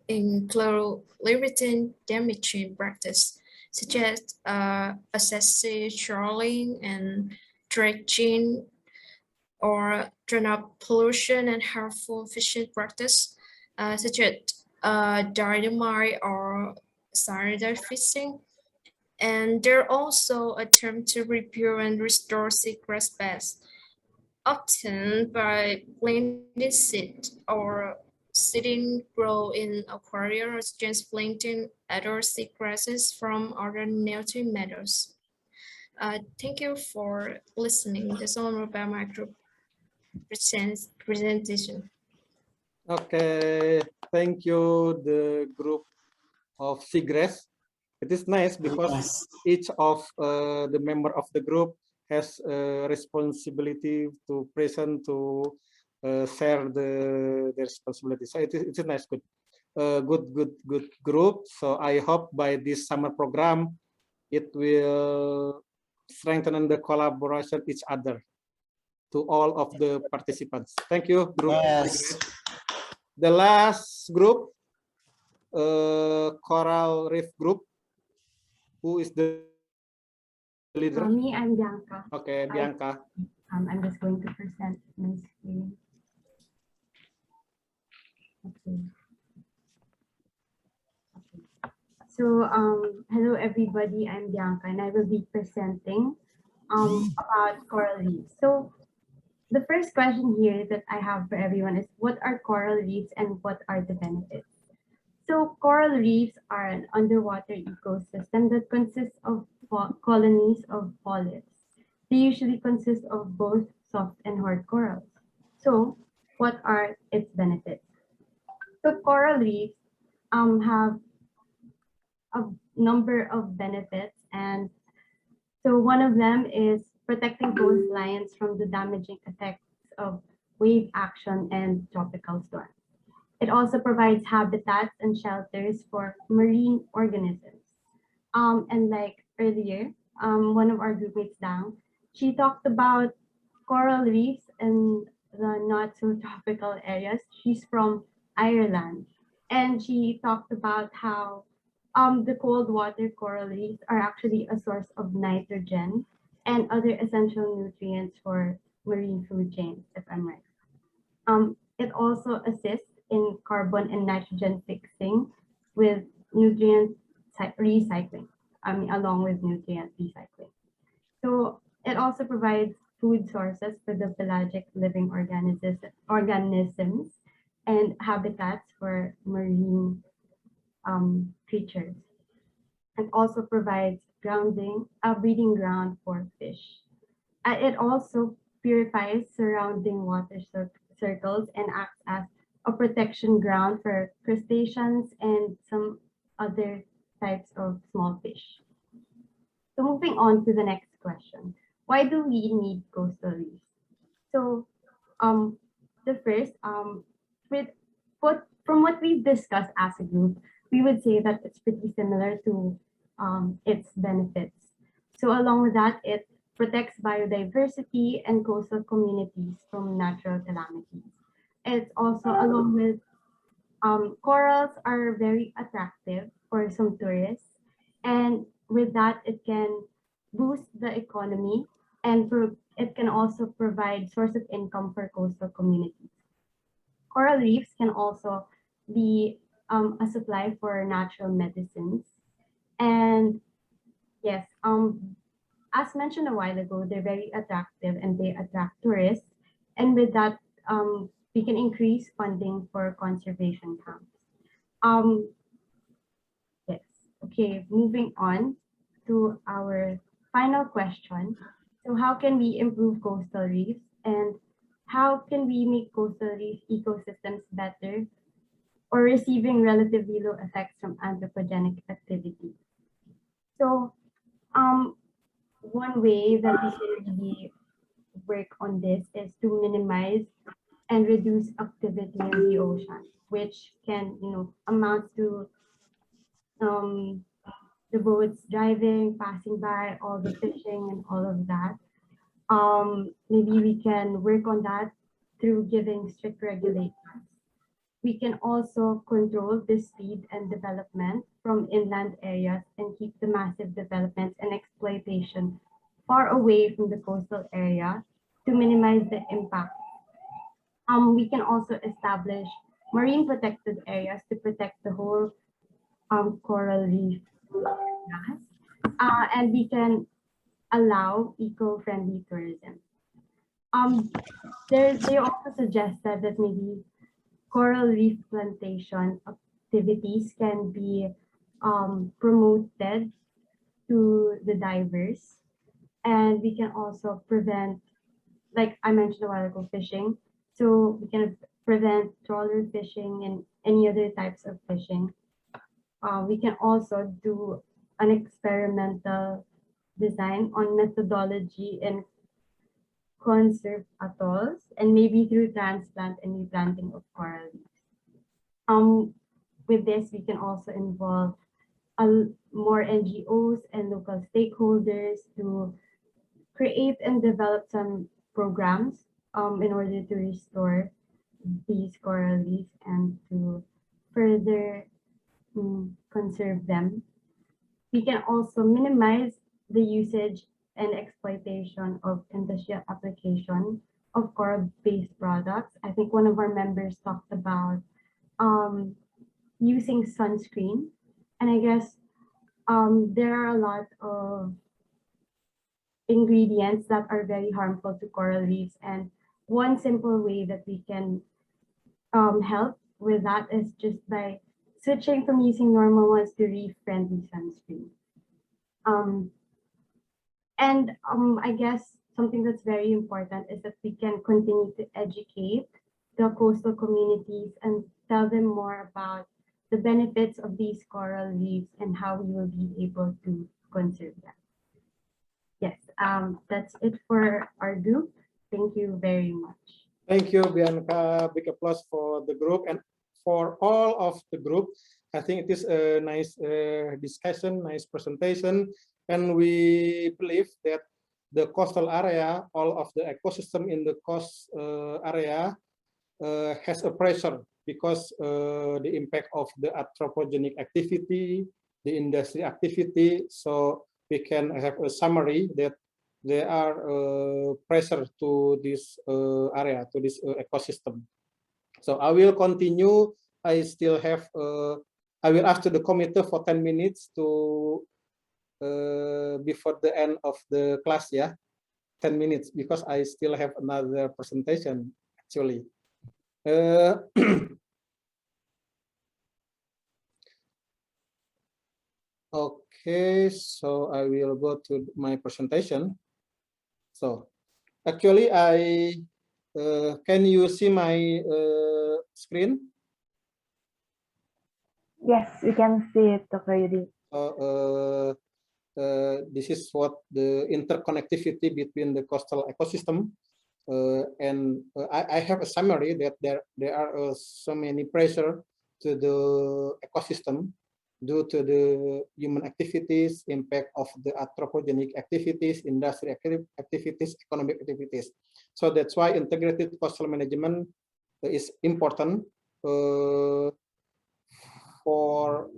include limiting damaging practice, such as excessive trawling and dredging, or drain up pollution and harmful fishing practice, such as dynamite or cyanide fishing. And there also attempt to repair and restore seagrass beds, often by planting seed or seeding grow in aquariums, transplanting other seagrasses from other native meadows. Thank you for listening. That's all about my group presentation. Okay, thank you, the group of seagrass. It is nice because each of the member of the group has a responsibility to present to share the responsibility. So it's a nice, good group. So I hope by this summer program, it will strengthen the collaboration each other to all of the participants. Thank you, group. Yes. The last group, Coral Reef Group. Who is the leader? Me, I'm Bianca. Okay, Bianca. I'm just going to present my screen. Okay. So, hello everybody, I'm Bianca and I will be presenting about coral reefs. So, the first question here that I have for everyone is, what are coral reefs and what are the benefits? So, coral reefs are an underwater ecosystem that consists of colonies of polyps. They usually consist of both soft and hard corals. So, what are its benefits? So, coral reefs have a number of benefits, and so one of them is protecting coastlines from the damaging effects of wave action and tropical storms. It also provides habitats and shelters for marine organisms. And like earlier, one of our groupmates, Dang, she talked about coral reefs in the not so tropical areas. She's from Ireland, and she talked about how the cold water coral reefs are actually a source of nitrogen and other essential nutrients for marine food chains, if I'm right. It also assists in carbon and nitrogen fixing with nutrient recycling, along with nutrient recycling. So it also provides food sources for the pelagic living organisms and habitats for marine creatures. It also provides a breeding ground for fish. It also purifies surrounding water circles and acts as a protection ground for crustaceans and some other types of small fish. So moving on to the next question, why do we need coastal reefs? So the first, from what we've discussed as a group, we would say that it's pretty similar to its benefits. So along with that, it protects biodiversity and coastal communities from natural calamities. It's also, along with corals are very attractive for some tourists, and with that it can boost the economy, and it can also provide source of income for coastal communities. Coral reefs can also be a supply for natural medicines, and yes, as mentioned a while ago, they're very attractive and they attract tourists, and with that we can increase funding for conservation camps. Yes, okay, moving on to our final question. So how can we improve coastal reefs, and how can we make coastal reef ecosystems better or receiving relatively low effects from anthropogenic activity? So one way that we can really work on this is to minimize and reduce activity in the ocean, which can, amount to the boats driving, passing by, all the fishing and all of that. Maybe we can work on that through giving strict regulations. We can also control the speed and development from inland areas and keep the massive developments and exploitation far away from the coastal area to minimize the impact. We can also establish marine protected areas to protect the whole coral reef areas, and we can allow eco-friendly tourism. They also suggested that maybe coral reef plantation activities can be promoted to the divers. And we can also prevent, like I mentioned a while ago, fishing. So we can prevent trawler fishing and any other types of fishing. We can also do an experimental design on methodology and conserve atolls, and maybe through transplant and replanting of coral reefs. With this, we can also involve more NGOs and local stakeholders to create and develop some programs in order to restore these coral reefs and to further conserve them. We can also minimize the usage and exploitation of industrial application of coral-based products. I think one of our members talked about using sunscreen, and I guess there are a lot of ingredients that are very harmful to coral reefs, and one simple way that we can help with that is just by switching from using normal ones to reef-friendly sunscreen. I guess something that's very important is that we can continue to educate the coastal communities and tell them more about the benefits of these coral reefs and how we will be able to conserve them. Yes, that's it for our group. Thank you very much. Thank you, Bianca. Big applause for the group and for all of the group. I think it is a nice discussion, nice presentation, and we believe that the coastal area, all of the ecosystem in the coast area has a pressure because the impact of the anthropogenic activity, the industry activity. So we can have a summary that there are pressure to this area, to this ecosystem. So I will continue. I still have, I will ask to the committee for 10 minutes to before the end of the class, yeah, 10 minutes, because I still have another presentation actually. Okay, so I will go to my presentation. So actually, can you see my screen? Yes, we can see it, Dr. Yudi. This is what the interconnectivity between the coastal ecosystem, and I have a summary that there are so many pressure to the ecosystem due to the human activities, impact of the anthropogenic activities, industry activities, economic activities. So that's why integrated coastal management is important for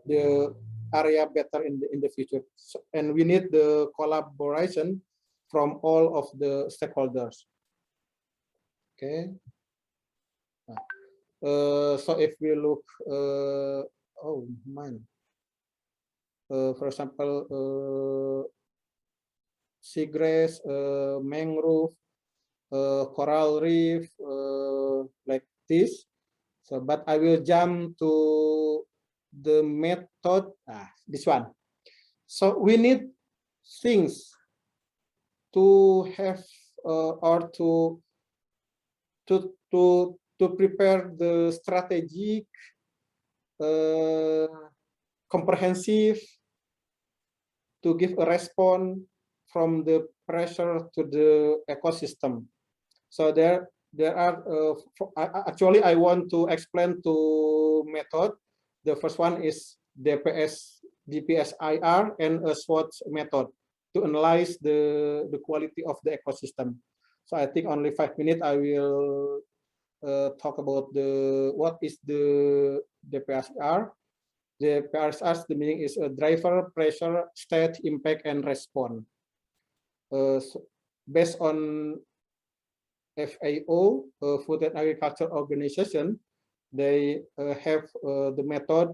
the area better in the future. So, and we need the collaboration from all of the stakeholders. Okay. So if we look, oh man, for example, seagrass, mangrove, coral reef, like this. So, but I will jump to the method, this one. So we need things to have or to prepare the strategic, comprehensive, to give a response from the pressure to the ecosystem. So there are actually I want to explain two methods. The first one is DPSIR and a SWOT method to analyze the quality of the ecosystem. So I think only 5 minutes I will talk about what is the DPSIR. The DPSIR, the meaning is a driver, pressure, state, impact, and response. So based on FAO, Food and Agriculture Organization, they have the method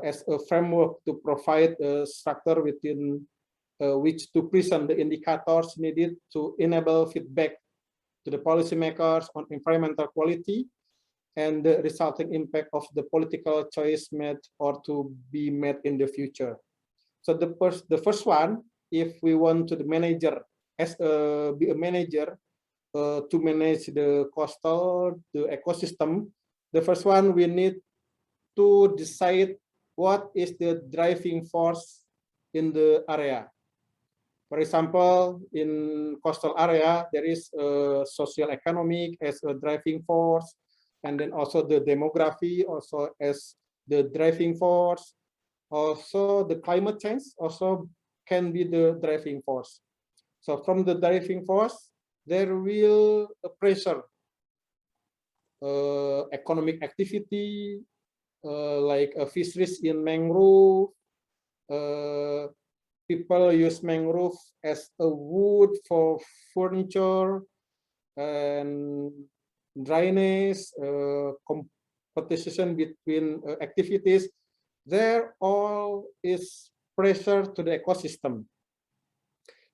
as a framework to provide a structure within which to present the indicators needed to enable feedback to the policymakers on environmental quality, and the resulting impact of the political choice made or to be made in the future. So the first one, if we want to be a manager to manage the coastal, the ecosystem, the first one we need to decide what is the driving force in the area. For example, in coastal area, there is social economic as a driving force, and then also the demography also as the driving force. Also, the climate change also can be the driving force. So from the driving force, there will pressure economic activity, like fisheries in mangrove. People use mangrove as a wood for furniture and drainage, competition between activities. There all is pressure to the ecosystem.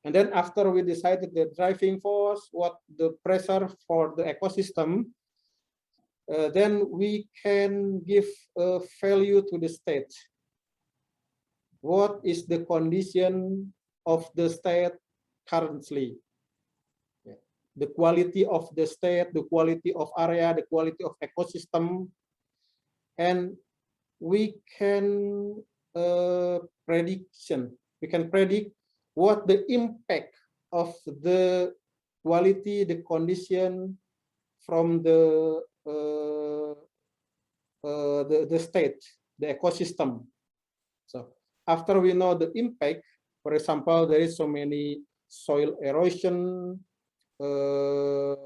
And then after we decided the driving force, what the pressure for the ecosystem, then we can give a value to the state. What is the condition of the state currently? The quality of the state, the quality of area, the quality of ecosystem, and we can we can predict what the impact of the quality, the condition from the state, the ecosystem. So after we know the impact, for example, there is so many soil erosion, there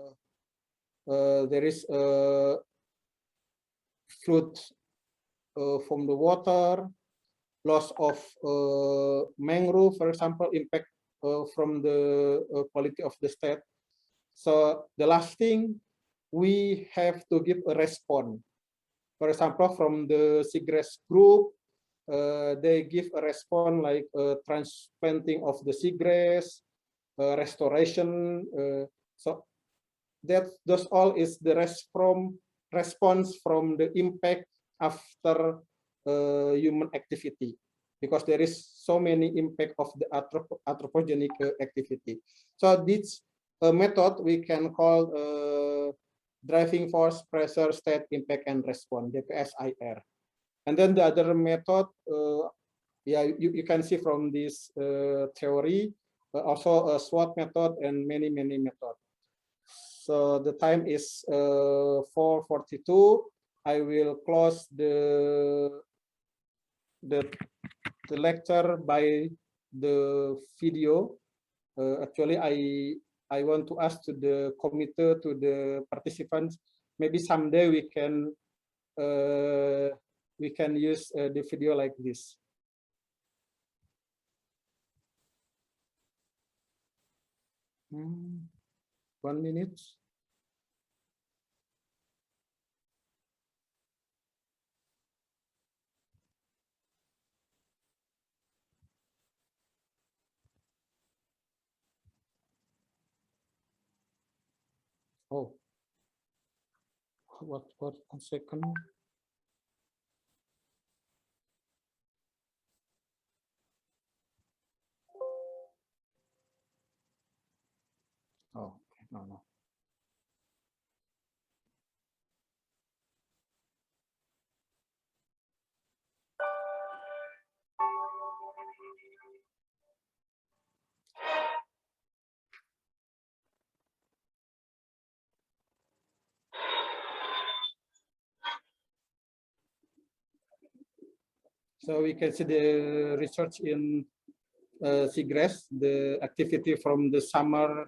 is flood from the water, loss of mangrove, for example, impact from the quality of the state. So the last thing, we have to give a response. For example, from the seagrass group, they give a response like transplanting of the seagrass, restoration. So those all is the response from the impact after human activity, because there is so many impact of the anthropogenic activity. So this method we can call driving force, pressure, state, impact, and response, DPSIR. And then the other method, yeah, you can see from this theory, also a SWOT method and many methods. So the time is 4:42. I will close the lecture by the video. Actually, I want to ask to the committee, to the participants, maybe someday we can use the video like this. Hmm. 1 minute. Oh, what 1 second. Oh, okay. No. So we can see the research in seagrass, the activity from the summer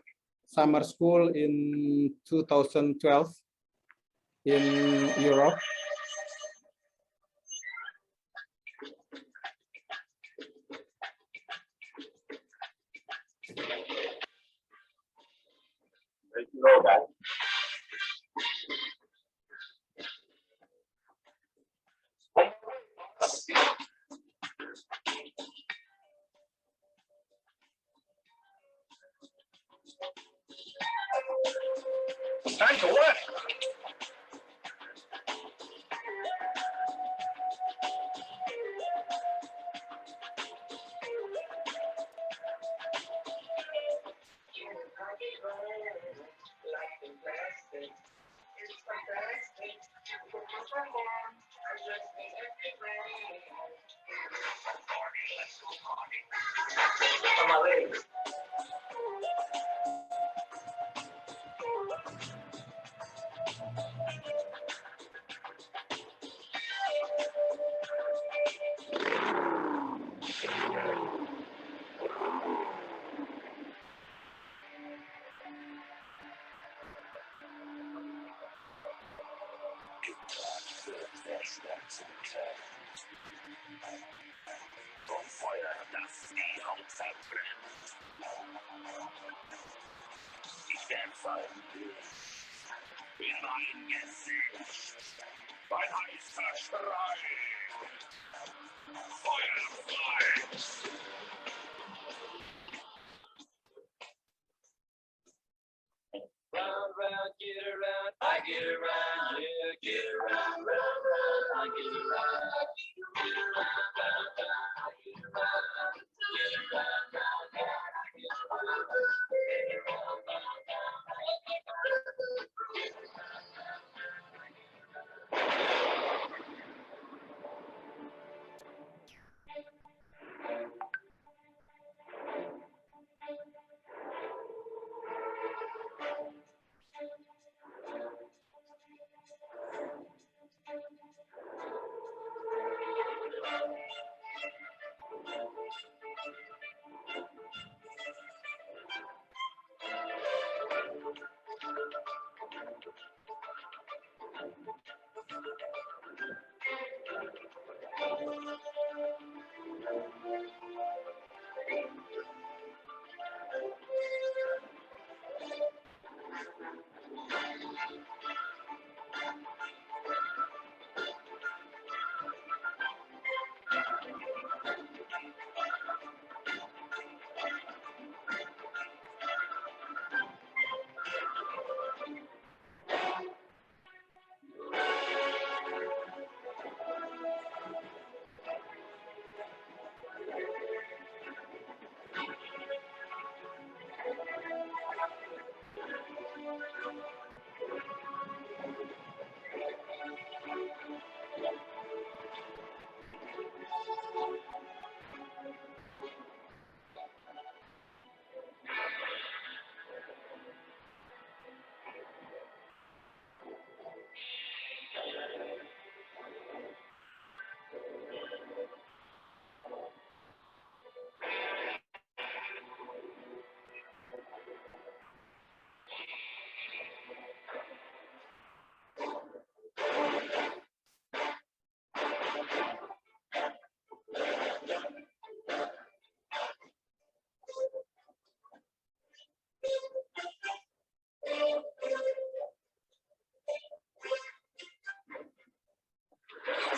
school in 2012 in Europe. Time to what?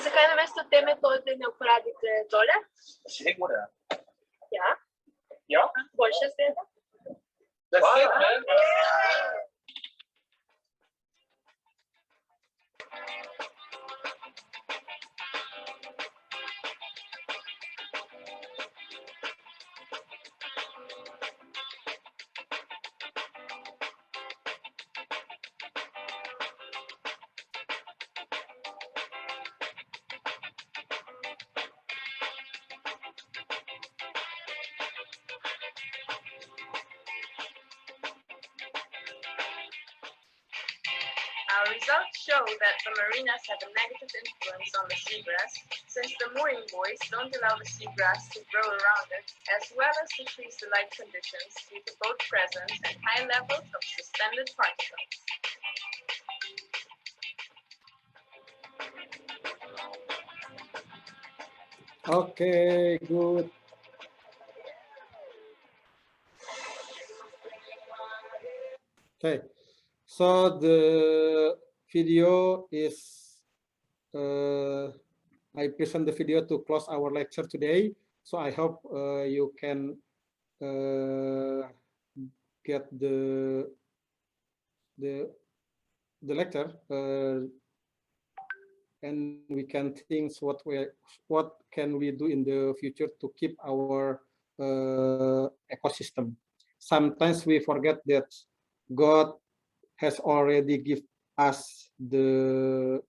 Zakaj namesto te metode ne uporabite tole? Sigurno. Ja, Ja. boljše zgleda. That's it, man. Our results show that the marinas have a negative influence on the seagrass, since the mooring buoys don't allow the seagrass to grow around it, as well as decrease the light conditions due to both presence and high levels of suspended particles. Okay, good. Okay, so the video is, I present the video to close our lecture today. So I hope you can get the lecture, and we can think what can we do in the future to keep our ecosystem. Sometimes we forget that God has already given us the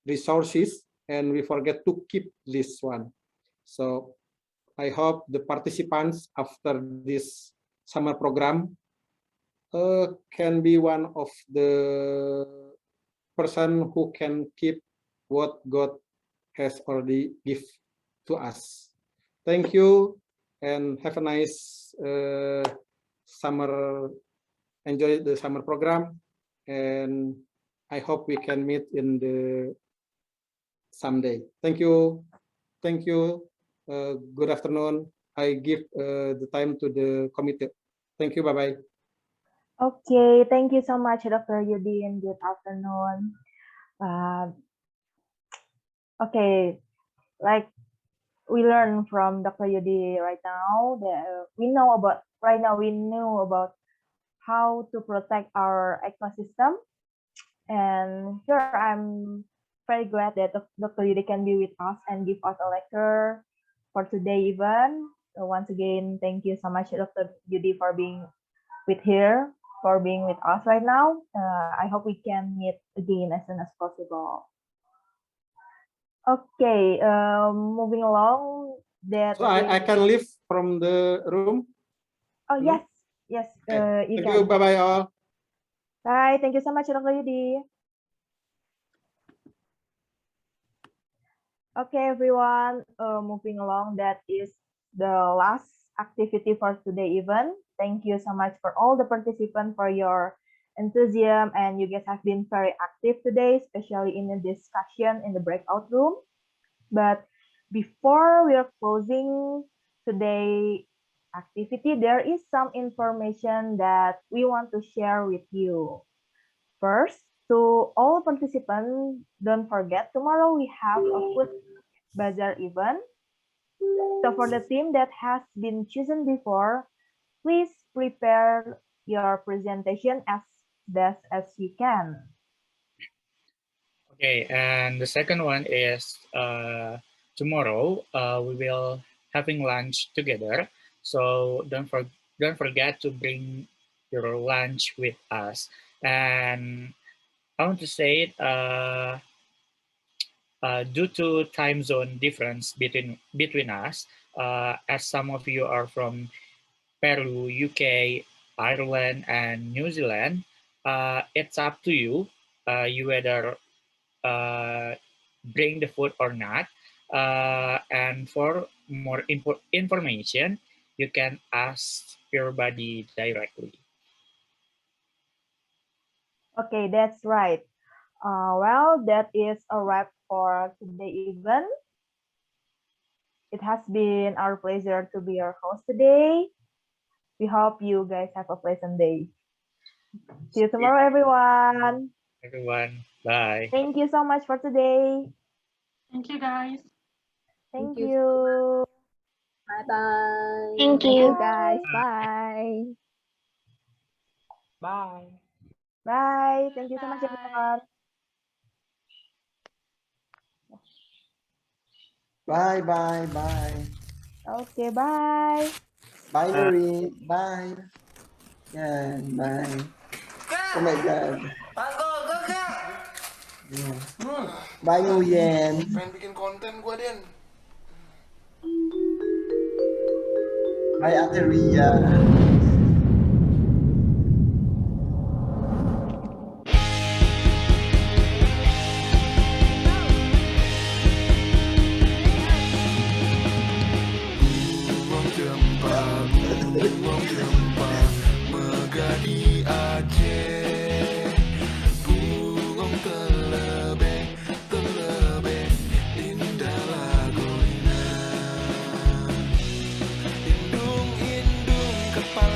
resources, and we forget to keep this one. So I hope the participants after this summer program can be one of the person who can keep what God has already given to us. Thank you, and have a nice summer. Enjoy the summer program, and I hope we can meet in the someday. Thank you. Thank you. Good afternoon. I give the time to the committee. Thank you. Bye-bye. Okay, thank you so much, Dr. Yudi, and good afternoon. Okay, like we learn from Dr. Yudi right now that we know about how to protect our ecosystem. And here I'm very glad that Dr. Yudi can be with us and give us a lecture for today even. So once again, thank you so much, Dr. Yudi, for being with us right now. I hope we can meet again as soon as possible. Okay, moving along. So I can leave from the room. Oh yes, you Thank can. you. Bye-bye all. Bye. Thank you so much, Dr. Yudi. Okay, everyone. Moving along. That is the last activity for today event. Thank you so much for all the participants for your enthusiasm, and you guys have been very active today, especially in the discussion in the breakout room. But before we are closing today's activity, there is some information that we want to share with you. First, to all participants, don't forget tomorrow we have a food bazaar event. So for the team that has been chosen before, please prepare your presentation as best as you can. Okay, and the second one is tomorrow we will having lunch together. So don't forget to bring your lunch with us. And I want to say it, due to time zone difference between us, as some of you are from Peru, UK, Ireland, and New Zealand, it's up to you. You whether bring the food or not. And for more information, you can ask your buddy directly. Okay, that's right. Well, that is a wrap for today's event. It has been our pleasure to be your host today. We hope you guys have a pleasant day. See you tomorrow, everyone. Everyone, bye. Thank you so much for today. Thank you, guys. Thank you. Bye-bye. Thank you. Guys. Bye. Bye. Bye. Thank you so much, everyone. Bye, bye, bye. Okay, bye. Bye, Marie. Bye. Yeah, bye. Oh my God. Yeah. Bye, Nguyen. Pengen bikin konten gua, Den. Bye, Ateria. Megah di Aceh, burung telebek, indah lagunya. Indung-indung kepala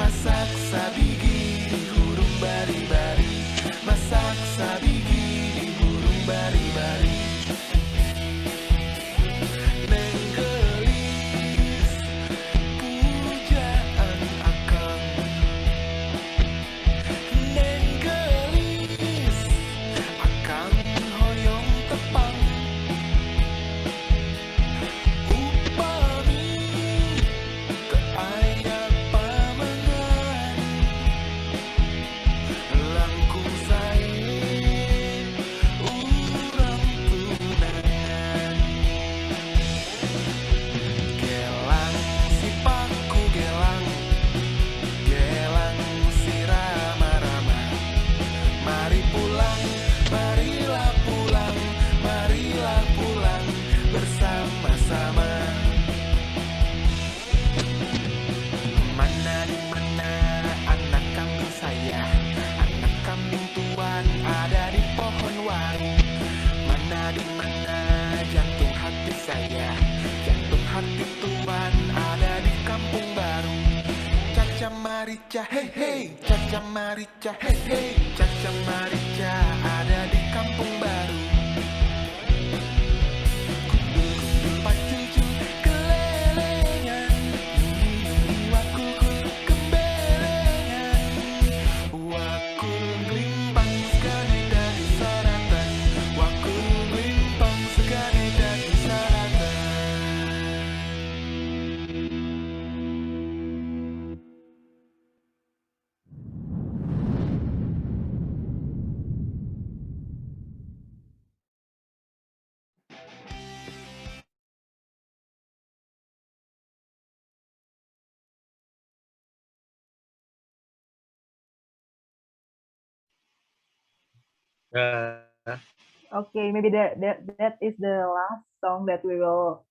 masak sabigi di hurung bari-bari, masak sabigi di hurung bari-bari. Nenggelis pujaan akang, nenggelis akang hoyong tepang. Upami teu aya pamengan, langkung sae urang tunangan. Gelang si paku gelang, gelang si rama-rama. Mari pulang, marilah pulang, marilah pulang bersama-sama. Mana di mana anak kambing saya, anak kambing tuan ada di pohon waru. Mana di mana jantung hati saya, jantung hati tuan ada di kampung baru. Caca Marica, hey hey, Caca Marica, hey hey, Caca Marica ada di kampung baru. Gundul-gundul pacucung kelelengan, nyumi-nyumi wakul-kul kembelengan, wakul glimpang segane dari saratan, wakul glimpang segane dari saratan. Okay, maybe that is the last song that we will